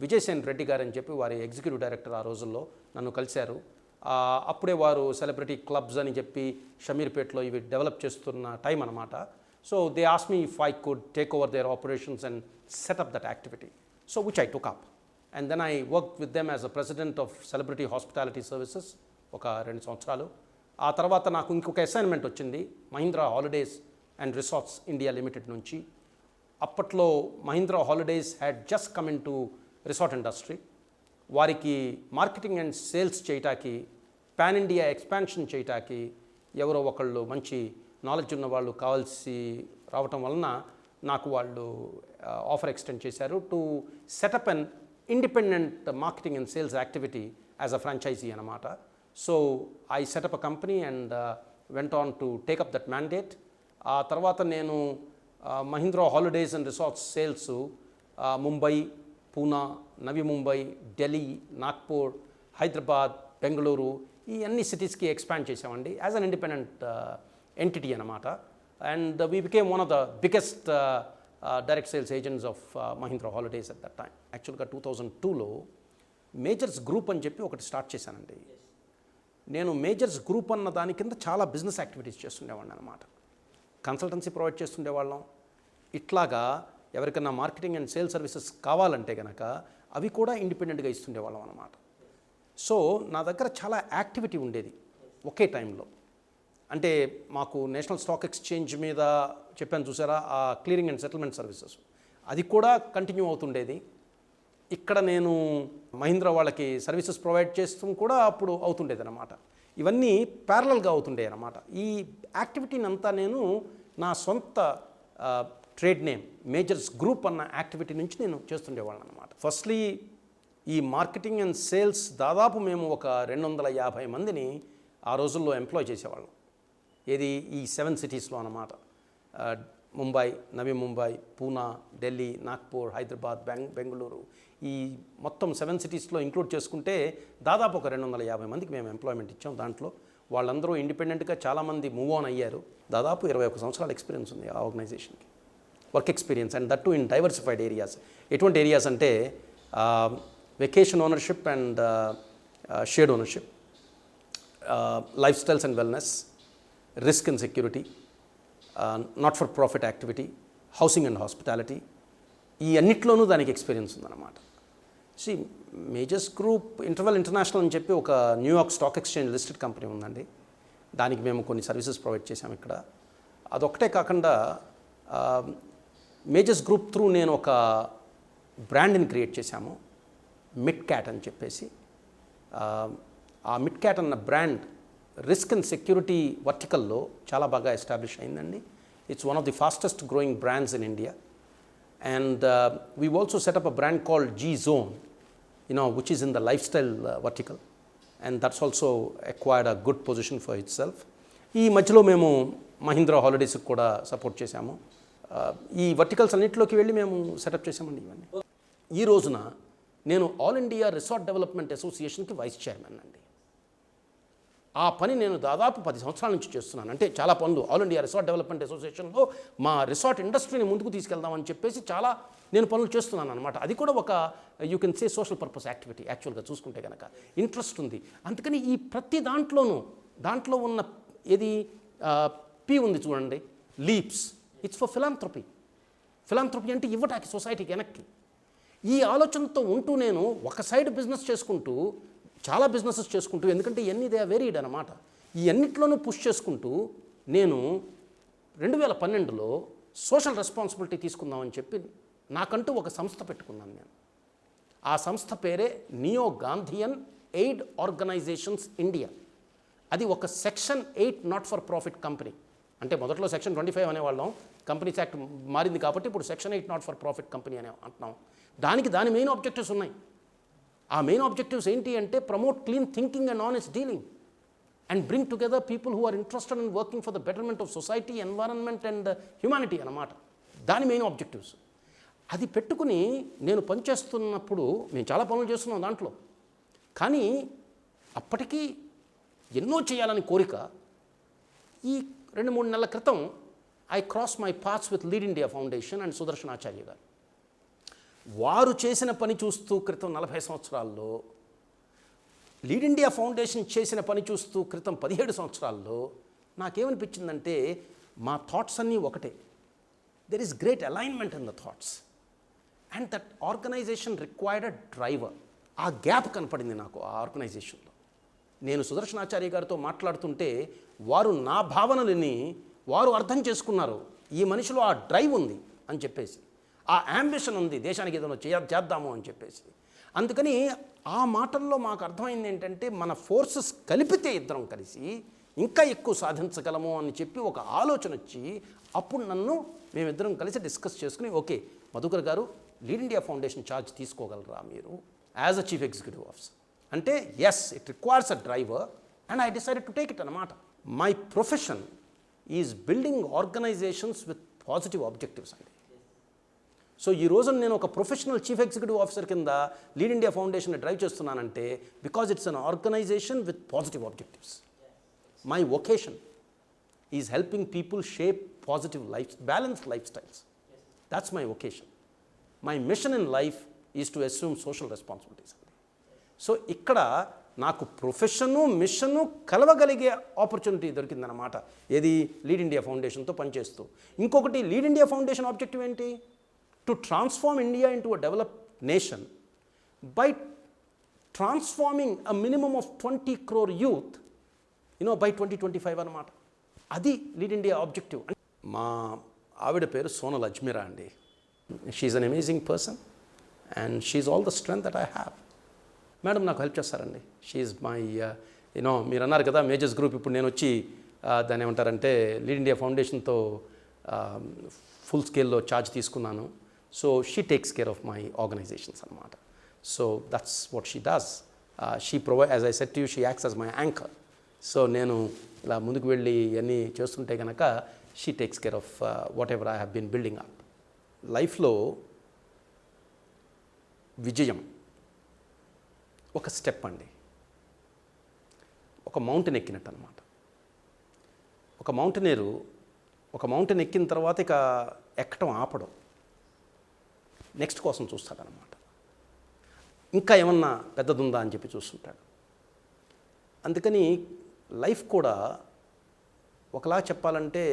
B: విజయసేన్ రెడ్డి గారు అని చెప్పి వారి ఎగ్జిక్యూటివ్ డైరెక్టర్ ఆ రోజుల్లో నన్ను కలిశారు. అప్పుడే వారు సెలబ్రిటీ క్లబ్స్ అని చెప్పి షమీర్పేట్లో ఇవి డెవలప్ చేస్తున్న టైం అనమాట. So they asked me if I could take over their operations and set up that activity. So which I took up. And then I work with them as a president of Celebrity Hospitality Services ఒక 2 సంవత్సరాలు. ఆ తర్వాత నాకు ఇంకొక అసైన్మెంట్ వచ్చింది Mahindra holidays and Resorts India Limited నుంచి. అప్పట్లో Mahindra Holidays had just come in to resort industry. వారికి మార్కెటింగ్ అండ్ సేల్స్ చేయటానికి, పాన్ ఇండియా ఎక్స్పాన్షన్ చేయటానికి ఎవరో ఒకళ్ళు మంచి నాలెడ్జ్ ఉన్న వాళ్ళు కావాల్సి రావటం వలన నాకు వాళ్ళు ఆఫర్ ఎక్స్టెండ్ చేశారు to set up an independent marketing and sales activity as a franchisee అనమాట. So I set up a company and went on to take up that mandate. ఆ తర్వాత నేను Mahindra holidays and resorts sales Mumbai, Poona, Navi Mumbai, Delhi, Nagpur, Hyderabad, Bengaluru ఈ అన్ని సిటీస్కి ఎక్స్పాండ్ చేసామండి యాజ్ అన్ ఇండిపెండెంట్ ఎంటిటీ అనమాట. And we became one of the biggest direct sales agents of Mahindra holidays at that time. యాక్చువల్గా 2002లో మేజర్స్ గ్రూప్ అని చెప్పి ఒకటి స్టార్ట్ చేశానండి. నేను మేజర్స్ గ్రూప్ అన్న దాని కింద చాలా బిజినెస్ యాక్టివిటీస్ చేస్తుండేవాడిని అనమాట. కన్సల్టెన్సీ ప్రొవైడ్ చేస్తుండేవాళ్ళం. ఇట్లాగా ఎవరికైనా మార్కెటింగ్ అండ్ సేల్ సర్వీసెస్ కావాలంటే కనుక అవి కూడా ఇండిపెండెంట్గా ఇస్తుండేవాళ్ళం అనమాట. సో నా దగ్గర చాలా యాక్టివిటీ ఉండేది ఒకే టైంలో. అంటే మాకు నేషనల్ స్టాక్ ఎక్స్చేంజ్ మీద చెప్పాను చూసారా, ఆ క్లియరింగ్ అండ్ సెటిల్మెంట్ సర్వీసెస్ అది కూడా కంటిన్యూ అవుతుండేది. ఇక్కడ నేను మహీంద్రా వాళ్ళకి సర్వీసెస్ ప్రొవైడ్ చేస్తూ కూడా అప్పుడు అవుతుండేది అనమాట. ఇవన్నీ ప్యారలల్గా అవుతుండే అనమాట. ఈ యాక్టివిటీని అంతా నేను నా సొంత ట్రేడ్ నేమ్ మేజర్స్ గ్రూప్ అన్న యాక్టివిటీ నుంచి నేను చేస్తుండేవాళ్ళం అనమాట. ఫస్ట్లీ ఈ మార్కెటింగ్ అండ్ సేల్స్ దాదాపు మేము ఒక 250 మందిని ఆ రోజుల్లో ఎంప్లాయ్ చేసేవాళ్ళం. ఏది ఈ 7 సిటీస్లో అన్నమాట. ముంబై, నవీ ముంబై, పూనా, ఢిల్లీ, నాగ్పూర్, హైదరాబాద్, బెంగళూరు ఈ మొత్తం 7 సిటీస్లో ఇంక్లూడ్ చేసుకుంటే దాదాపు ఒక 250 మందికి మేము ఎంప్లాయ్మెంట్ ఇచ్చాం. దాంట్లో వాళ్ళందరూ ఇండిపెండెంట్గా చాలామంది మూవ్ ఆన్ అయ్యారు. దాదాపు 21 సంవత్సరాల ఎక్స్పీరియన్స్ ఉంది ఆ ఆర్గనైజేషన్కి, work experience. And that to in diversified areas. ఎటువంటి ఏరియాస్ అంటే vacation ownership and shared ownership, life styles and wellness, risk and security, not for profit activity, housing and hospitality ఈ అన్నిట్లోనూ దానికి ఎక్స్పీరియన్స్ ఉందన్నమాట. C majors group interval international అని చెప్పి ఒక New York stock exchange listed company ఉందండి. దానికి మేము కొన్ని సర్వీసెస్ ప్రొవైడ్ చేసాము ఇక్కడ. అదొక్కటే కాకుండా మేజర్స్ గ్రూప్ త్రూ నేను ఒక బ్రాండ్ని క్రియేట్ చేశాము, మిడ్ క్యాట్ అని చెప్పేసి. ఆ మిడ్ క్యాట్ అన్న బ్రాండ్ రిస్క్ అండ్ సెక్యూరిటీ వర్టికల్లో చాలా బాగా ఎస్టాబ్లిష్ అయిందండి. It's one of the fastest growing brands in India. And we also set up a brand called G Zone, which is in the lifestyle vertical. And that's also acquired a good position for itself. ఈ మధ్యలో మేము మహీంద్రా హాలిడేస్కి కూడా సపోర్ట్ చేశాము. ఈ వర్టికల్స్ అన్నింటిలోకి వెళ్ళి మేము సెటప్ చేసామండి ఇవన్నీ. ఈ రోజున నేను ఆల్ ఇండియా రిసార్ట్ డెవలప్మెంట్ అసోసియేషన్కి వైస్ చైర్మన్ అండి. ఆ పని నేను దాదాపు 10 సంవత్సరాల నుంచి చేస్తున్నాను. అంటే చాలా పనులు ఆల్ ఇండియా రిసార్ట్ డెవలప్మెంట్ అసోసియేషన్లో మా రిసార్ట్ ఇండస్ట్రీని ముందుకు తీసుకెళ్దామని చెప్పేసి చాలా నేను పనులు చేస్తున్నాను అనమాట. అది కూడా ఒక you can say social purpose activity. యాక్చువల్గా చూసుకుంటే కనుక ఇంట్రెస్ట్ ఉంది. అందుకని ఈ ప్రతి దాంట్లో ఉన్న ఏది పి ఉంది చూడండి, లీప్స్, ఇట్స్ ఫర్ ఫిలాంథ్రపీ. ఫిలాంథ్రపీ అంటే ఇవ్వటానికి సొసైటీకి వెనక్కి. ఈ ఆలోచనతో ఉంటూ నేను ఒక సైడ్ బిజినెస్ చేసుకుంటూ చాలా బిజినెసెస్ చేసుకుంటూ, ఎందుకంటే ఇవన్నీ దే ఆర్ వేరీడ్ అనమాట, ఈ అన్నిట్లోనూ పుష్ చేసుకుంటూ నేను 2012లో సోషల్ రెస్పాన్సిబిలిటీ తీసుకుందామని చెప్పి నాకంటూ ఒక సంస్థ పెట్టుకున్నాను నేను. ఆ సంస్థ పేరే Neo Gandhian Aid Organisations India. అది ఒక section 8 not for profit company. అంటే మొదట్లో సెక్షన్ 25 అనేవాళ్ళం, కంపెనీస్ యాక్ట్ మారింది కాబట్టి ఇప్పుడు section 8 not for profit company అనే అంటున్నాం. దాని మెయిన్ ఆబ్జెక్టివ్స్ ఉన్నాయి. ఆ మెయిన్ ఆబ్జెక్టివ్స్ ఏంటి అంటే promote clean thinking and honest dealing and bring together people who are interested in working for the betterment of society, environment and humanity అన్నమాట. దాని మెయిన్ ఆబ్జెక్టివ్స్. అది పెట్టుకుని నేను పనిచేస్తున్నప్పుడు మేము చాలా పనులు చేస్తున్నాం దాంట్లో. కానీ అప్పటికీ ఎన్నో చేయాలని కోరిక. ఈ 2-3 నెలల క్రితం I cross my paths with lead India foundation and Sudarshan Acharya గారు. వారు చేసిన పని చూస్తూ క్రితం 40 సంవత్సరాల్లో, లీడ్ ఇండియా ఫౌండేషన్ చేసిన పని చూస్తూ క్రితం 17 సంవత్సరాల్లో నాకేమనిపించిందంటే మా థాట్స్ అన్నీ ఒకటే. There is great alignment in the thoughts and that organisation required a driver. ఆ గ్యాప్ కనపడింది నాకు ఆ ఆర్గనైజేషన్లో. నేను సుదర్శనాచార్య గారితో మాట్లాడుతుంటే వారు నా భావనలని వారు అర్థం చేసుకున్నారు. ఈ మనిషిలో ఆ డ్రైవ్ ఉంది అని చెప్పేసి, ఆ యాంబిషన్ ఉంది, దేశానికి ఏదైనా చేద్దాము అని చెప్పేసి. అందుకని ఆ మాటల్లో మాకు అర్థమైంది ఏంటంటే మన ఫోర్సెస్ కలిపితే ఇద్దరం కలిసి ఇంకా ఎక్కువ సాధించగలము అని చెప్పి ఒక ఆలోచన వచ్చి, అప్పుడు మేమిద్దరం కలిసి డిస్కస్ చేసుకుని, ఓకే మధుకర్ గారు లీడ్ ఇండియా ఫౌండేషన్ ఛార్జ్ తీసుకోగలరా మీరు as a chief executive officer అంటే, yes it requires a driver and I decided to take it అన్నమాట. My profession is building organisations with positive objectives అండి. సో ఈ రోజు నేను ఒక ప్రొఫెషనల్ చీఫ్ ఎగ్జిక్యూటివ్ ఆఫీసర్ కింద లీడ్ ఇండియా ఫౌండేషన్ డ్రైవ్ చేస్తున్నానంటే because it's an organisation with positive objectives. My vocation is helping people shape positive life, balanced life styles. That's my vacation. My mission in life is to assume social responsibilities. So ఇక్కడ నాకు ప్రొఫెషను మిషను కలవగలిగే ఆపర్చునిటీ దొరికిందన్నమాట. ఏది? లీడ్ ఇండియా ఫౌండేషన్తో పనిచేస్తూ. ఇంకొకటి, లీడ్ ఇండియా ఫౌండేషన్ ఆబ్జెక్టివ్ ఏంటి? To transform India into a developed nation by transforming a minimum of 20 crore youth by 2025 అన్నమాట. అది లీడ్ ఇండియా ఆబ్జెక్టివ్. మా ఆవిడ పేరు సోనల్ అజ్మీరా అండి. She's an amazing person and she's all the strength that I have. Madam నాకు హెల్ప్ చేస్తారండి. షీఈ్ మై మీరు అన్నారు కదా మేజర్స్ గ్రూప్, ఇప్పుడు నేను వచ్చి దాన్ని ఏమంటారంటే లీడ్ ఇండియా ఫౌండేషన్తో ఫుల్ స్కేల్లో ఛార్జ్ తీసుకున్నాను. So she takes care of my organisations అనమాట. So that's what she does. She provide, as I said to you, she acts as my anchor. So నేను ఇలా ముందుకు వెళ్ళి ఇవన్నీ చేస్తుంటే కనుక she takes care of whatever I have been building up. లైఫ్లో విజయం ఒక స్టెప్ అండి, ఒక మౌంటైన్ ఎక్కినట్టు అనమాట. ఒక మౌంటైనరు ఒక మౌంటైన్ ఎక్కిన తర్వాత ఇక ఎక్కటం ఆపడం, నెక్స్ట్ కోసం చూస్తాడనమాట. ఇంకా ఏమన్నా పెద్దదుందా అని చెప్పి చూస్తుంటాడు. అందుకని లైఫ్ కూడా ఒకలా చెప్పాలంటే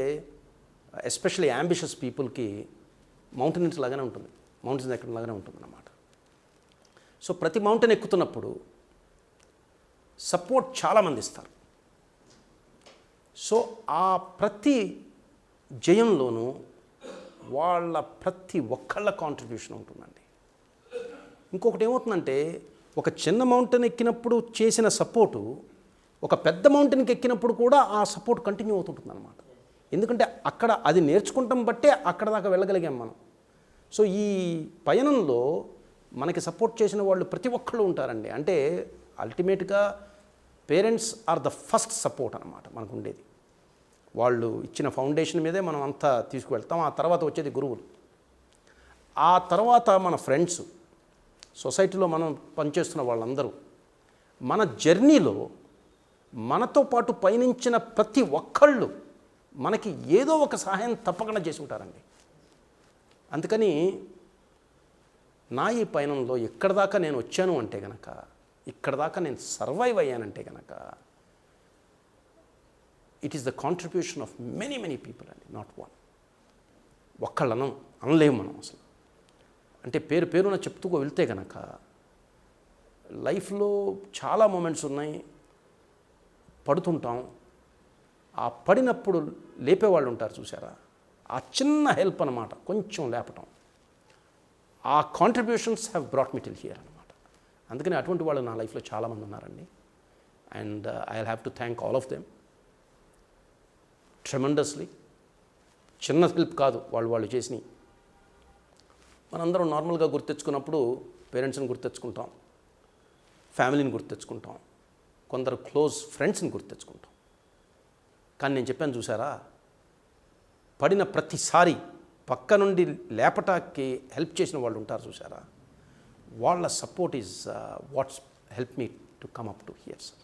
B: ఎస్పెషల్లీ యాంబిషియస్ పీపుల్కి మౌంటైన్స్ లాగానే ఉంటుంది, మౌంటైన్స్ ఎక్కడం లాగానే ఉంటుంది అన్నమాట. సో ప్రతి మౌంటైన్ ఎక్కుతున్నప్పుడు సపోర్ట్ చాలామంది ఇస్తారు. సో ఆ ప్రతి జయంలోనూ వాళ్ళ ప్రతి ఒక్కళ్ళ కాంట్రిబ్యూషన్ ఉంటుందండి. ఇంకొకటి ఏమవుతుందంటే ఒక చిన్న మౌంటైన్ ఎక్కినప్పుడు చేసిన సపోర్టు ఒక పెద్ద మౌంటైన్కి ఎక్కినప్పుడు కూడా ఆ సపోర్ట్ కంటిన్యూ అవుతుంటుంది అనమాట. ఎందుకంటే అక్కడ అది నేర్చుకుంటాం బట్టే అక్కడ దాకా వెళ్ళగలిగాం మనం. సో ఈ పయనంలో మనకి సపోర్ట్ చేసిన వాళ్ళు ప్రతి ఒక్కళ్ళు ఉంటారండి. అంటే అల్టిమేట్గా parents are the first support అనమాట మనకు ఉండేది. వాళ్ళు ఇచ్చిన ఫౌండేషన్ మీదే మనం అంతా తీసుకువెళ్తాం. ఆ తర్వాత వచ్చేది గురువులు, ఆ తర్వాత మన ఫ్రెండ్స్, సొసైటీలో మనం పనిచేస్తున్న వాళ్ళందరూ. మన జర్నీలో మనతో పాటు పయనించిన ప్రతి ఒక్కళ్ళు మనకి ఏదో ఒక సహాయం తప్పకుండా చేసి ఉంటారండి. అందుకని నా ఈ పయనంలో ఎక్కడి దాకా నేను వచ్చాను అంటే కనుక, ఇక్కడ దాకా నేను సర్వైవ్ అయ్యానంటే కనుక, it is the contribution of many many people అండి, నాట్ వన్. ఒక్కళ్ళను అనలేము మనం అసలు. అంటే పేరు పేరున చెప్తూ వెళ్తే కనుక లైఫ్లో చాలా మూమెంట్స్ ఉన్నాయి. పడుతుంటాం, ఆ పడినప్పుడు లేపేవాళ్ళు ఉంటారు చూసారా, ఆ చిన్న హెల్ప్ అన్నమాట, కొంచెం లేపటం. ఆ contributions have brought me till here అనమాట. అందుకని అటువంటి వాళ్ళు నా లైఫ్లో చాలామంది ఉన్నారండి. And I will have to thank all of them tremendously. చిన్న హెల్ప్ కాదు వాళ్ళు చేసినవి. మనందరం నార్మల్గా గుర్తెచ్చుకున్నప్పుడు పేరెంట్స్ని గుర్తెచ్చుకుంటాం, ఫ్యామిలీని గుర్తెచ్చుకుంటాం, కొందరు క్లోజ్ ఫ్రెండ్స్ని గుర్తెచ్చుకుంటాం. కానీ నేను చెప్పాను చూసారా, పడిన ప్రతిసారి పక్క నుండి లేపటానికి హెల్ప్ చేసిన వాళ్ళు ఉంటారు చూసారా, వాళ్ళ support is what's help me to come up to here sir.